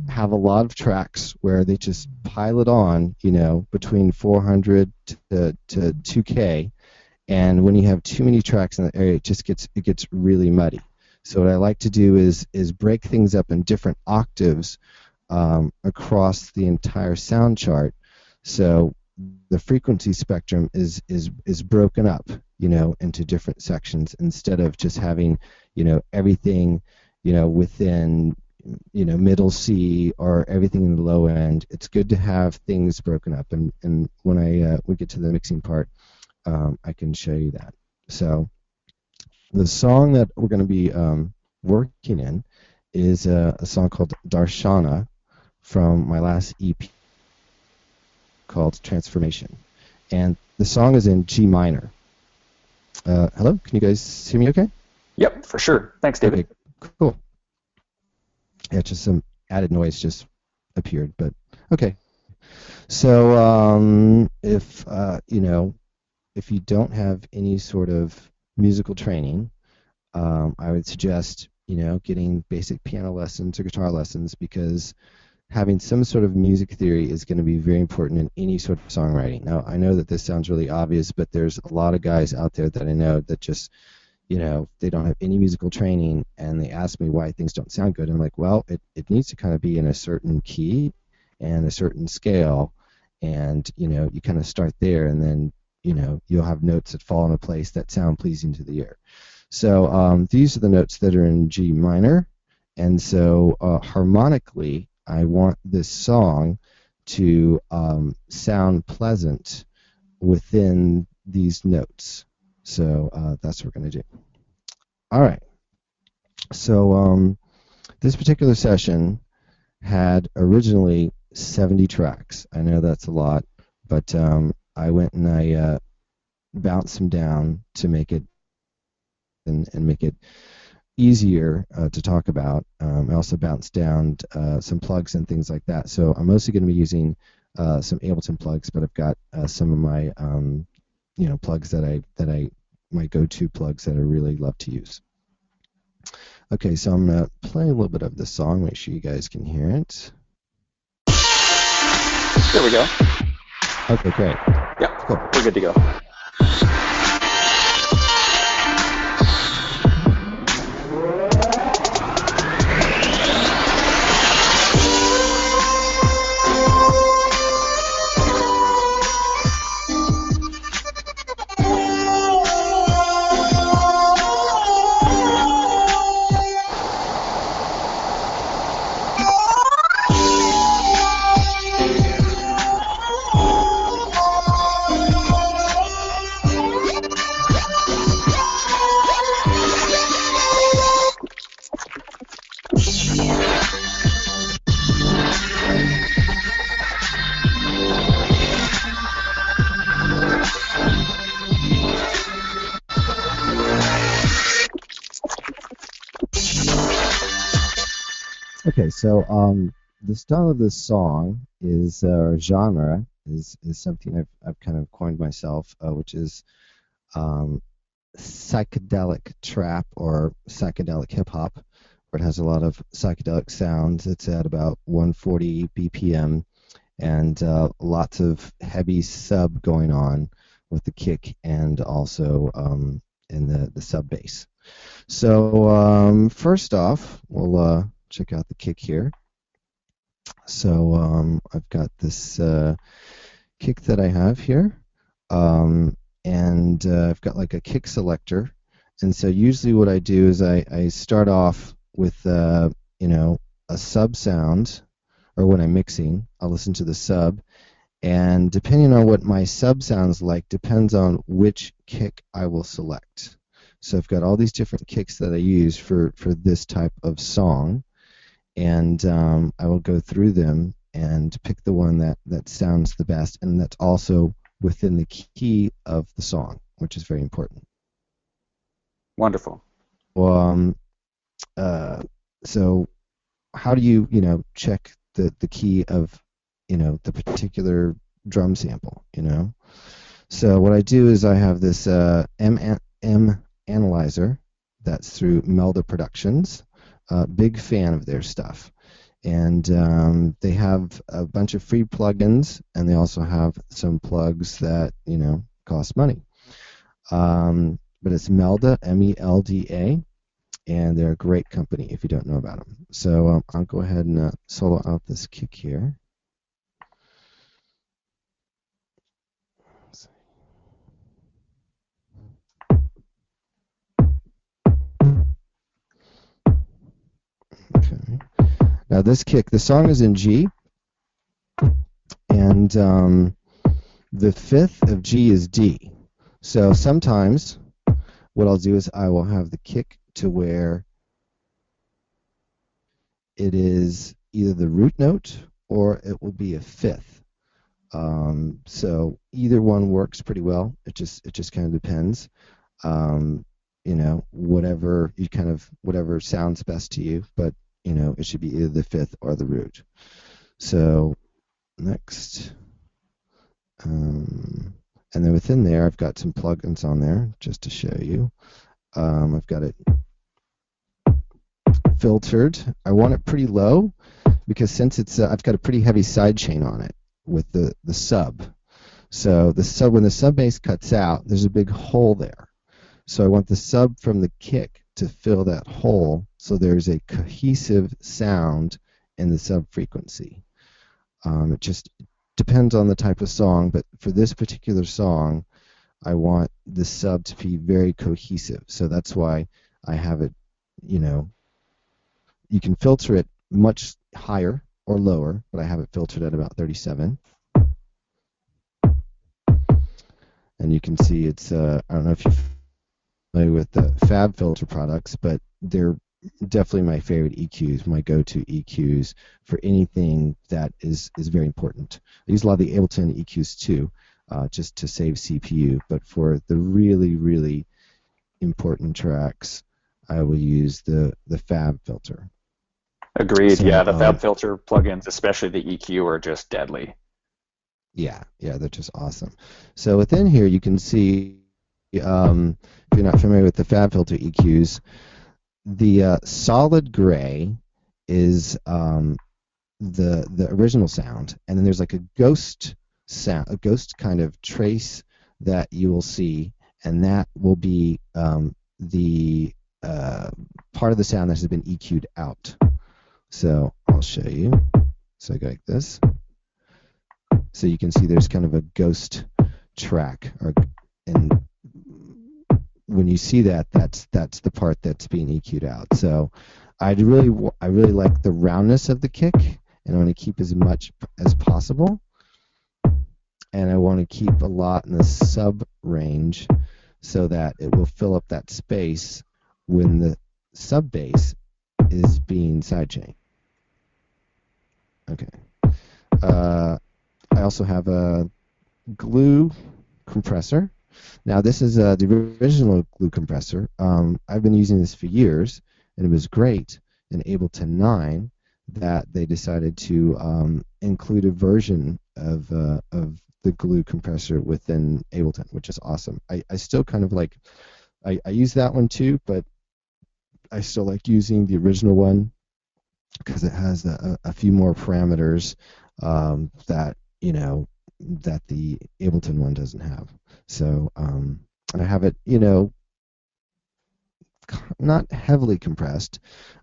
have a lot of tracks where they just pile it on, between 400 to 2K, and when you have too many tracks in the area, it gets really muddy. So what I like to do is break things up in different octaves across the entire sound chart, so the frequency spectrum is broken up, into different sections, instead of just having, everything, within middle C or everything in the low end. It's good to have things broken up, and when we get to the mixing part, I can show you that. So the song that we're going to be working in is a song called Darshana from my last EP called Transformation. And the song is in G minor. Hello? Can you guys hear me okay? Yep, for sure. Thanks, David. Okay, cool. Yeah, just some added noise just appeared, but okay. So if if you don't have any sort of musical training, I would suggest getting basic piano lessons or guitar lessons, because having some sort of music theory is going to be very important in any sort of songwriting. Now, I know that this sounds really obvious, but there's a lot of guys out there that I know that just they don't have any musical training, and they ask me why things don't sound good. And I'm like, well, it needs to kind of be in a certain key and a certain scale, and you kind of start there, and then you'll have notes that fall into place that sound pleasing to the ear. So these are the notes that are in G minor, and so harmonically, I want this song to sound pleasant within these notes. So that's what we're going to do. All right. So this particular session had originally 70 tracks. I know that's a lot, but I went and I bounced them down to make it and make it easier to talk about. I also bounced down some plugs and things like that. So I'm mostly going to be using some Ableton plugs, but I've got some of my plugs that I my go-to plugs that I really love to use. Okay, so I'm going to play a little bit of the song. Make sure you guys can hear it. There we go. Okay, great. Yeah, cool. We're good to go. Okay, so the style of this song is genre is something I've kind of coined myself, which is psychedelic trap or psychedelic hip hop, where it has a lot of psychedelic sounds. It's at about 140 BPM and lots of heavy sub going on with the kick and also in the sub bass. So first off, we'll check out the kick here. So I've got this kick that I have here, and I've got like a kick selector. And so usually what I do is I start off with a sub sound, or when I'm mixing, I'll listen to the sub, and depending on what my sub sounds like depends on which kick I will select. So I've got all these different kicks that I use for this type of song, and I will go through them and pick the one that sounds the best, and that's also within the key of the song, which is very important. Wonderful. Well, so how do you check the key of the particular drum sample? So what I do is I have this M analyzer that's through Melda Productions. Big fan of their stuff, and they have a bunch of free plugins, and they also have some plugs that cost money. But it's Melda, MELDA, and they're a great company if you don't know about them. So I'll go ahead and solo out this kick here. Okay. Now this kick, the song is in G, and the fifth of G is D. So sometimes what I'll do is I will have the kick to where it is either the root note or it will be a fifth. So either one works pretty well. It just kind of depends. Whatever sounds best to you, but it should be either the fifth or the root. So next, and then within there, I've got some plugins on there just to show you. I've got it filtered. I want it pretty low because since it's I've got a pretty heavy side chain on it with the sub. So when the sub bass cuts out, there's a big hole there. So I want the sub from the kick to fill that hole so there's a cohesive sound in the sub frequency. It just depends on the type of song, but for this particular song, I want the sub to be very cohesive. So that's why I have it, you can filter it much higher or lower, but I have it filtered at about 37. And you can see it's, I don't know if you're familiar with the Fab Filter products, but they're definitely my favorite EQs, my go-to EQs for anything that is very important. I use a lot of the Ableton EQs too, just to save CPU, but for the really, really important tracks, I will use the Fab Filter. Agreed. So, yeah, the Fab Filter plugins, especially the EQ, are just deadly. Yeah, they're just awesome. So within here, you can see, if you're not familiar with the Fab Filter EQs, the solid gray is the original sound, and then there's like a ghost sound, a ghost kind of trace that you will see, and that will be the part of the sound that has been EQ'd out. So I'll show you. So I go like this. So you can see there's kind of a ghost track, and when you see that, that's the part that's being EQ'd out. So I really like the roundness of the kick, and I want to keep as much as possible, and I want to keep a lot in the sub range so that it will fill up that space when the sub bass is being sidechained. Okay. I also have a glue compressor. Now this is the original glue compressor. I've been using this for years, and it was great in Ableton 9 that they decided to include a version of the glue compressor within Ableton, which is awesome. I still kind of like, I use that one too, but I still like using the original one because it has a few more parameters that that the Ableton one doesn't have. So I have it, not heavily compressed.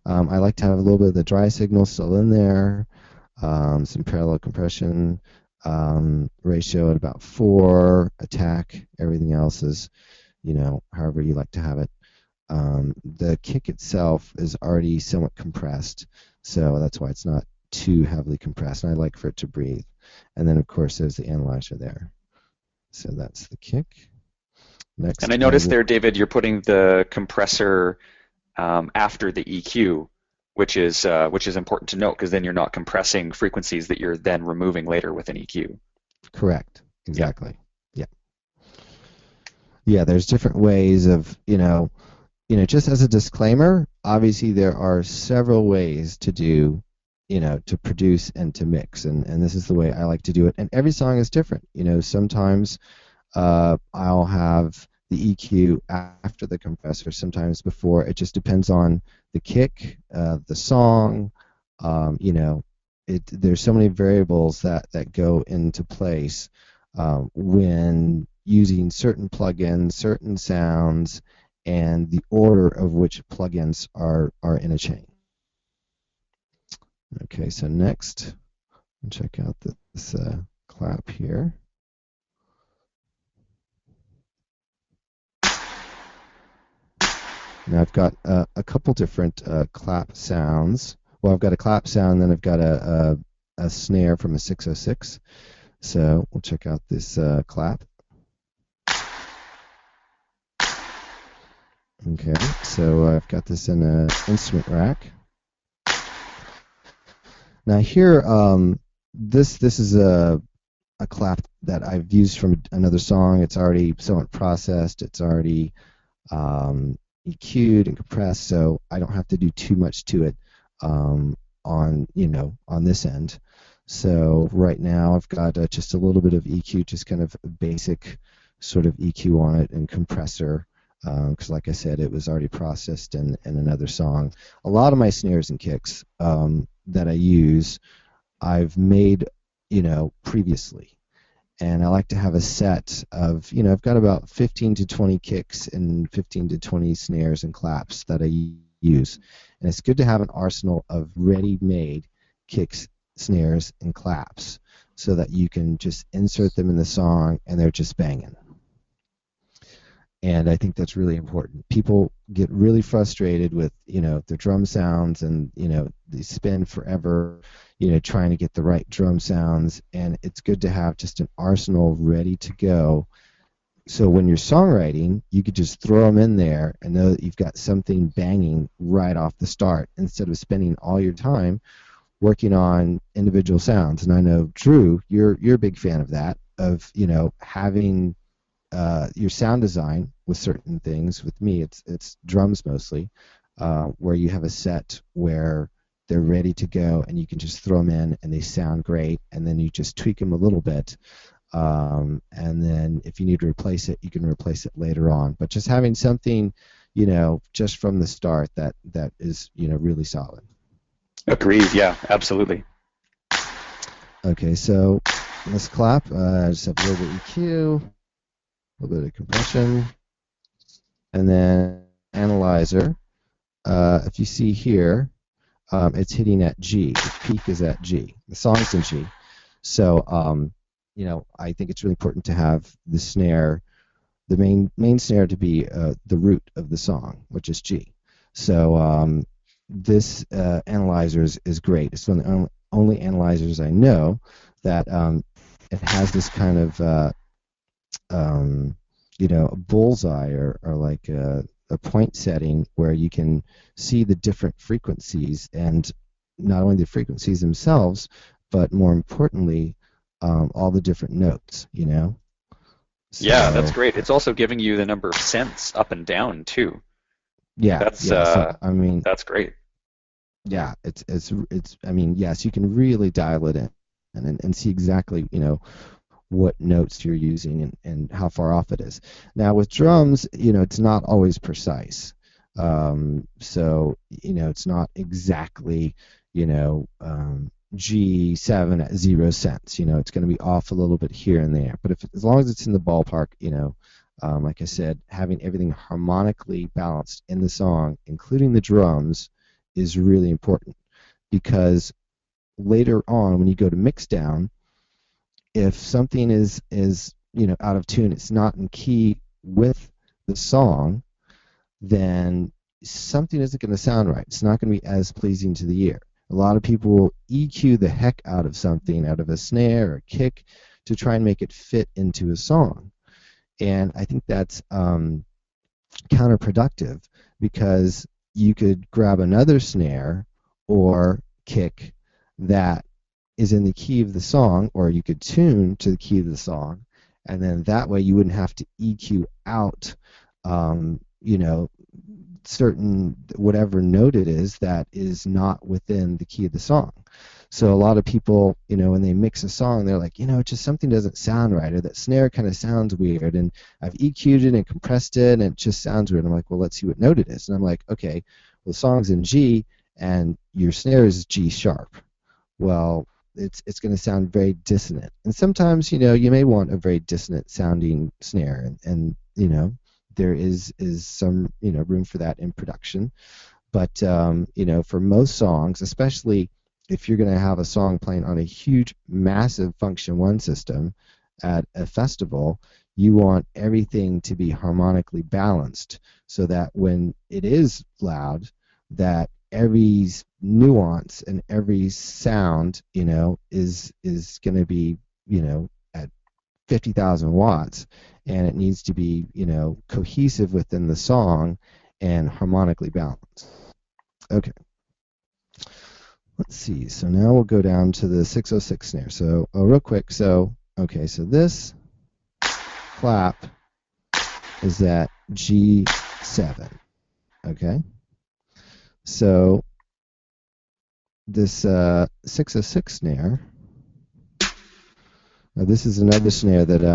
I like to have a little bit of the dry signal still in there, some parallel compression ratio at about 4, attack, everything else is, however you like to have it. The kick itself is already somewhat compressed, so that's why it's not too heavily compressed, and I like for it to breathe. And then, of course, there's the analyzer there. So that's the kick. Next, and I noticed there, David, you're putting the compressor after the EQ, which is important to note, because then you're not compressing frequencies that you're then removing later with an EQ. Correct. Exactly. Yeah. Yeah. There's different ways of just as a disclaimer. Obviously, there are several ways to do. To produce and to mix, and this is the way I like to do it. And every song is different. Sometimes I'll have the EQ after the compressor, sometimes before. It just depends on the kick, the song. There's so many variables that go into place when using certain plugins, certain sounds, and the order of which plugins are in a chain. Okay, so next, check out this clap here. Now I've got a couple different clap sounds. Well, I've got a clap sound, then I've got a snare from a 606. So we'll check out this clap. Okay, so I've got this in an instrument rack. Now here, this is a clap that I've used from another song. It's already somewhat processed. It's already EQ'd and compressed, so I don't have to do too much to it on this end. So right now I've got just a little bit of EQ, just kind of a basic sort of EQ on it and compressor, because like I said, it was already processed in another song. A lot of my snares and kicks that I use, I've made previously. And I like to have a set of, I've got about 15 to 20 kicks and 15 to 20 snares and claps that I use. And it's good to have an arsenal of ready-made kicks, snares, and claps so that you can just insert them in the song and they're just banging. And I think that's really important. People get really frustrated with, their drum sounds and, they spend forever, trying to get the right drum sounds. And it's good to have just an arsenal ready to go. So when you're songwriting, you could just throw them in there and know that you've got something banging right off the start instead of spending all your time working on individual sounds. And I know, Drew, you're a big fan of that, of, having your sound design with certain things. With me, it's drums mostly, where you have a set where they're ready to go and you can just throw them in and they sound great, and then you just tweak them a little bit, and then if you need to replace it, you can replace it later on. But just having something, just from the start that is, really solid. Agreed. Yeah, absolutely. Okay, so let's clap. I just have a little bit of EQ. A little bit of compression, and then analyzer. If you see here, it's hitting at G. The peak is at G. The song's in G. So, I think it's really important to have the snare, the main snare, to be the root of the song, which is G. So this analyzer is great. It's one of the only analyzers I know that it has this kind of a bullseye or like a point setting where you can see the different frequencies, and not only the frequencies themselves, but more importantly, all the different notes, So, yeah, that's great. It's also giving you the number of cents up and down too. Yeah, that's so, that's great. Yeah, it's yes, you can really dial it in and see exactly, what notes you're using and how far off it is. Now with drums, it's not always precise. So, it's not exactly, G7 at 0 cents. It's going to be off a little bit here and there. But as long as it's in the ballpark, like I said, having everything harmonically balanced in the song, including the drums, is really important, because later on when you go to mix down, if something is out of tune, it's not in key with the song, then something isn't going to sound right. It's not going to be as pleasing to the ear. A lot of people will EQ the heck out of something, out of a snare or a kick, to try and make it fit into a song. And I think that's counterproductive, because you could grab another snare or kick that is in the key of the song, or you could tune to the key of the song, and then that way you wouldn't have to EQ out, certain whatever note it is that is not within the key of the song. So a lot of people, when they mix a song, they're like, just something doesn't sound right, or that snare kind of sounds weird, and I've EQ'd it and compressed it, and it just sounds weird. I'm like, well, let's see what note it is. And I'm like, okay, well, the song's in G, and your snare is G sharp. Well, it's going to sound very dissonant. And sometimes, you may want a very dissonant sounding snare, and there is some, room for that in production. But, for most songs, especially if you're going to have a song playing on a huge, massive Function 1 system at a festival, you want everything to be harmonically balanced so that when it is loud, that every nuance and every sound, is going to be, at 50,000 watts, and it needs to be, cohesive within the song, and harmonically balanced. Okay. Let's see. So now we'll go down to the 606 snare. So real quick. So okay. So this clap is at G7. Okay. So this 606 snare. Now this is another snare that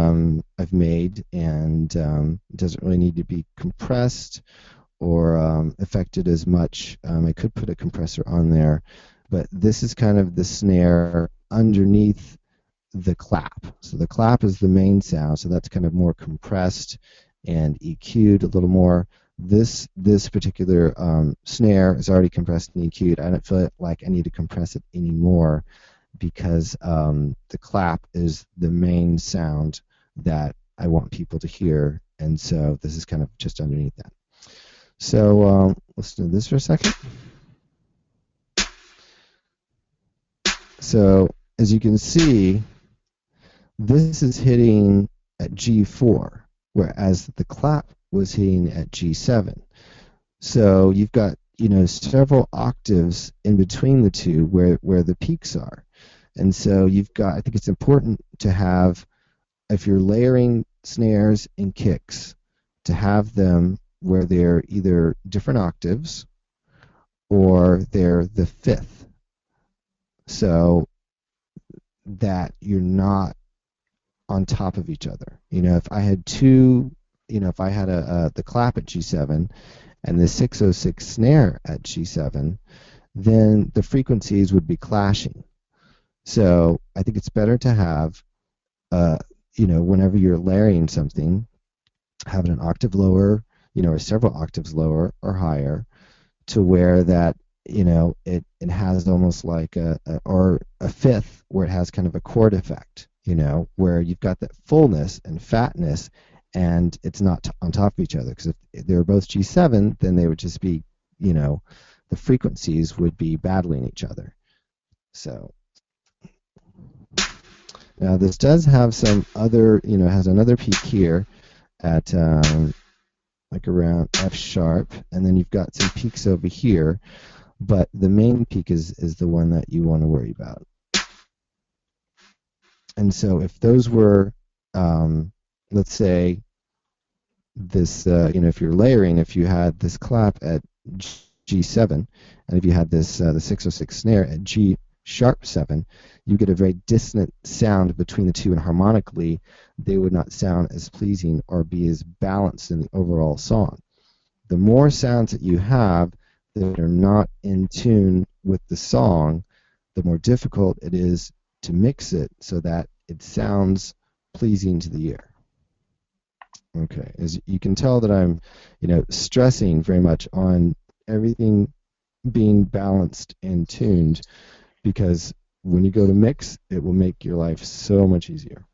I've made, and it doesn't really need to be compressed or affected as much. I could put a compressor on there, but this is kind of the snare underneath the clap. So the clap is the main sound, so that's kind of more compressed and EQ'd a little more. This particular snare is already compressed and EQ'd. I don't feel like I need to compress it anymore because the clap is the main sound that I want people to hear, and so this is kind of just underneath that. So let's do this for a second. So as you can see, this is hitting at G4, whereas the clap was hitting at G7. So you've got, you know, several octaves in between the two where the peaks are. And so you've got, I think it's important to have, if you're layering snares and kicks, to have them where they're either different octaves or they're the fifth, so that you're not on top of each other. You know, if I had two, you know, if I had the clap at G7 and the 606 snare at G7, then the frequencies would be clashing. So I think it's better to have, you know, whenever you're layering something, have it an octave lower, you know, or several octaves lower or higher, to where that, you know, it has almost like a fifth, where it has kind of a chord effect, you know, where you've got that fullness and fatness, and it's not on top of each other. Because if they were both G7, then they would just be, you know, the frequencies would be battling each other. So now this does have some other, you know, has another peak here at like around F sharp, and then you've got some peaks over here, but the main peak is the one that you want to worry about. And so if those were, let's say, this, you know, if you're layering, if you had this clap at G7, and if you had this the 606 snare at G sharp 7, you get a very dissonant sound between the two, and harmonically they would not sound as pleasing or be as balanced in the overall song. The more sounds that you have that are not in tune with the song, the more difficult it is to mix it so that it sounds pleasing to the ear. Okay, as you can tell that I'm, you know, stressing very much on everything being balanced and tuned, because when you go to mix, it will make your life so much easier.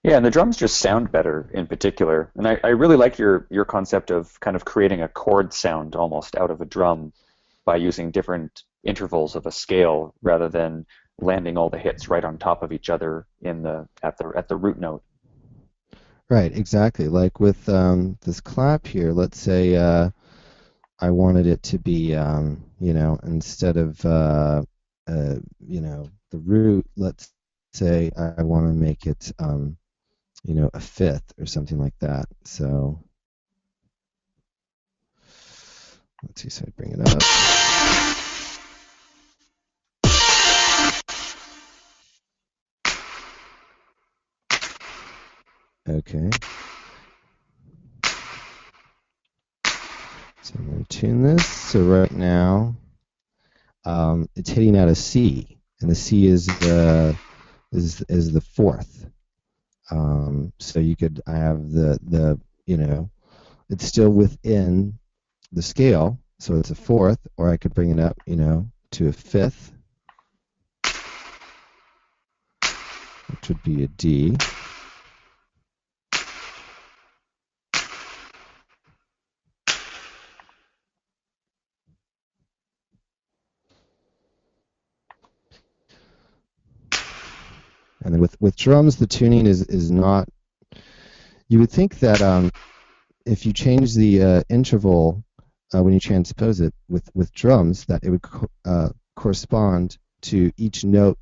Yeah, and the drums just sound better in particular. And I really like your concept of kind of creating a chord sound almost out of a drum by using different intervals of a scale rather than landing all the hits right on top of each other in the at the root note. Right, exactly. Like with this clap here, let's say I wanted it to be, you know, instead of you know, the root, let's say I want to make it, you know, a fifth or something like that. So let's see, so I bring it up. Okay. So I'm going to tune this. So right now, it's hitting at a C, and the C is the fourth. So you could, I have the you know, it's still within the scale, so it's a fourth, or I could bring it up, you know, to a fifth, which would be a D. And then with drums, the tuning is not. You would think that if you change the interval when you transpose it with drums, that it would correspond to each note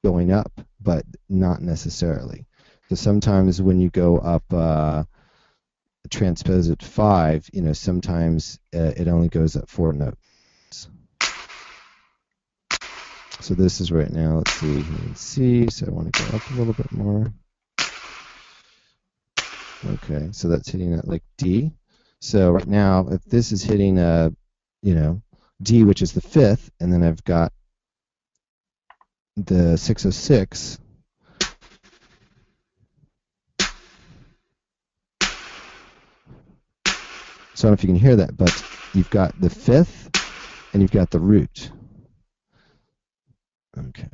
going up, but not necessarily. So sometimes when you go up, transpose it 5, sometimes it only goes up 4 notes. So this is right now, let's see, C, so I want to go up a little bit more. Okay, so that's hitting at like D. So right now, if this is hitting D, which is the 5th, and then I've got the 606. So I don't know if you can hear that, but you've got the 5th and you've got the root. Okay.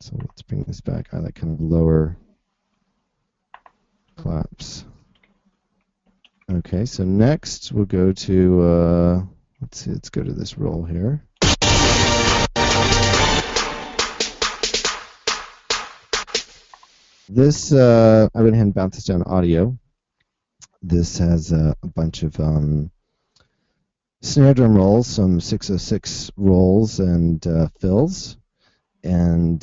So let's bring this back. I like kind of lower claps. Okay, so next we'll go to, let's go to this roll here. This, I went ahead and bounced this down to audio. This has a bunch of snare drum rolls, some 606 rolls and fills, and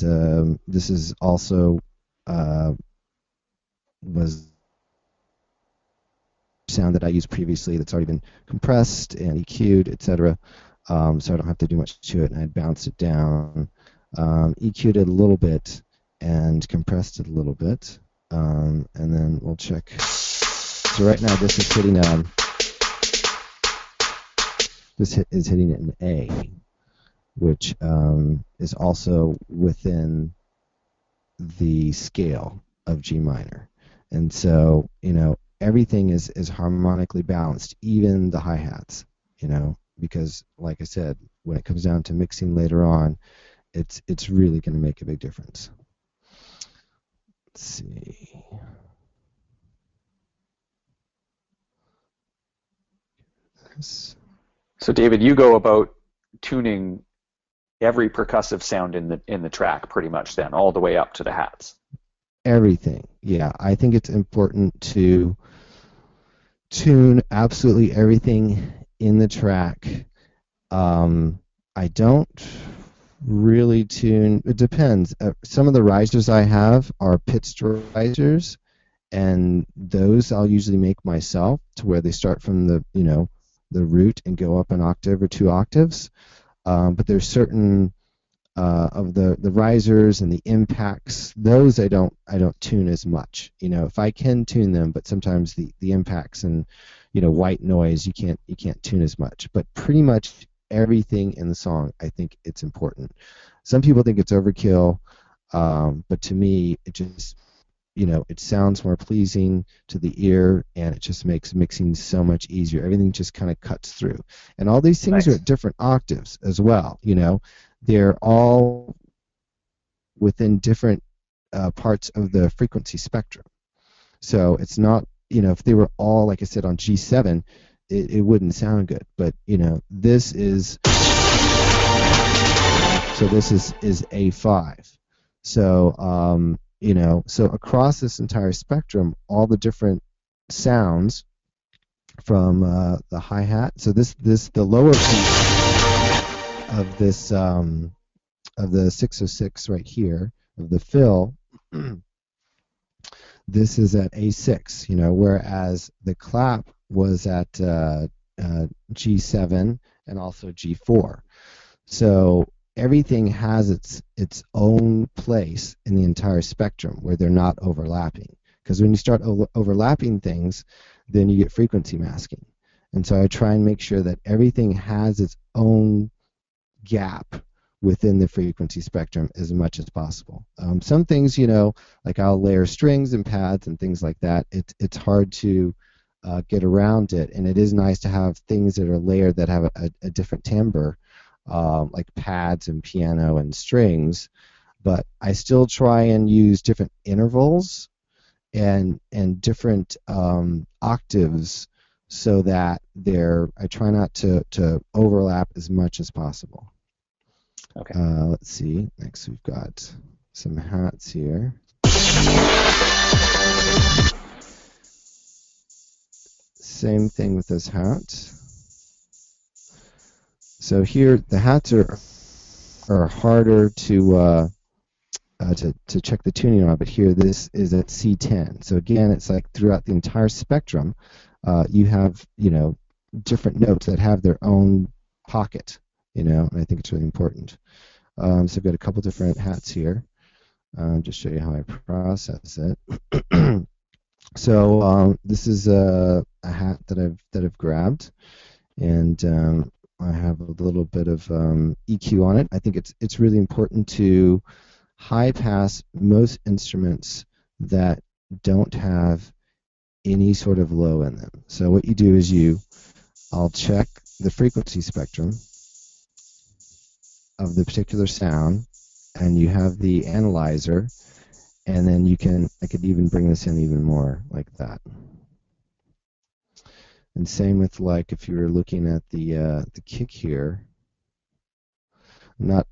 this is also was sound that I used previously that's already been compressed and EQ'd, etc. So I don't have to do much to it, and I bounced it down, EQ'd it a little bit, and compressed it a little bit, and then we'll check. So right now this is hitting is hitting an A, which is also within the scale of G minor, and so everything is harmonically balanced, even the hi-hats, because like I said, when it comes down to mixing later on, it's really going to make a big difference. Let's see. So David, you go about tuning every percussive sound in the track pretty much then, all the way up to the hats. Everything, yeah. I think it's important to tune absolutely everything in the track. I don't really tune, it depends. Some of the risers I have are pitched risers, and those I'll usually make myself to where they start from the root and go up an octave or 2 octaves. But there's certain of the risers and the impacts, those I don't tune as much. If I can tune them, but sometimes the impacts and white noise you can't tune as much. But pretty much everything in the song, I think it's important. Some people think it's overkill, but to me it just it sounds more pleasing to the ear, and it just makes mixing so much easier. Everything just kind of cuts through, and all these things are at different octaves as well. They're all within different parts of the frequency spectrum. So it's not, if they were all, like I said, on G7, it wouldn't sound good. But this is A5. So so across this entire spectrum, all the different sounds from the hi-hat. So the lower piece of this of the 606 right here of the fill, this is at A6. Whereas the clap was at G7 and also G4. So everything has its own place in the entire spectrum where they're not overlapping. Because when you start overlapping things, then you get frequency masking. And so I try and make sure that everything has its own gap within the frequency spectrum as much as possible. Some things, like I'll layer strings and pads and things like that, it's hard to get around it. And it is nice to have things that are layered that have a different timbre, like pads and piano and strings, but I still try and use different intervals and different octaves so that I try not to overlap as much as possible. Okay. Let's see. Next we've got some hats here. same thing with this hat. So here the hats are harder to check the tuning on, but here this is at C10. So again, it's like throughout the entire spectrum, you have different notes that have their own pocket, and I think it's really important. So I've got a couple different hats here. Just show you how I process it. So this is a hat that I've grabbed, and I have a little bit of EQ on it. I think it's really important to high pass most instruments that don't have any sort of low in them. So what you do is I'll check the frequency spectrum of the particular sound, and you have the analyzer, and then I could even bring this in even more like that. And same with like if you were looking at the kick here, not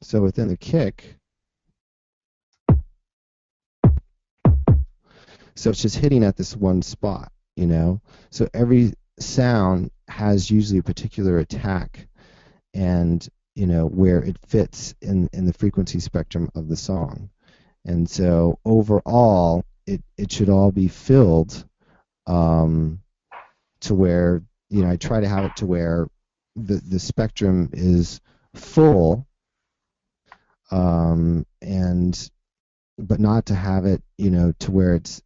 so within the kick, so it's just hitting at this one spot, So every sound has usually a particular attack, and where it fits in the frequency spectrum of the song, and so overall it should all be filled to where I try to have it to where the spectrum is full, and but not to have it to where it's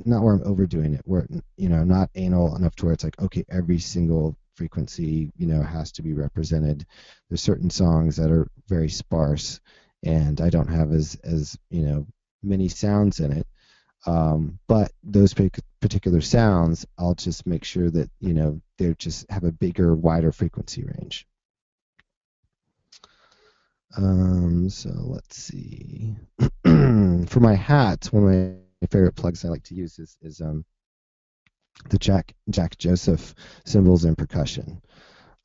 not where I'm overdoing it, where not anal enough to where it's like, okay, every single frequency has to be represented. There's certain songs that are very sparse and I don't have as many sounds in it, but those particular sounds I'll just make sure that they just have a bigger, wider frequency range. So let's see. For my hat, one of my favorite plugs I like to use is the Jack Joseph cymbals and percussion.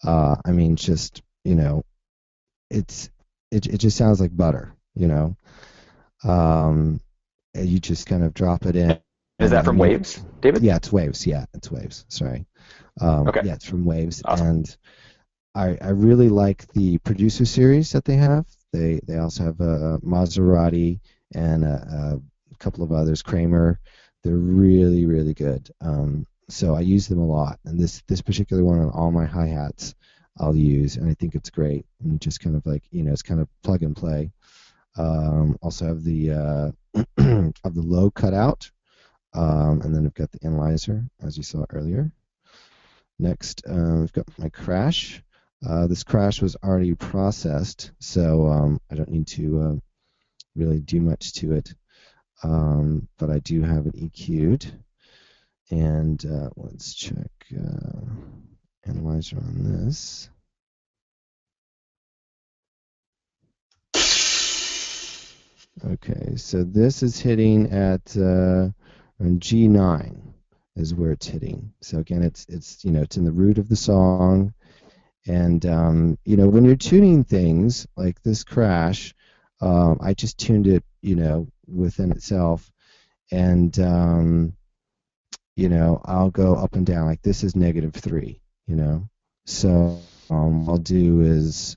I mean, just it just sounds like butter. You just kind of drop it in. Is that from Waves, David? Yeah, it's Waves. Yeah, it's Waves. Sorry. Okay. Yeah, it's from Waves, awesome. And I really like the producer series that they have. They also have a Maserati and a couple of others, Kramer. They're really, really good. So I use them a lot. And this particular one on all my hi-hats I'll use, and I think it's great. And you just kind of like, it's kind of plug and play. Also have the of the low cutout, and then I've got the analyzer, as you saw earlier. Next, we've got my crash. This crash was already processed, so I don't need to really do much to it. But I do have it EQ'd. And let's check analyzer on this. Okay, so this is hitting at on G9 is where it's hitting. So again, it's it's in the root of the song, and when you're tuning things like this crash, I just tuned it within itself, and I'll go up and down. Like this is -3, So I'll do is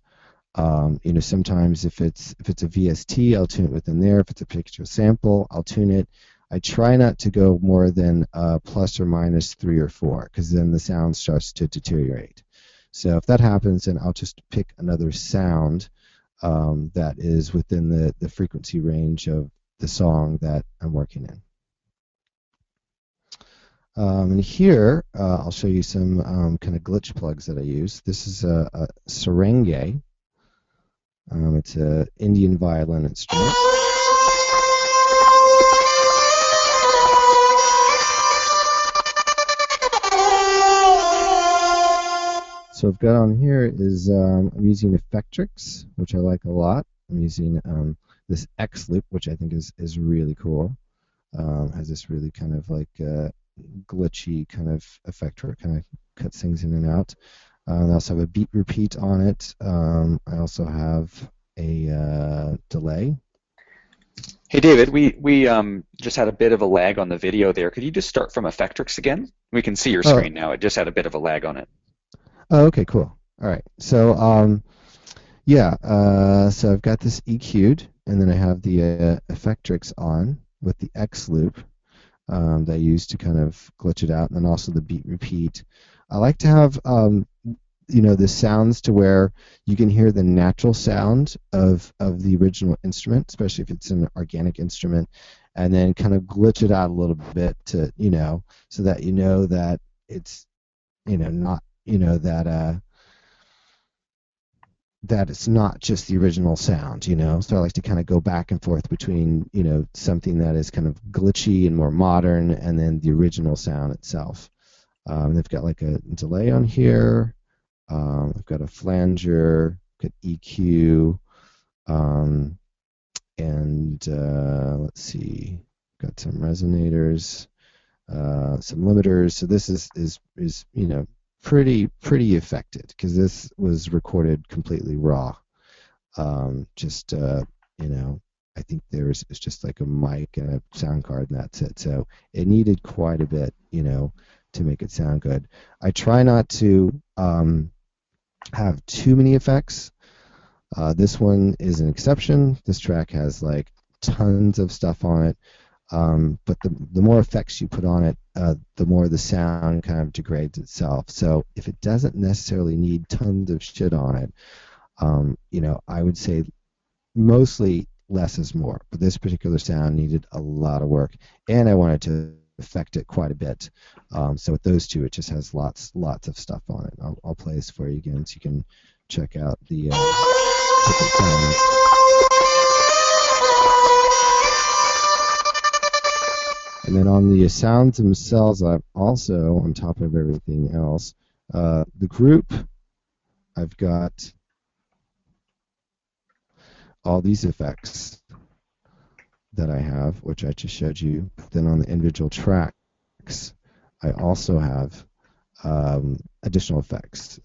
sometimes if it's a VST, I'll tune it within there. If it's a particular sample, I'll tune it. I try not to go more than plus or minus 3 or 4, because then the sound starts to deteriorate. So if that happens, then I'll just pick another sound that is within the frequency range of the song that I'm working in. And here, I'll show you some kind of glitch plugs that I use. This is a sarenge. It's an Indian violin instrument. So I've got on here is I'm using Effectrix, which I like a lot. I'm using this X loop, which I think is really cool. Has this really kind of like glitchy kind of effect where it kind of cuts things in and out. I also have a beat repeat on it. I also have a delay. Hey David, we just had a bit of a lag on the video there. Could you just start from Effectrix again? We can see your Oh, screen now. It just had a bit of a lag on it. oh, okay, cool. All right. So yeah, so I've got this EQ'd, and then I have the Effectrix on with the X loop that I use to kind of glitch it out, and then also the beat repeat. I like to have the sounds to where you can hear the natural sound of the original instrument, especially if it's an organic instrument, and then kind of glitch it out a little bit to so that that it's not that it's not just the original sound, So I like to kind of go back and forth between, something that is kind of glitchy and more modern, and then the original sound itself. They've got like a delay on here. I've got a flanger, got EQ, and let's see, got some resonators, some limiters. So this is pretty affected because this was recorded completely raw. I think it's just like a mic and a sound card, and that's it. So it needed quite a bit, to make it sound good. I try not to have too many effects. This one is an exception. This track has like tons of stuff on it. But the more effects you put on it, the more the sound kind of degrades itself. So if it doesn't necessarily need tons of shit on it, I would say mostly less is more. But this particular sound needed a lot of work, and I wanted to affect it quite a bit. So with those two, it just has lots of stuff on it. I'll play this for you again so you can check out the different sounds. And then on the sounds themselves, I've also, on top of everything else, the group, I've got all these effects that I have, which I just showed you. Then on the individual tracks, I also have additional effects,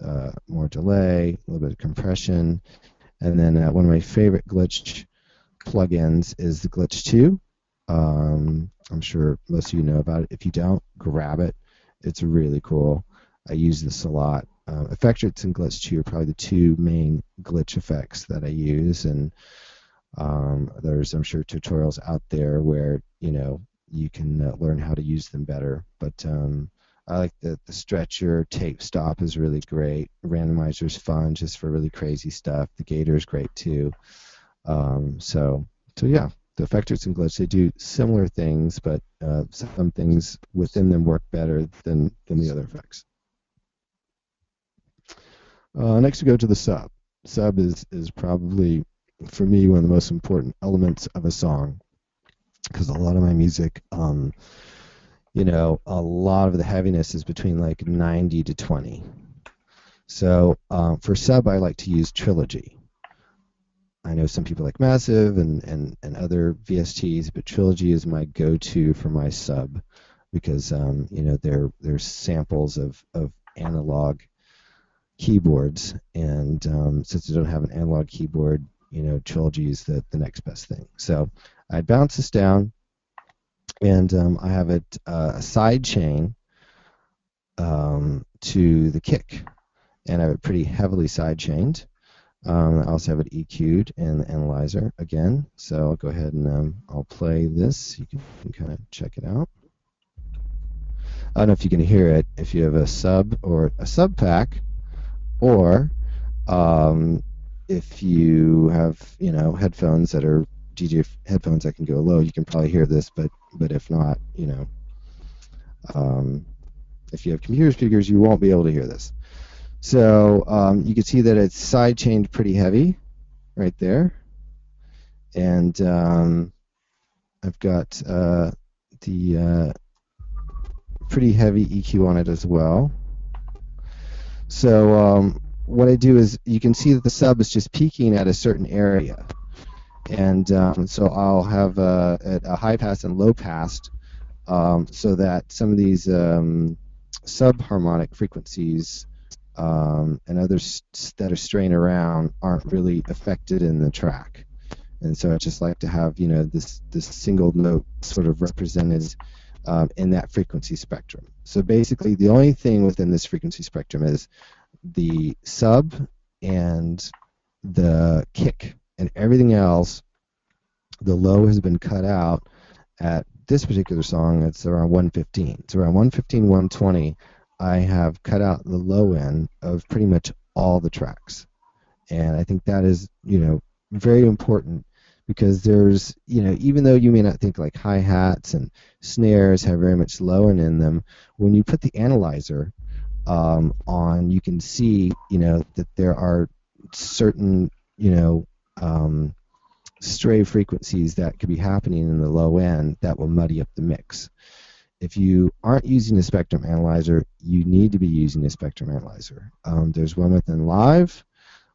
more delay, a little bit of compression, and then one of my favorite glitch plugins is the Glitch 2. I'm sure most of you know about it. If you don't, grab it. It's really cool. I use this a lot. Effectrix and Glitch 2 are probably the two main glitch effects that I use, and there's, I'm sure, tutorials out there where you can learn how to use them better. But I like the stretcher. Tape stop is really great. Randomizer's fun just for really crazy stuff. The gator's great too. So yeah, the Effectrix and Glitch, they do similar things, but some things within them work better than the other effects. Next we go to the sub. Sub is probably, for me, one of the most important elements of a song, because a lot of my music, a lot of the heaviness is between like 90 to 20. So for sub, I like to use Trilogy. I know some people like Massive and other VSTs, but Trilogy is my go-to for my sub because there's samples of analog keyboards, and since I don't have an analog keyboard, Trilogy is the next best thing. So I bounce this down, and I have it a side chain to the kick, and I have it pretty heavily side chained. I also have it EQ'd and the analyzer again. So I'll go ahead and I'll play this. You can kind of check it out. I don't know if you can hear it if you have a sub or a Subpac, or if you have headphones that are DJ headphones that can go low, you can probably hear this. But if not, if you have computer speakers, you won't be able to hear this. So you can see that it's side chained pretty heavy right there, and I've got the pretty heavy EQ on it as well. So what I do is, you can see that the sub is just peaking at a certain area, and so I'll have a high pass and low pass, so that some of these sub-harmonic frequencies and others that are straying around aren't really affected in the track. And so I just like to have, this single note sort of represented in that frequency spectrum. So basically, the only thing within this frequency spectrum is the sub and the kick, and everything else, the low has been cut out. At this particular song, it's around 115. So around 115, 120, I have cut out the low end of pretty much all the tracks. And I think that is, very important, because there's, even though you may not think like hi-hats and snares have very much low end in them, when you put the analyzer on, you can see, that there are certain, stray frequencies that could be happening in the low end that will muddy up the mix. If you aren't using a spectrum analyzer, you need to be using a spectrum analyzer. There's one within Live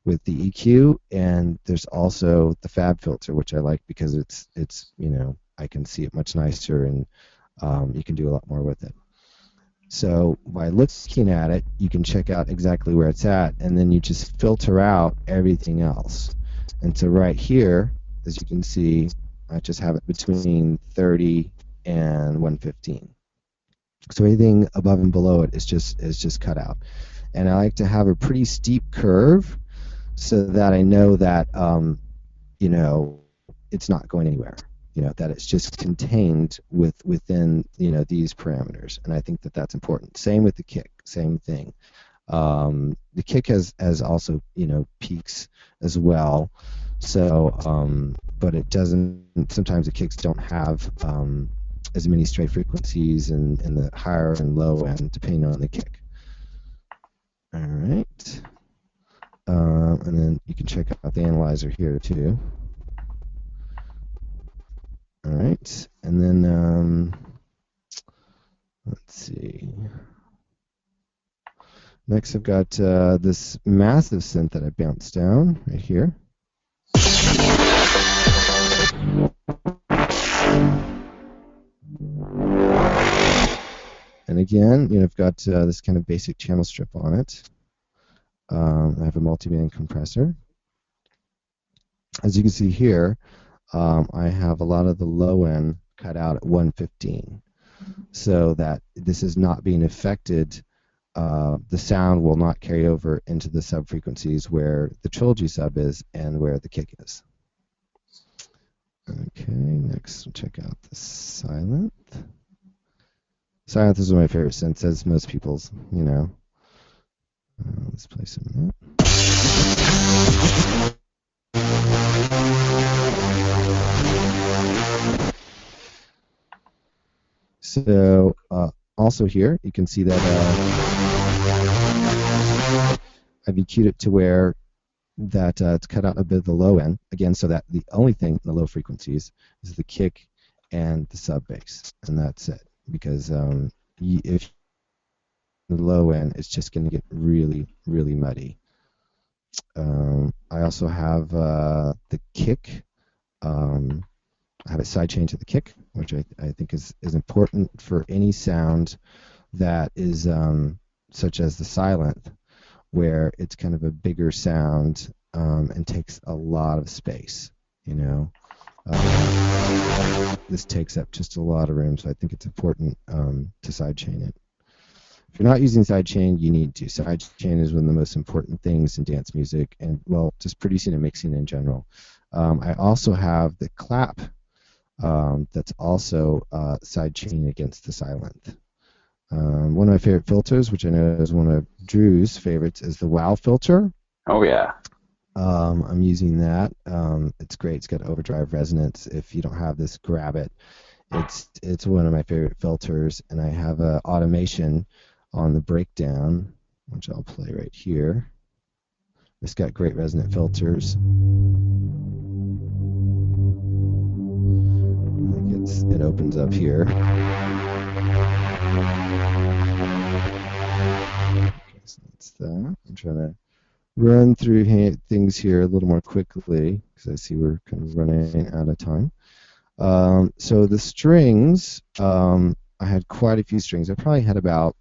with the EQ, and there's also the Fab filter, which I like because it's I can see it much nicer, and you can do a lot more with it. So by looking at it, you can check out exactly where it's at, and then you just filter out everything else. And so right here, as you can see, I just have it between 30 and 115. So anything above and below it is just cut out. And I like to have a pretty steep curve so that I know that it's not going anywhere. That it's just contained within these parameters. And I think that that's important. Same with the kick, same thing. The kick has also peaks as well. So, but it doesn't. Sometimes the kicks don't have as many stray frequencies in the higher and low end, depending on the kick. All right, and then you can check out the analyzer here too. All right, and then let's see. Next, I've got this massive synth that I bounced down right here. And again, I've got this kind of basic channel strip on it. I have a multi-band compressor. As you can see here, I have a lot of the low end cut out at 115, so that this is not being affected. The sound will not carry over into the sub frequencies where the trilogy sub is and where the kick is. Okay, next we'll check out the Silent. Silent is one of my favorite synths, as most people's, let's play some of that. So, also here, you can see that I've EQ'd it to where that it's cut out a bit of the low end, again, so that the only thing in the low frequencies is the kick and the sub bass, and that's it. Because if the low end, it's just going to get really, really muddy. I also have the kick. I have a sidechain to the kick, which I think is important for any sound that is such as the Silent, where it's kind of a bigger sound and takes a lot of space, This takes up just a lot of room, so I think it's important to sidechain it. If you're not using sidechain, you need to. Sidechain is one of the most important things in dance music, and, well, just producing and mixing in general. I also have the clap that's also sidechain against the Silent. One of my favorite filters, which I know is one of Drew's favorites, is the WOW filter. Oh, yeah. I'm using that. It's great. It's got overdrive resonance. If you don't have this, grab it. It's one of my favorite filters, and I have a automation on the breakdown, which I'll play right here. It's got great resonant filters. I think it opens up here. Okay, so that's that. I'm trying to run through things here a little more quickly because I see we're kind of running out of time. So the strings, I had quite a few strings. I probably had about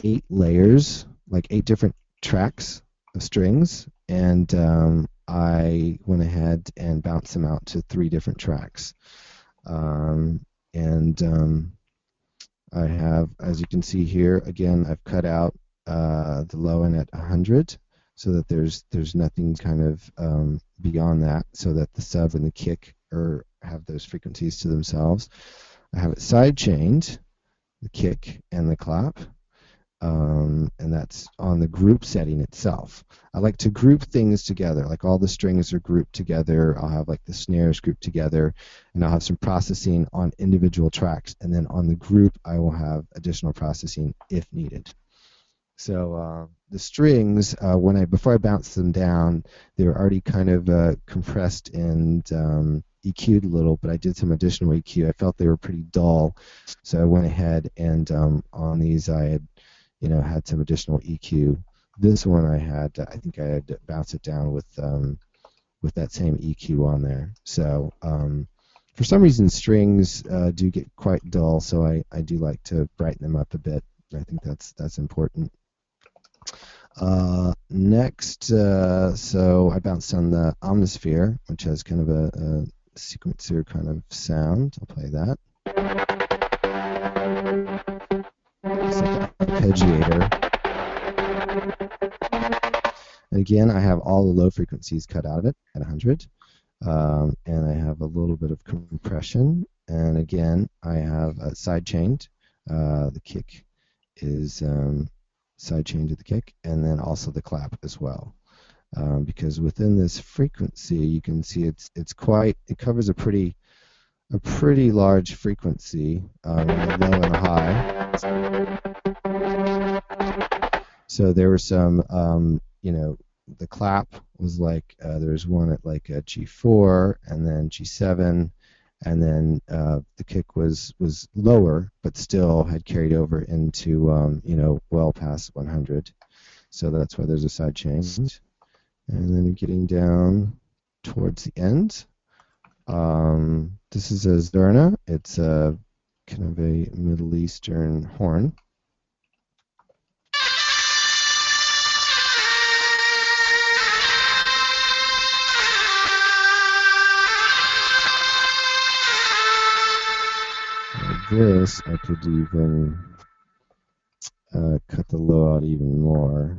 8 layers, like 8 different tracks of strings, and I went ahead and bounced them out to 3 different tracks. I have, as you can see here, again, I've cut out the low end at 100 so that there's nothing kind of beyond that, so that the sub and the kick have those frequencies to themselves. I have it side chained, the kick and the clap, and that's on the group setting itself. I like to group things together, like all the strings are grouped together. I'll have like the snares grouped together, and I'll have some processing on individual tracks, and then on the group I will have additional processing if needed. So the strings, before I bounced them down, they were already kind of compressed and EQ'd a little, but I did some additional EQ. I felt they were pretty dull, so I went ahead and on these I had had some additional EQ. This one I think I had bounced it down with that same EQ on there. So for some reason strings do get quite dull, so I do like to brighten them up a bit. I think that's important. Next, so I bounced on the Omnisphere, which has kind of a sequencer kind of sound. I'll play that. It's like an arpeggiator. And again, I have all the low frequencies cut out of it at 100. And I have a little bit of compression. And again, I have side chained. The kick is side chained to the kick, and then also the clap as well. Because within this frequency, you can see it covers a pretty large frequency, the low and the high. So there were some, the clap was like there was one at like a G4 and then G7, and then the kick was lower, but still had carried over into well past 100. So that's why there's a side change. And then getting down towards the end, this is a Zurna. It's a kind of a Middle Eastern horn. This I could even cut the low out even more.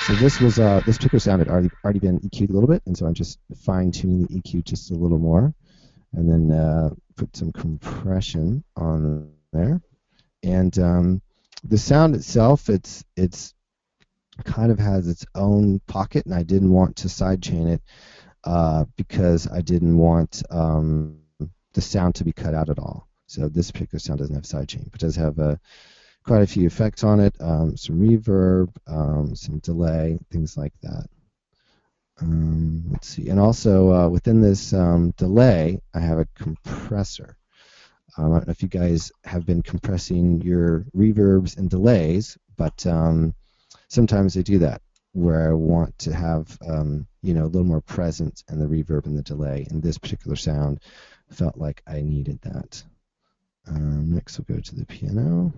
So this particular sound had already been EQ'd a little bit, and so I'm just fine-tuning the EQ just a little more, and then put some compression on there. And the sound itself, it's kind of has its own pocket, and I didn't want to sidechain it because I didn't want the sound to be cut out at all. So this particular sound doesn't have sidechain, but does have quite a few effects on it, some reverb, some delay, things like that. Let's see, and also within this delay, I have a compressor. I don't know if you guys have been compressing your reverbs and delays, but sometimes they do that, where I want to have a little more presence in the reverb and the delay, and this particular sound felt like I needed that. Next we'll go to the piano.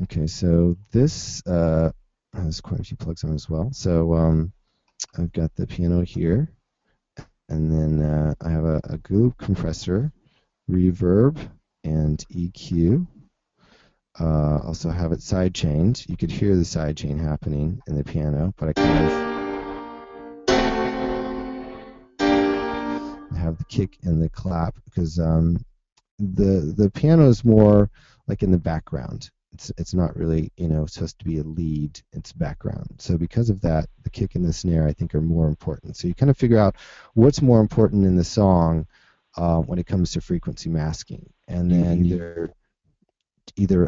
Okay, so this has quite a few plugs on as well. So I've got the piano here, and then I have a glue compressor, reverb, and EQ. Also have it side chained. You could hear the side chain happening in the piano, but I kind of have the kick and the clap because the piano is more like in the background. It's not really supposed to be a lead. It's background. So because of that, the kick and the snare I think are more important. So you kind of figure out what's more important in the song when it comes to frequency masking, and then either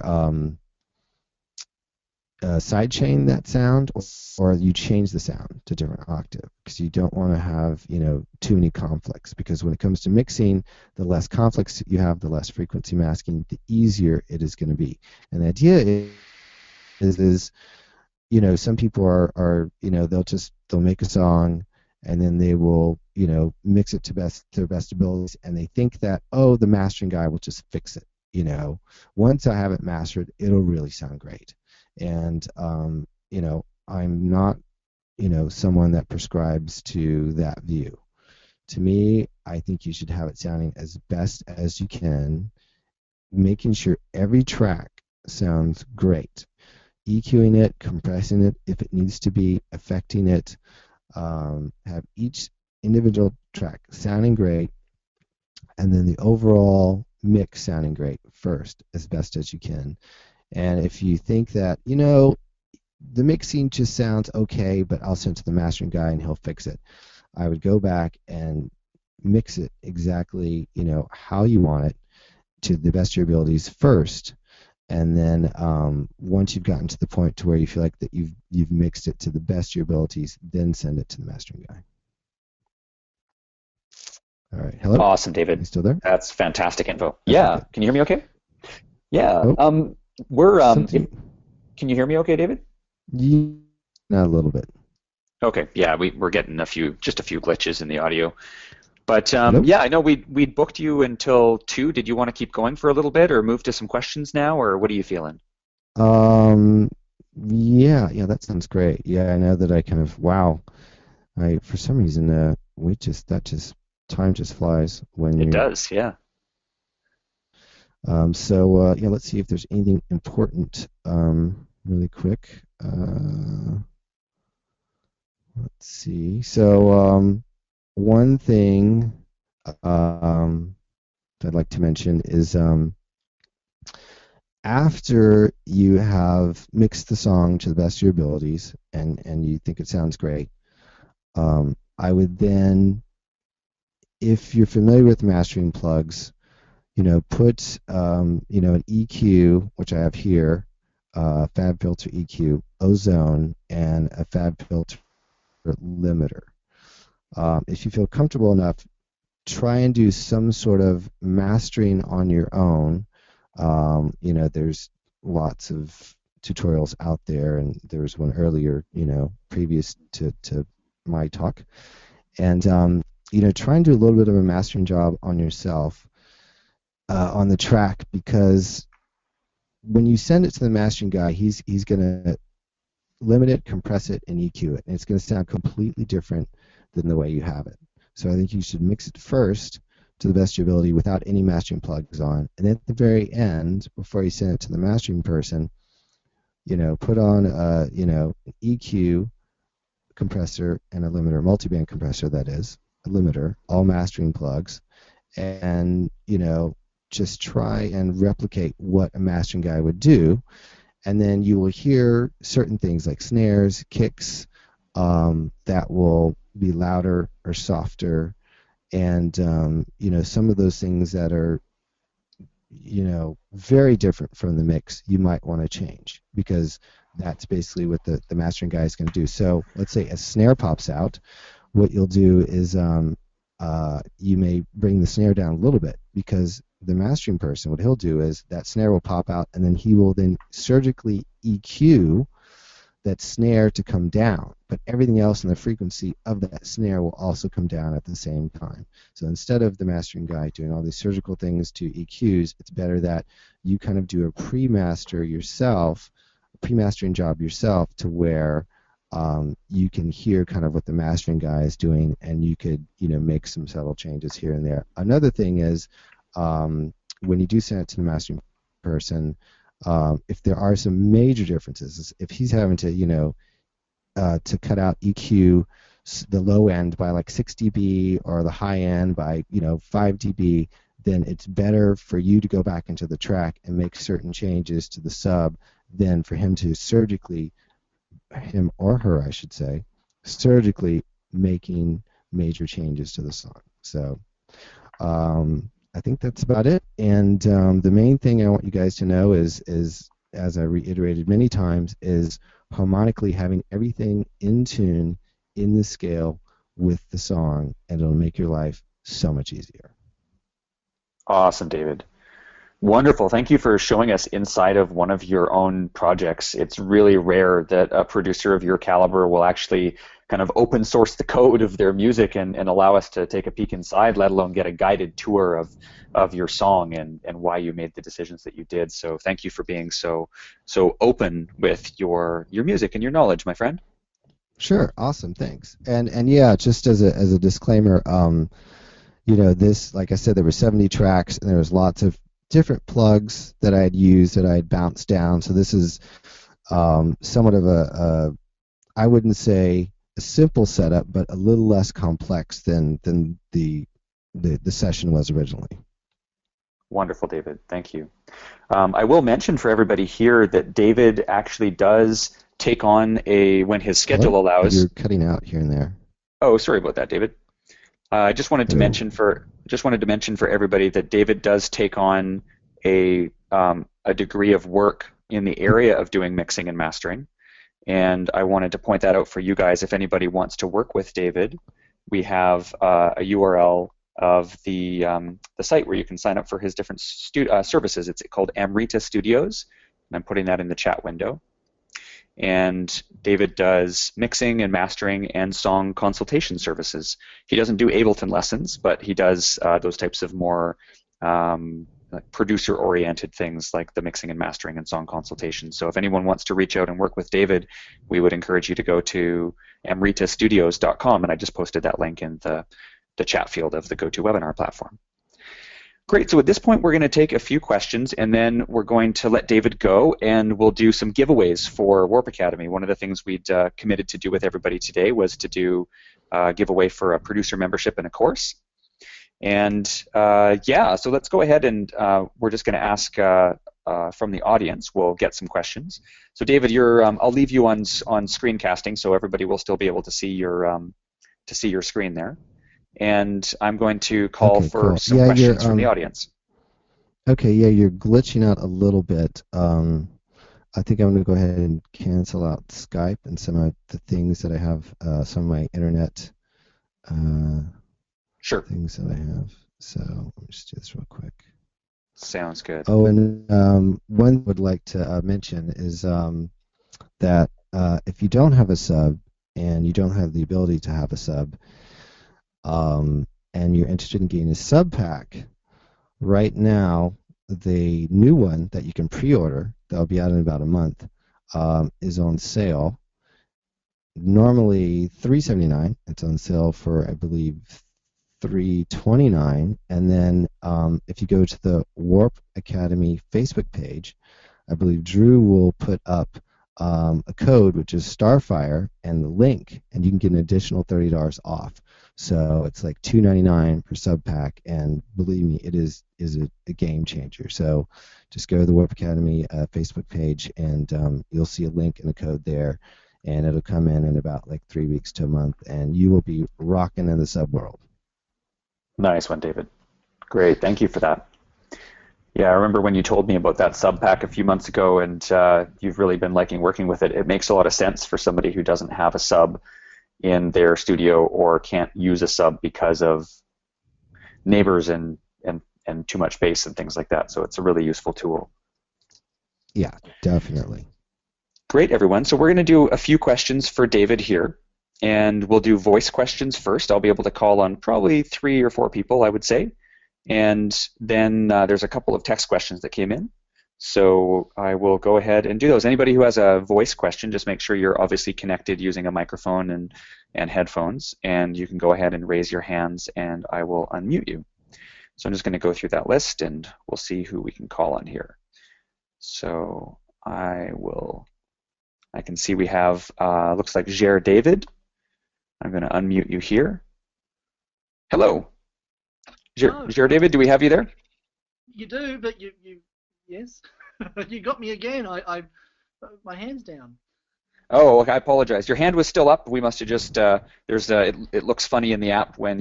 sidechain that sound, or you change the sound to different octave, because you don't want to have too many conflicts, because when it comes to mixing, the less conflicts you have, the less frequency masking, the easier it is going to be. And the idea is some people are they'll make a song and then they will mix it to their best abilities, and they think that, oh, the mastering guy will just fix it. Once I have it mastered, it'll really sound great. And I'm not someone that prescribes to that view. To me, I think you should have it sounding as best as you can, making sure every track sounds great, EQing it, compressing it if it needs to be, affecting it, have each individual track sounding great, and then the overall mix sounding great first, as best as you can. And if you think that, the mixing just sounds okay, but I'll send it to the mastering guy and he'll fix it, I would go back and mix it exactly, how you want it, to the best of your abilities first, and then once you've gotten to the point to where you feel like that you've mixed it to the best of your abilities, then send it to the mastering guy. All right. Hello. Awesome, David. You still there? That's fantastic info. Yeah. Okay. Can you hear me okay? Yeah. Oh, Can you hear me okay, David? yeah, not a little bit. Okay. Yeah, we're getting just a few glitches in the audio. But Hello? yeah, I know we'd booked you until 2. Did you want to keep going for a little bit, or move to some questions now, or what are you feeling? Yeah, that sounds great. Yeah, I know that I kind of for some reason time just flies when It does, yeah. So let's see if there's anything important really quick. Let's see. So one thing I'd like to mention is after you have mixed the song to the best of your abilities and you think it sounds great, I would then, if you're familiar with mastering plugs, put an EQ, which I have here, Fab Filter EQ, Ozone, and a Fab Filter limiter. If you feel comfortable enough, try and do some sort of mastering on your own. There's lots of tutorials out there, and there was one earlier, previous to my talk. And, try and do a little bit of a mastering job on yourself on the track, because when you send it to the mastering guy, he's going to limit it, compress it, and EQ it. And it's going to sound completely different than the way you have it. So I think you should mix it first to the best of your ability without any mastering plugs on. And at the very end, before you send it to the mastering person, put on an EQ compressor and a limiter, multiband compressor, that is, a limiter, all mastering plugs, and, just try and replicate what a mastering guy would do. And then you will hear certain things like snares, kicks, that will be louder or softer, and some of those things that are very different from the mix, you might want to change, because that's basically what the mastering guy is going to do. So let's say a snare pops out, what you'll do is you may bring the snare down a little bit, because the mastering person, what he'll do is that snare will pop out, and then he will then surgically EQ that snare to come down, but everything else in the frequency of that snare will also come down at the same time. So instead of the mastering guy doing all these surgical things to EQs, it's better that you kind of do a pre-master yourself, a pre-mastering job yourself, to where you can hear kind of what the mastering guy is doing, and you could make some subtle changes here and there. Another thing is, when you do send it to the mastering person, if there are some major differences, if he's having to to cut out EQ the low end by like 6 dB or the high end by 5 dB, then it's better for you to go back into the track and make certain changes to the sub than for him to surgically, him or her I should say, surgically making major changes to the song. So I think that's about it. And the main thing I want you guys to know is, as I reiterated many times, is harmonically having everything in tune in the scale with the song, and it'll make your life so much easier. Awesome, David. Wonderful. Thank you for showing us inside of one of your own projects. It's really rare that a producer of your caliber will actually kind of open source the code of their music and allow us to take a peek inside, let alone get a guided tour of your song and why you made the decisions that you did. So thank you for being so open with your music and your knowledge, my friend. Sure, awesome, thanks. And yeah, just as a disclaimer, you know, this, like I said, there were 70 tracks and there was lots of different plugs that I had used that I had bounced down. So this is somewhat of a I wouldn't say a simple setup, but a little less complex than the session was originally. Wonderful, David. Thank you. I will mention for everybody here that David actually does take on when his schedule allows. You're cutting out here and there. Oh, sorry about that, David. I just wanted to mention for everybody that David does take on a degree of work in the area of doing mixing and mastering, and I wanted to point that out for you guys. If anybody wants to work with David, we have a URL of the site where you can sign up for his different services. It's called Amrita Studios, and I'm putting that in the chat window. And David does mixing and mastering and song consultation services. He doesn't do Ableton lessons, but he does those types of more producer-oriented things like the mixing and mastering and song consultation. So if anyone wants to reach out and work with David, we would encourage you to go to amritastudios.com, and I just posted that link in the chat field of the GoToWebinar platform. Great, so at this point we're going to take a few questions and then we're going to let David go and we'll do some giveaways for Warp Academy. One of the things we'd committed to do with everybody today was to do a giveaway for a producer membership and a course. And yeah, so let's go ahead and we're just going to ask from the audience. We'll get some questions. So David, I'll leave you on screencasting so everybody will still be able to see your screen there. And I'm going to call for some questions from the audience. Okay, yeah, you're glitching out a little bit. I think I'm going to go ahead and cancel out Skype and some of the things that I have, some of my internet things that I have. So let me just do this real quick. Sounds good. Oh, and one I would like to mention is that if you don't have a sub and you don't have the ability to have a sub, and you're interested in getting a Subpac, right now the new one that you can pre-order, that'll be out in about a month, is on sale. Normally $379. It's on sale for, I believe, $329. And then if you go to the Warp Academy Facebook page, I believe Drew will put up a code which is Starfire and the link, and you can get an additional $30 off. So it's like $2.99 per Subpac, and believe me, it is a game changer. So just go to the Warp Academy Facebook page, and you'll see a link and a code there, and it'll come in about like 3 weeks to a month, and you will be rocking in the sub world. Nice one, David. Great, thank you for that. Yeah, I remember when you told me about that Subpac a few months ago, and you've really been liking working with it. It makes a lot of sense for somebody who doesn't have a sub in their studio or can't use a sub because of neighbors and too much bass and things like that. So it's a really useful tool. Yeah, definitely. Great, everyone. So we're going to do a few questions for David here, and we'll do voice questions first. I'll be able to call on probably 3 or 4 people, I would say. And then there's a couple of text questions that came in. So I will go ahead and do those. Anybody who has a voice question, just make sure you're obviously connected using a microphone and headphones, and you can go ahead and raise your hands and I will unmute you. So I'm just going to go through that list and we'll see who we can call on here. So I can see we have, looks like Ger David. I'm going to unmute you here. Hello. Ger David, do we have you there? You do, but yes, you got me again. I my hand's down. Oh, okay, I apologize. Your hand was still up. We must have just it looks funny in the app when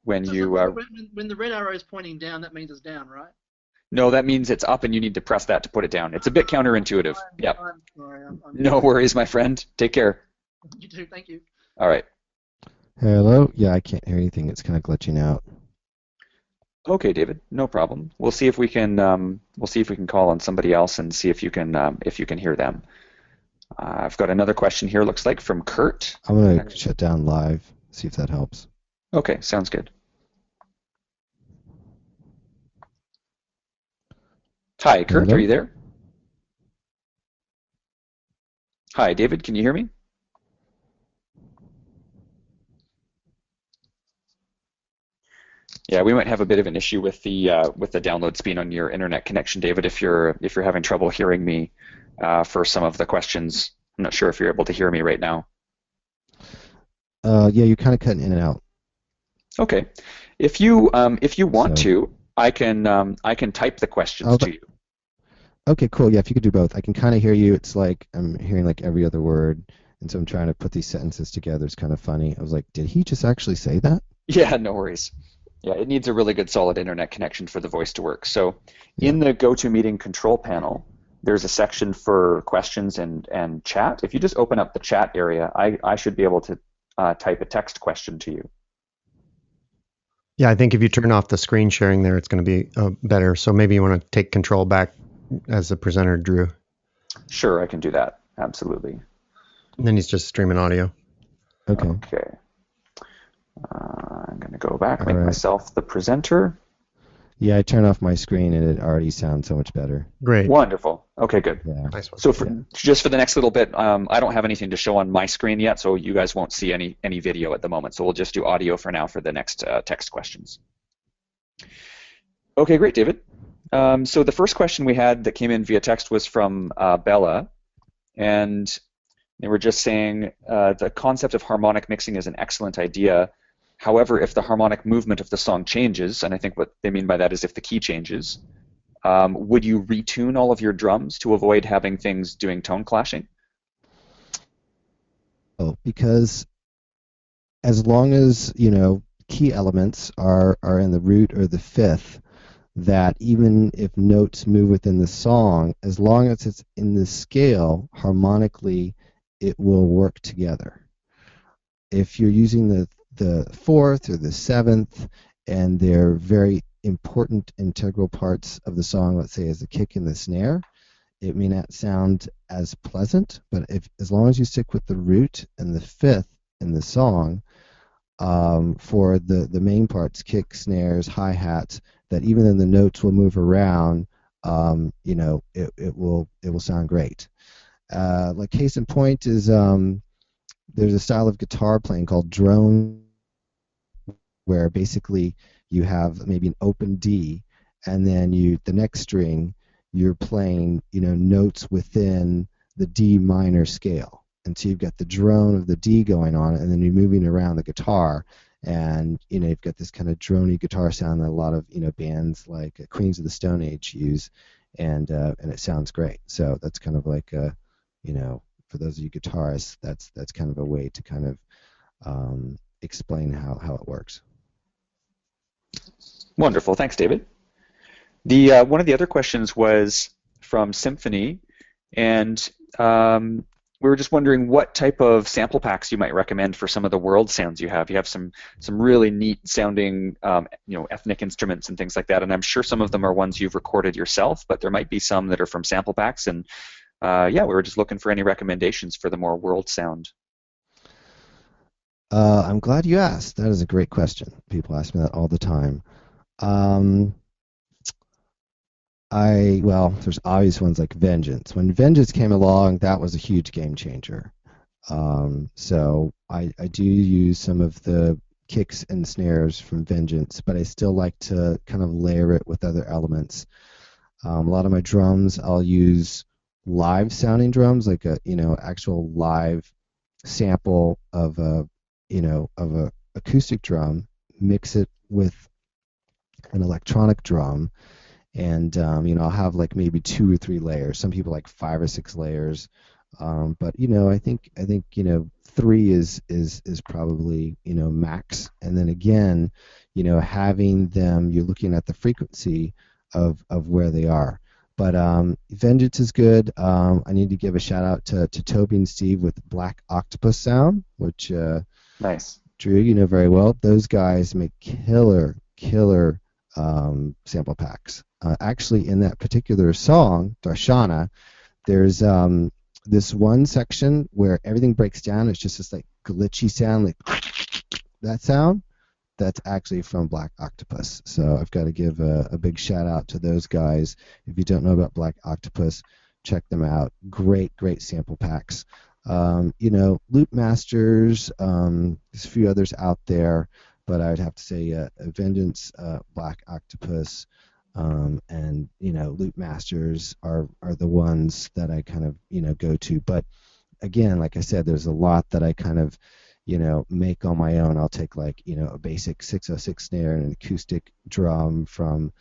when the red arrow is pointing down, that means it's down, right? No, that means it's up, and you need to press that to put it down. It's a bit counterintuitive. Yep. I'm sorry. No worries, my friend. Take care. You too. Thank you. All right. Hello? Yeah, I can't hear anything. It's kind of glitching out. Okay, David, no problem. We'll see if we can call on somebody else and see if you can hear them. I've got another question here. Looks like from Kurt. I'm gonna shut down live. See if that helps. Okay, sounds good. Hi, Kurt, Hello? are you there? Hi, David, can you hear me? Yeah, we might have a bit of an issue with the download speed on your internet connection, David. If you're having trouble hearing me for some of the questions, I'm not sure if you're able to hear me right now. Yeah, you're kind of cutting in and out. Okay, if you want to, I can type the questions to you. Okay, cool. Yeah, if you could do both. I can kind of hear you. It's like I'm hearing like every other word, and so I'm trying to put these sentences together. It's kind of funny. I was like, did he just actually say that? Yeah, no worries. Yeah, it needs a really good solid internet connection for the voice to work. So in the GoToMeeting control panel, there's a section for questions and chat. If you just open up the chat area, I should be able to type a text question to you. Yeah, I think if you turn off the screen sharing there, it's going to be better. So maybe you want to take control back as the presenter, Drew. Sure, I can do that. Absolutely. And then he's just streaming audio. Okay. Okay. I'm going to go back, make myself the presenter. Yeah, I turned off my screen and it already sounds so much better. Great. Wonderful. Okay, good. Yeah. Nice one. So just for the next little bit, I don't have anything to show on my screen yet, so you guys won't see any video at the moment. So we'll just do audio for now for the next text questions. Okay, great, David. So the first question we had that came in via text was from Bella, and they were just saying the concept of harmonic mixing is an excellent idea. However, if the harmonic movement of the song changes, and I think what they mean by that is if the key changes, would you retune all of your drums to avoid having things doing tone clashing? Oh, because as long as, you know, key elements are in the root or the fifth, that even if notes move within the song, as long as it's in the scale, harmonically, it will work together. If you're using the fourth or the seventh, and they're very important integral parts of the song, let's say as the kick and the snare, it may not sound as pleasant, but as long as you stick with the root and the fifth in the song, for the main parts, kick, snares, hi-hats, that even then the notes will move around, you know, it will sound great. Like case in point is there's a style of guitar playing called drone, where basically you have maybe an open D, and then the next string you're playing, you know, notes within the D minor scale, and so you've got the drone of the D going on, and then you're moving around the guitar, and you know you've got this kind of drony guitar sound that a lot of, you know, bands like Queens of the Stone Age use, and it sounds great. So that's kind of like you know, for those of you guitarists, that's kind of a way to kind of explain how it works. Wonderful, thanks, David. The one of the other questions was from Symphony, and we were just wondering what type of sample packs you might recommend for some of the world sounds you have. You have some really neat sounding, you know, ethnic instruments and things like that, and I'm sure some of them are ones you've recorded yourself, but there might be some that are from sample packs, and yeah, we were just looking for any recommendations for the more world sound. I'm glad you asked. That is a great question. People ask me that all the time. Well, there's obvious ones like Vengeance. When Vengeance came along, that was a huge game changer. So I do use some of the kicks and snares from Vengeance, but I still like to kind of layer it with other elements. A lot of my drums, I'll use live sounding drums, like a, you know, actual live sample of a, you know, of a acoustic drum, mix it with an electronic drum, and you know, I'll have like maybe 2 or 3 layers. Some people like 5 or 6 layers, but you know, I think you know 3 is probably, you know, max. And then again, you know, having them, you're looking at the frequency of where they are. But Vengeance is good. I need to give a shout out to Toby and Steve with Black Octopus Sound, which nice. Drew, you know very well. Those guys make killer sample packs. Actually, in that particular song, Darshana, there's this one section where everything breaks down. It's just this like glitchy sound, like that sound. That's actually from Black Octopus. So I've got to give a big shout out to those guys. If you don't know about Black Octopus, check them out. Great sample packs. Loop Masters, there's a few others out there, but I would have to say Vengeance, Black Octopus, and Loop Masters are the ones that I kind of go to. But again, like I said, there's a lot that I kind of make on my own. I'll take like a basic 606 snare and an acoustic drum from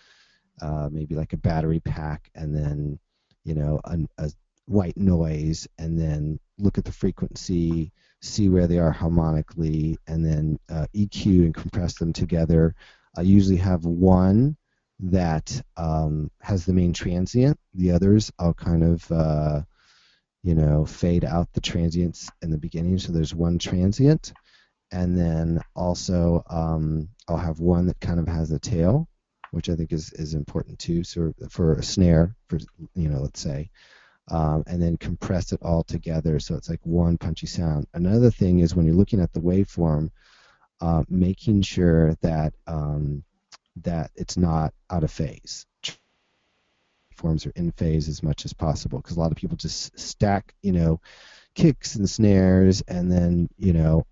maybe like a battery pack, and then a white noise, and then look at the frequency, see where they are harmonically, and then EQ and compress them together. I usually have one that has the main transient. The others I'll kind of fade out the transients in the beginning, so there's one transient, and then also I'll have one that kind of has a tail, which I think is important too, so for a snare, for let's say, and then compress it all together so it's like one punchy sound. Another thing is when you're looking at the waveform, making sure that that it's not out of phase. Forms are in phase as much as possible, because a lot of people just stack kicks and snares, and then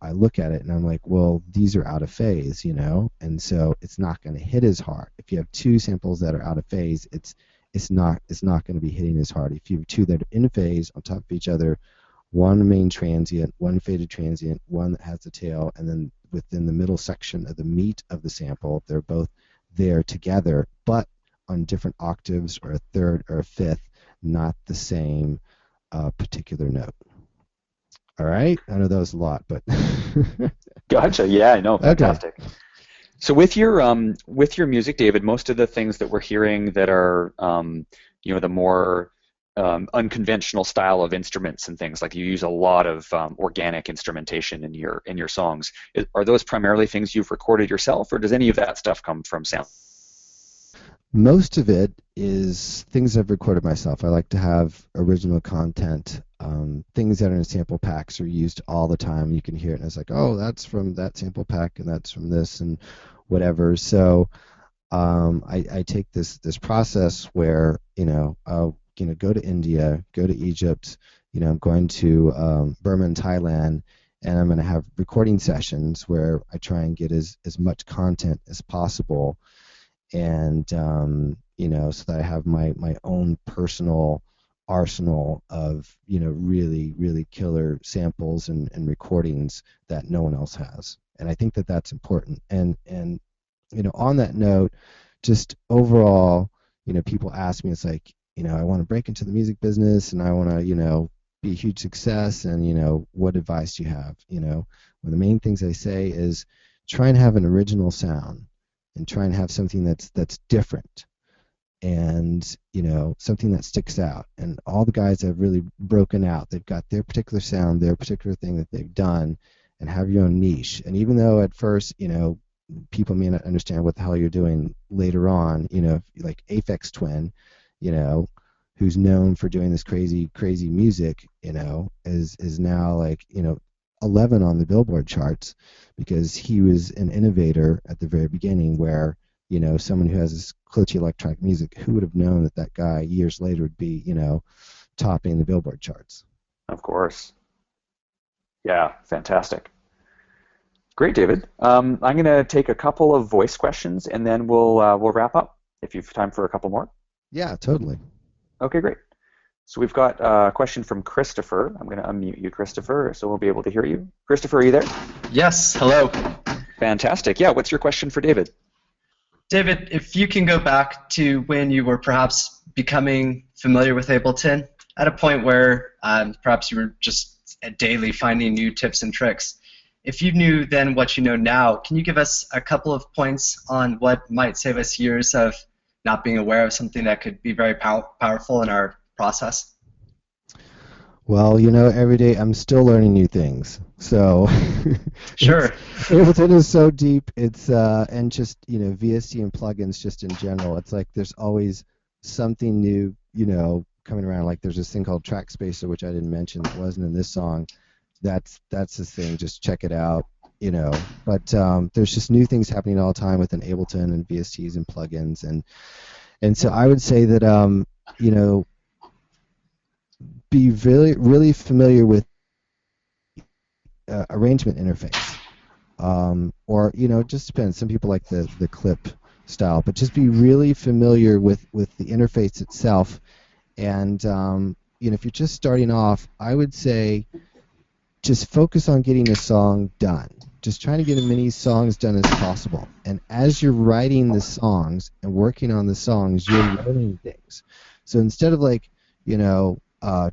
I look at it and I'm like, well, these are out of phase, and so it's not going to hit as hard. If you have two samples that are out of phase, it's not going to be hitting as hard. If you have two that are in phase on top of each other, one main transient, one faded transient, one that has the tail, and then within the middle section of the meat of the sample, they're both there together, but on different octaves, or a third or a fifth, not the same particular note. All right, I know that was a lot, but Gotcha. Yeah, I know. Fantastic. Okay. So with your music, David, most of the things that we're hearing that are the more unconventional style of instruments and things, like you use a lot of organic instrumentation in your songs. Are those primarily things you've recorded yourself, or does any of that stuff come from sound? Most of it is things I've recorded myself. I like to have original content. Things that are in sample packs are used all the time. You can hear it and it's like, oh, that's from that sample pack, and that's from this, and whatever. So I take this process where I'll go to India, go to Egypt. I'm going to Burma and Thailand, and I'm going to have recording sessions where I try and get as much content as possible. And so that I have my own personal arsenal of really killer samples and recordings that no one else has. And I think that that's important. And on that note, just overall, people ask me, it's like, I want to break into the music business and I want to be a huge success, and what advice do you have? One of the main things I say is try and have an original sound, and try and have something that's different, and something that sticks out. And all the guys that have really broken out, they've got their particular sound, their particular thing that they've done, and have your own niche. And even though at first people may not understand what the hell you're doing, later on, like Aphex Twin, who's known for doing this crazy music, is now like 11 on the Billboard charts, because he was an innovator at the very beginning, where someone who has this glitchy electronic music, who would have known that guy years later would be topping the Billboard charts. Of course. Yeah, fantastic. Great, David. I'm going to take a couple of voice questions, and then we'll wrap up if you have time for a couple more. Yeah, totally. Okay, great. So we've got a question from Christopher. I'm going to unmute you, Christopher, so we'll be able to hear you. Christopher, are you there? Yes, hello. Fantastic. Yeah, what's your question for David? David, if you can go back to when you were perhaps becoming familiar with Ableton, at a point where perhaps you were just daily finding new tips and tricks. If you knew then what you know now, can you give us a couple of points on what might save us years of not being aware of something that could be very powerful in our process? Well, every day I'm still learning new things. So Sure. Ableton is so deep. It's and just VST and plugins just in general. It's like there's always something new, coming around. Like there's this thing called Track Spacer, which I didn't mention that wasn't in this song. That's the thing. Just check it out. But there's just new things happening all the time within Ableton and VSTs and plugins, and so I would say that be really really familiar with arrangement interface, or it just depends. Some people like the clip style, but just be really familiar with the interface itself. And if you're just starting off, I would say just focus on getting a song done. Just trying to get as many songs done as possible. And as you're writing the songs and working on the songs, you're learning things. So instead of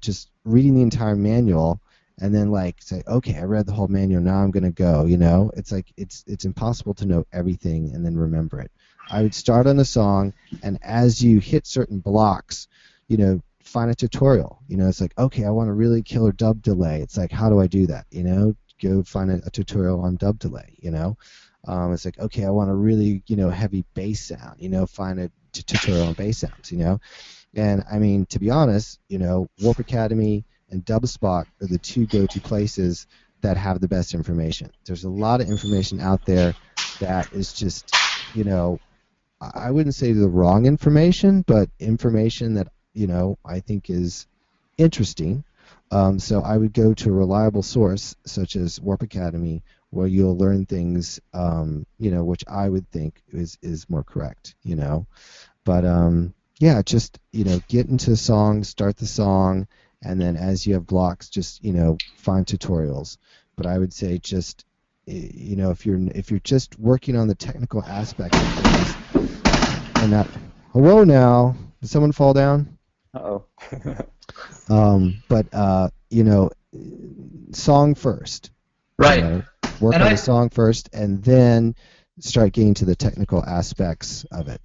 just reading the entire manual and then say, okay, I read the whole manual, now I'm gonna go. It's like it's impossible to know everything and then remember it. I would start on a song, and as you hit certain blocks, find a tutorial. It's like, okay, I want a really killer dub delay. It's like, how do I do that? Go find a tutorial on dub delay. It's like, okay, I want a really heavy bass sound. Find a tutorial on bass sounds. And I mean, to be honest, Warp Academy and Dubspot are the two go-to places that have the best information. There's a lot of information out there that is just, I wouldn't say the wrong information, but information that I think is interesting. So I would go to a reliable source such as Warp Academy, where you'll learn things, which I would think is more correct. But yeah, just get into the song, start the song, and then as you have blocks, just find tutorials. But I would say just if you're just working on the technical aspect of things, and that. Hello now, did someone fall down? Uh-oh. But song first. Right. Work on the song first, and then start getting to the technical aspects of it.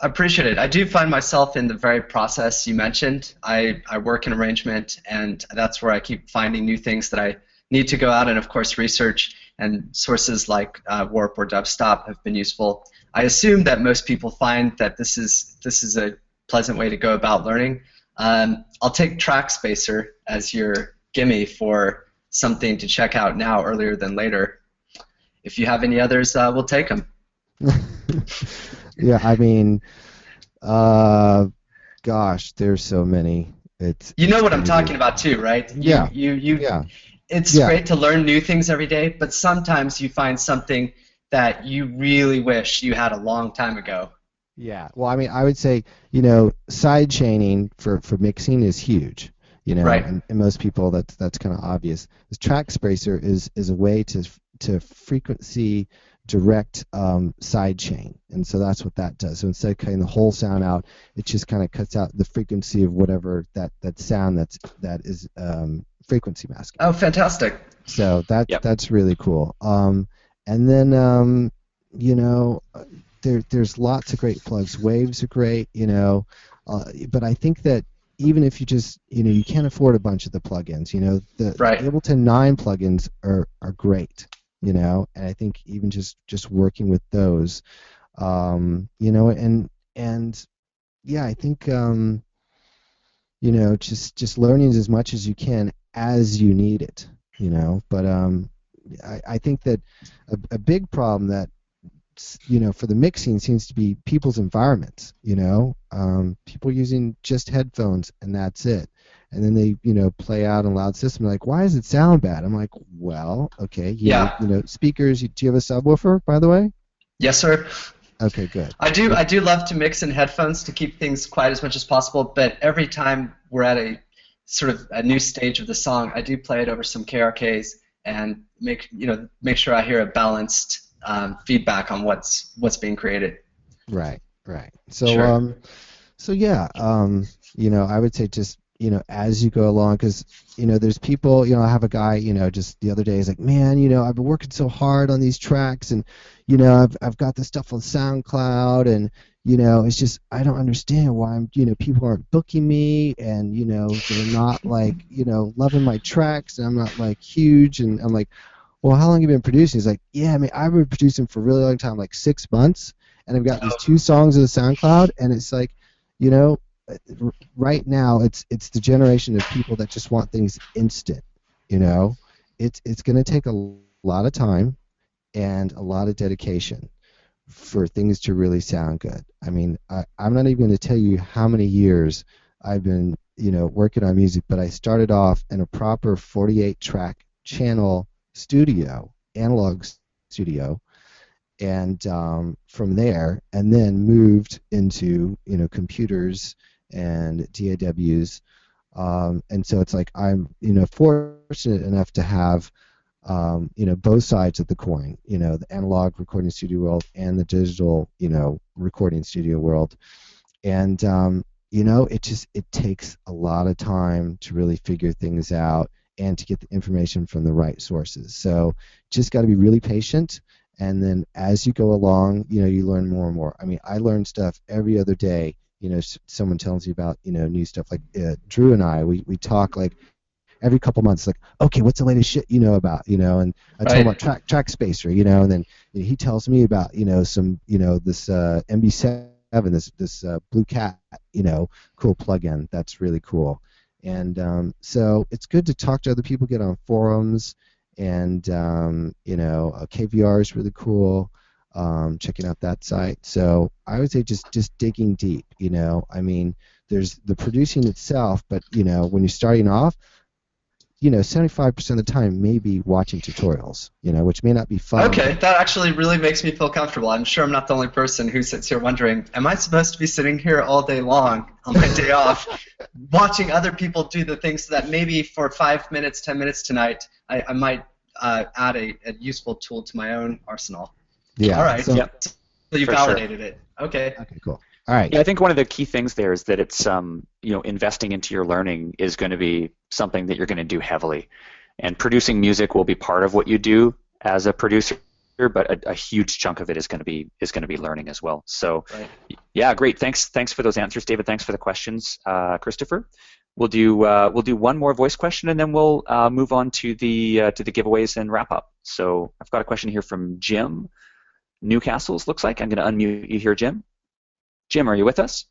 I appreciate it. I do find myself in the very process you mentioned. I work in arrangement, and that's where I keep finding new things that I need to go out and, of course, research. And sources like Warp or Dubstop have been useful. I assume that most people find that this is a pleasant way to go about learning. I'll take Track Spacer as your gimme for something to check out now earlier than later. If you have any others, we'll take them. Yeah, I mean, gosh, there's so many. It's what I'm talking about too, right? Yeah. Yeah. It's great to learn new things every day, but sometimes you find something that you really wish you had a long time ago. Yeah. Well, I mean, I would say, side chaining for mixing is huge. Right. And most people that's kind of obvious. This Track Spacer is a way to frequency direct side chain, and so that's what that does. So instead of cutting the whole sound out, it just kind of cuts out the frequency of whatever that sound that is frequency masking. Oh, fantastic! So that's really cool. And then there's lots of great plugs. Waves are great, but I think that even if you just you can't afford a bunch of the plugins, the Ableton 9 plugins are great. And I think even just working with those, and yeah, I think just learning as much as you can as you need it, But I think that a big problem that for the mixing seems to be people's environments. People using just headphones and that's it. And then they, play out in a loud system. Like, why does it sound bad? I'm like, well, okay, speakers. Do you have a subwoofer, by the way? Yes, sir. Okay, good. I do love to mix in headphones to keep things quiet as much as possible. But every time we're at a sort of a new stage of the song, I do play it over some KRKs and make sure I hear a balanced feedback on what's being created. Right. So sure. I would say just as you go along, because there's people, I have a guy, just the other day, he's like, man, I've been working so hard on these tracks, and I've got this stuff on SoundCloud, and it's just I don't understand why people aren't booking me, and they're not like loving my tracks, and I'm not like huge, and I'm like, well, how long have you been producing? He's like, yeah, I mean, I've been producing for a really long time, like 6 months, and I've got these 2 songs on the SoundCloud, and it's like, right now it's the generation of people that just want things instant. It's going to take a lot of time and a lot of dedication for things to really sound good. I mean, I'm not even going to tell you how many years I've been working on music, but I started off in a proper 48 track channel studio, analog studio, and from there, and then moved into computers and DAWs, and so it's like I'm fortunate enough to have both sides of the coin, the analog recording studio world and the digital recording studio world, and it takes a lot of time to really figure things out and to get the information from the right sources. So just got to be really patient. And then as you go along, you learn more and more. I mean, I learn stuff every other day. Someone tells you about, new stuff. Like Drew and I, we talk like every couple months, like, okay, what's the latest shit about, and I tell him about track spacer, and then he tells me about, some, this MB7, this Blue Cat, cool plugin. That's really cool. And so it's good to talk to other people, get on forums, and KVR is really cool. Checking out that site. So I would say just digging deep. I mean, there's the producing itself, but when you're starting off, 75% of the time maybe watching tutorials, which may not be fun. Okay, that actually really makes me feel comfortable. I'm sure I'm not the only person who sits here wondering, am I supposed to be sitting here all day long on my day off watching other people do the things that maybe for 5 minutes, 10 minutes tonight, I might add a useful tool to my own arsenal. Yeah. All right. So, So you For validated it. Okay. Okay, cool. All right. Yeah, I think one of the key things there is that it's investing into your learning is going to be something that you're going to do heavily, and producing music will be part of what you do as a producer, but a huge chunk of it is going to be learning as well. So, yeah, great. Thanks for those answers, David. Thanks for the questions, Christopher. We'll do one more voice question, and then we'll move on to the giveaways and wrap up. So I've got a question here from Jim Newcastle's. Looks like I'm going to unmute you here, Jim. Jim, are you with us?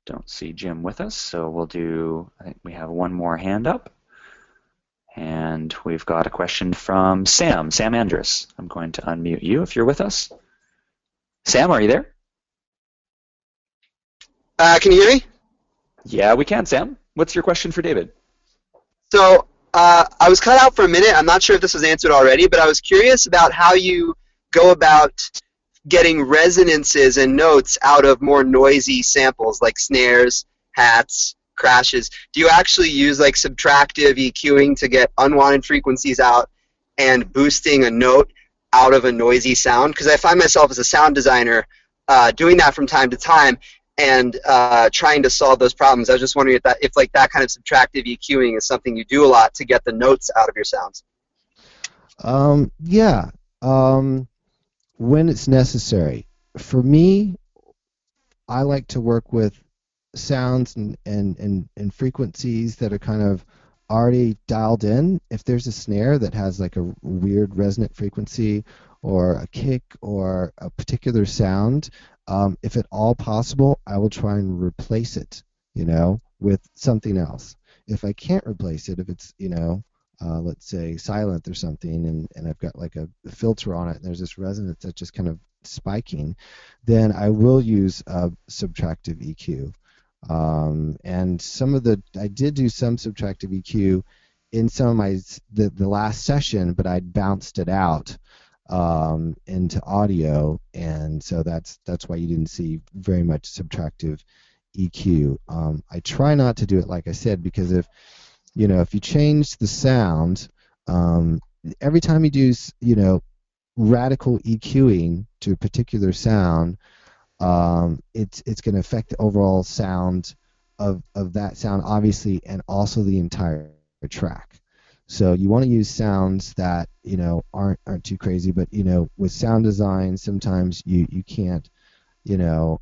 Don't see Jim with us, so we'll do, I think we have one more hand up. And we've got a question from Sam Andrus. I'm going to unmute you if you're with us. Sam, are you there? Can you hear me? Yeah, we can, Sam. What's your question for David? So I was cut out for a minute. I'm not sure if this was answered already, but I was curious about how you go about getting resonances and notes out of more noisy samples like snares, hats, crashes. Do you actually use like subtractive EQing to get unwanted frequencies out and boosting a note out of a noisy sound? Because I find myself as a sound designer doing that from time to time and trying to solve those problems. I was just wondering if that kind of subtractive EQing is something you do a lot to get the notes out of your sounds. Yeah. When it's necessary. For me, I like to work with sounds and frequencies that are kind of already dialed in. If there's a snare that has like a weird resonant frequency or a kick or a particular sound, if at all possible, I will try and replace it, with something else. If I can't replace it, if it's, let's say silent or something, and I've got like a filter on it, and there's this resonance that's just kind of spiking, then I will use subtractive EQ. And I did do some subtractive EQ in some of my the last session, but I'd bounced it out into audio, and so that's why you didn't see very much subtractive EQ. I try not to do it, like I said, because if you change the sound, every time you do, radical EQing to a particular sound, it's going to affect the overall sound of that sound, obviously, and also the entire track. So you want to use sounds that aren't too crazy, but with sound design, sometimes you can't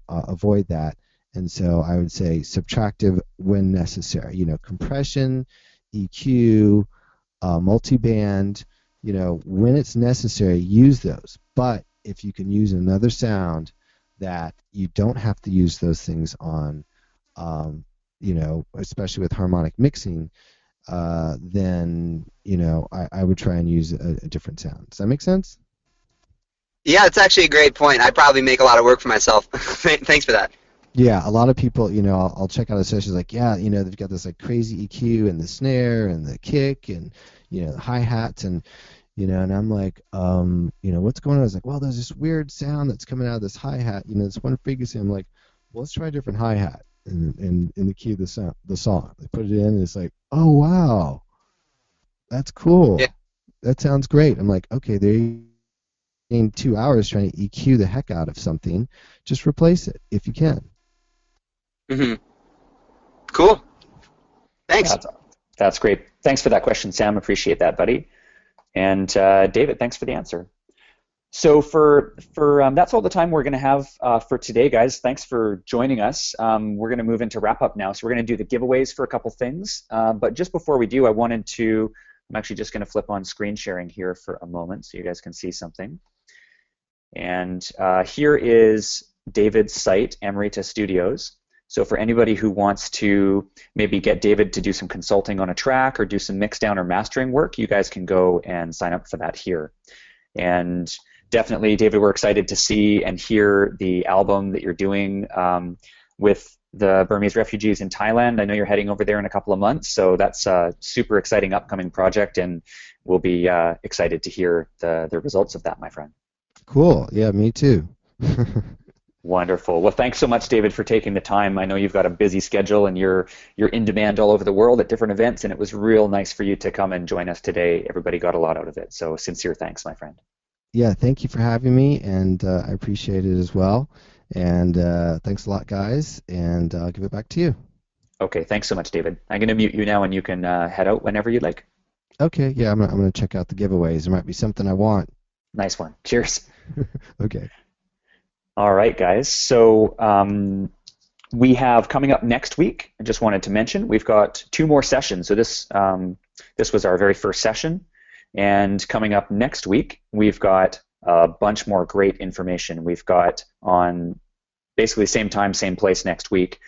avoid that. And so I would say subtractive when necessary. Compression, EQ, multiband. When it's necessary, use those. But if you can use another sound that you don't have to use those things on, especially with harmonic mixing, then I would try and use a different sound. Does that make sense? Yeah, it's actually a great point. I probably make a lot of work for myself. Thanks for that. Yeah, a lot of people, I'll check out a session like, yeah, they've got this like crazy EQ and the snare and the kick and the hi-hats and and I'm like, what's going on? I was like, well, there's this weird sound that's coming out of this hi-hat, this one frequency. I'm like, well, let's try a different hi-hat in the key of the song. They put it in and it's like, oh wow, that's cool. Yeah. That sounds great. I'm like, okay, there you in 2 hours trying to EQ the heck out of something, just replace it if you can. Mm-hmm. Cool. Thanks. That's great. Thanks for that question, Sam. Appreciate that, buddy. And David, thanks for the answer. So for that's all the time we're going to have for today, guys. Thanks for joining us. We're going to move into wrap up now. So we're going to do the giveaways for a couple things. But just before we do, I'm actually just going to flip on screen sharing here for a moment so you guys can see something. And here is David's site, Amarita Studios. So for anybody who wants to maybe get David to do some consulting on a track or do some mix down or mastering work, you guys can go and sign up for that here. And definitely, David, we're excited to see and hear the album that you're doing with the Burmese refugees in Thailand. I know you're heading over there in a couple of months, so that's a super exciting upcoming project, and we'll be excited to hear the results of that, my friend. Cool. Yeah, me too. Wonderful. Well, thanks so much, David, for taking the time. I know you've got a busy schedule and you're in demand all over the world at different events, and it was real nice for you to come and join us today. Everybody got a lot out of it, so sincere thanks, my friend. Yeah, thank you for having me, and I appreciate it as well. And thanks a lot, guys, and I'll give it back to you. Okay, thanks so much, David. I'm going to mute you now, and you can head out whenever you'd like. Okay, yeah, I'm going to check out the giveaways. There might be something I want. Nice one. Cheers. Okay. All right, guys. So we have coming up next week, I just wanted to mention, we've got 2 more sessions. So this was our very first session. And coming up next week, we've got a bunch more great information. We've got on basically same time, same place next week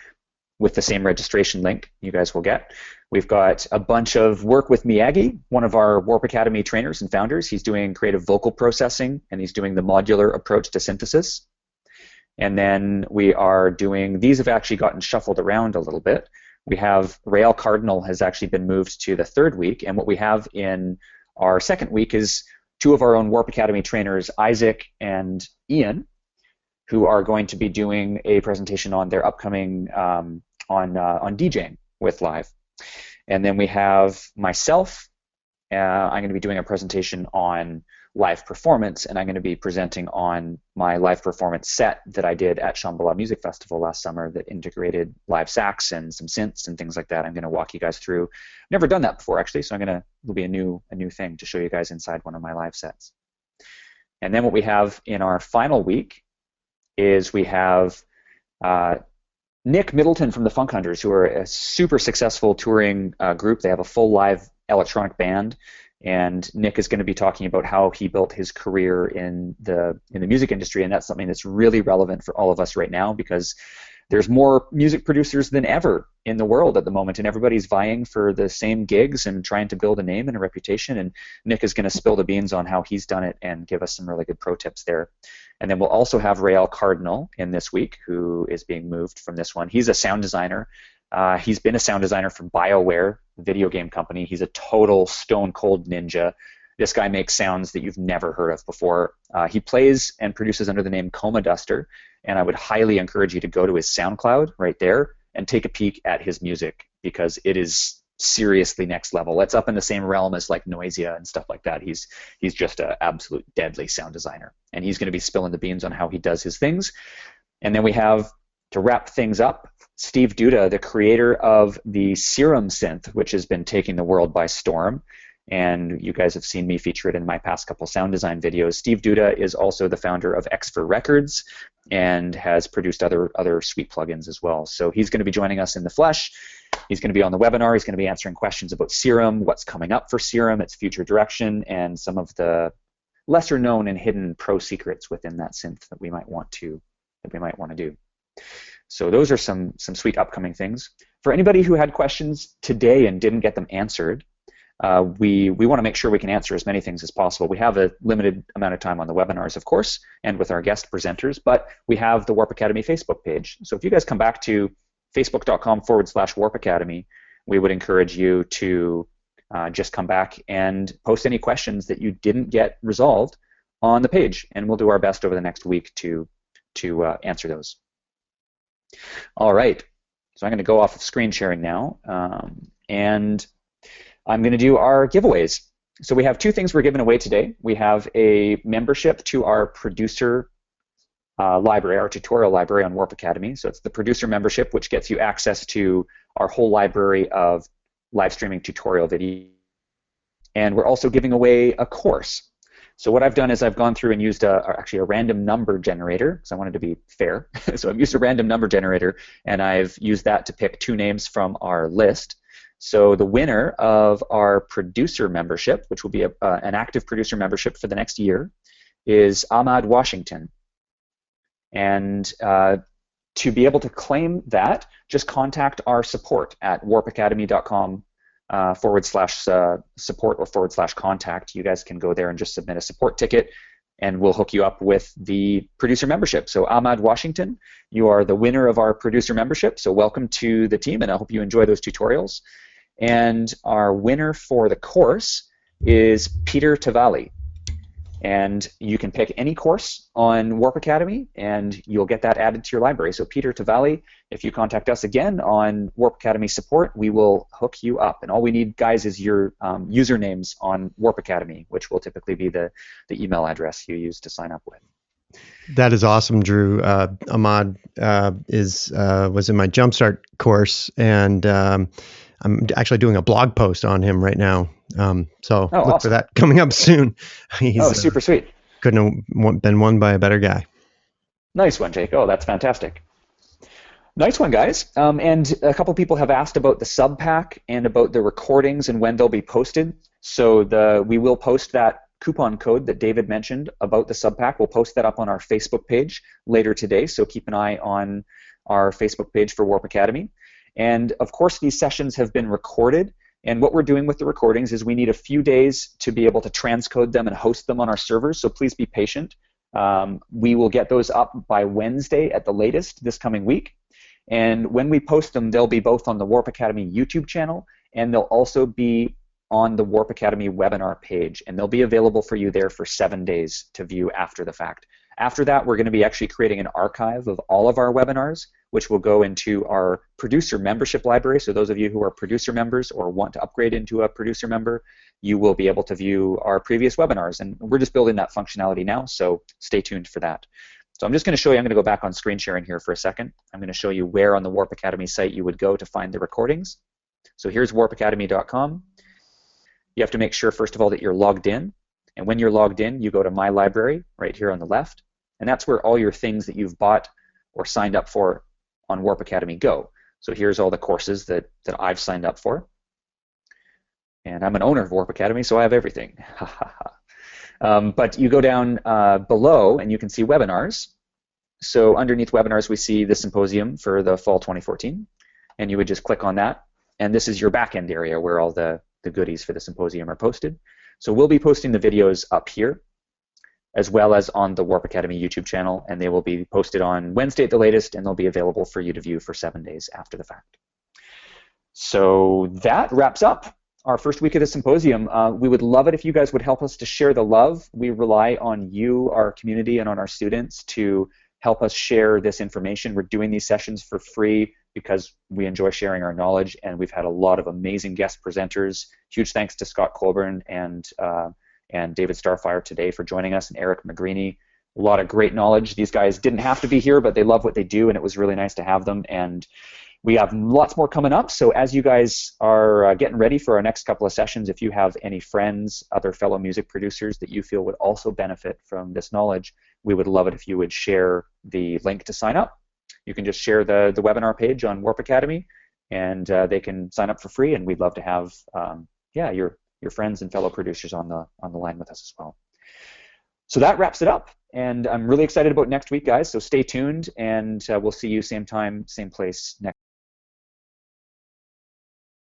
with the same registration link you guys will get. We've got a bunch of work with Miyagi, one of our Warp Academy trainers and founders. He's doing creative vocal processing, and he's doing the modular approach to synthesis. And then we are doing, these have actually gotten shuffled around a little bit. We have Rael Cardinal has actually been moved to the 3rd week, and what we have in our 2nd week is 2 of our own Warp Academy trainers, Isaac and Ian, who are going to be doing a presentation on their upcoming on DJing with Live. And then we have myself. I'm going to be doing a presentation on live performance, and I'm going to be presenting on my live performance set that I did at Shambhala Music Festival last summer that integrated live sax and some synths and things like that. I'm going to walk you guys through. Never done that before, actually, so it'll be a new thing to show you guys inside one of my live sets. And then what we have in our final week is we have Nick Middleton from the Funk Hunters, who are a super successful touring group. They have a full live electronic band. And Nick is going to be talking about how he built his career in the music industry, and that's something that's really relevant for all of us right now because there's more music producers than ever in the world at the moment, and everybody's vying for the same gigs and trying to build a name and a reputation, and Nick is going to spill the beans on how he's done it and give us some really good pro tips there. And then we'll also have Rael Cardinal in this week, who is being moved from this one. He's a sound designer. He's been a sound designer for BioWare, the video game company. He's a total stone cold ninja. This guy makes sounds that you've never heard of before. He plays and produces under the name Coma Duster, and I would highly encourage you to go to his SoundCloud right there and take a peek at his music because it is seriously next level. It's up in the same realm as like Noisia and stuff like that. He's just an absolute deadly sound designer, and he's going to be spilling the beans on how he does his things. And then we have, to wrap things up, Steve Duda, the creator of the Serum synth, which has been taking the world by storm. And you guys have seen me feature it in my past couple sound design videos. Steve Duda is also the founder of X4 Records and has produced other sweet plugins as well. So he's going to be joining us in the flesh. He's going to be on the webinar. He's going to be answering questions about Serum, what's coming up for Serum, its future direction, and some of the lesser known and hidden pro secrets within that synth that we might want to do. So those are some sweet upcoming things. For anybody who had questions today and didn't get them answered, we want to make sure we can answer as many things as possible. We have a limited amount of time on the webinars, of course, and with our guest presenters, but we have the Warp Academy Facebook page. So if you guys come back to facebook.com/Warp Academy, we would encourage you to just come back and post any questions that you didn't get resolved on the page, and we'll do our best over the next week to answer those. All right, so I'm going to go off of screen sharing now, and I'm going to do our giveaways. So we have two things we're giving away today. We have a membership to our producer library, our tutorial library on Warp Academy. So it's the producer membership, which gets you access to our whole library of live streaming tutorial videos. And we're also giving away a course. So what I've done is I've gone through and used actually a random number generator, because I wanted to be fair. So I've used a random number generator, and I've used that to pick two names from our list. So the winner of our producer membership, which will be an active producer membership for the next year, is Ahmad Washington. And to be able to claim that, just contact our support at warpacademy.com /support or /contact. You guys can go there and just submit a support ticket, and we'll hook you up with the producer membership. So Ahmad Washington, you are the winner of our producer membership, so welcome to the team, and I hope you enjoy those tutorials. And our winner for the course is Peter Tavalli. And you can pick any course on Warp Academy, and you'll get that added to your library. So Peter Tavalli, if you contact us again on Warp Academy support, we will hook you up. And all we need, guys, is your usernames on Warp Academy, which will typically be the email address you use to sign up with. That is awesome, Drew. Ahmad was in my Jumpstart course, and I'm actually doing a blog post on him right now. So look awesome for that coming up soon. He's super sweet. Couldn't have been won by a better guy. Nice one, Jake. Oh, that's fantastic. Nice one, guys. And a couple people have asked about the Subpac and about the recordings and when they'll be posted. So we will post that coupon code that David mentioned about the Subpac. We'll post that up on our Facebook page later today, so keep an eye on our Facebook page for Warp Academy. And of course, these sessions have been recorded, and what we're doing with the recordings is we need a few days to be able to transcode them and host them on our servers, so please be patient. We will get those up by Wednesday at the latest this coming week, and when we post them, they'll be both on the Warp Academy YouTube channel, and they'll also be on the Warp Academy webinar page, and they'll be available for you there for 7 days to view after the fact. After that, we're going to be actually creating an archive of all of our webinars, which will go into our producer membership library. So those of you who are producer members or want to upgrade into a producer member, you will be able to view our previous webinars. And we're just building that functionality now, so stay tuned for that. So I'm just going to show you, I'm going to go back on screen sharing here for a second. I'm going to show you where on the Warp Academy site you would go to find the recordings. So here's warpacademy.com. You have to make sure, first of all, that you're logged in. And when you're logged in, you go to My Library right here on the left. And that's where all your things that you've bought or signed up for on Warp Academy go. So here's all the courses that I've signed up for. And I'm an owner of Warp Academy, so I have everything. But you go down below, and you can see webinars. So underneath webinars, we see the symposium for the fall 2014. And you would just click on that. And this is your back-end area where all the goodies for the symposium are posted. So we'll be posting the videos up here, as well as on the Warp Academy YouTube channel, and they will be posted on Wednesday at the latest, and they'll be available for you to view for 7 days after the fact. So that wraps up our first week of the symposium. We would love it if you guys would help us to share the love. We rely on you, our community, and on our students to help us share this information. We're doing these sessions for free because we enjoy sharing our knowledge, and we've had a lot of amazing guest presenters. Huge thanks to Scott Colburn and David Starfire today for joining us, and Eric Magrini a lot of great knowledge. These guys didn't have to be here, but they love what they do, and it was really nice to have them. And we have lots more coming up, so as you guys are getting ready for our next couple of sessions, if you have any friends, other fellow music producers that you feel would also benefit from this knowledge, we would love it if you would share the link to sign up. You can just share the webinar page on Warp Academy, and they can sign up for free, and we'd love to have your friends and fellow producers on the line with us as well. So that wraps it up, and I'm really excited about next week, guys, so stay tuned, and we'll see you same time, same place next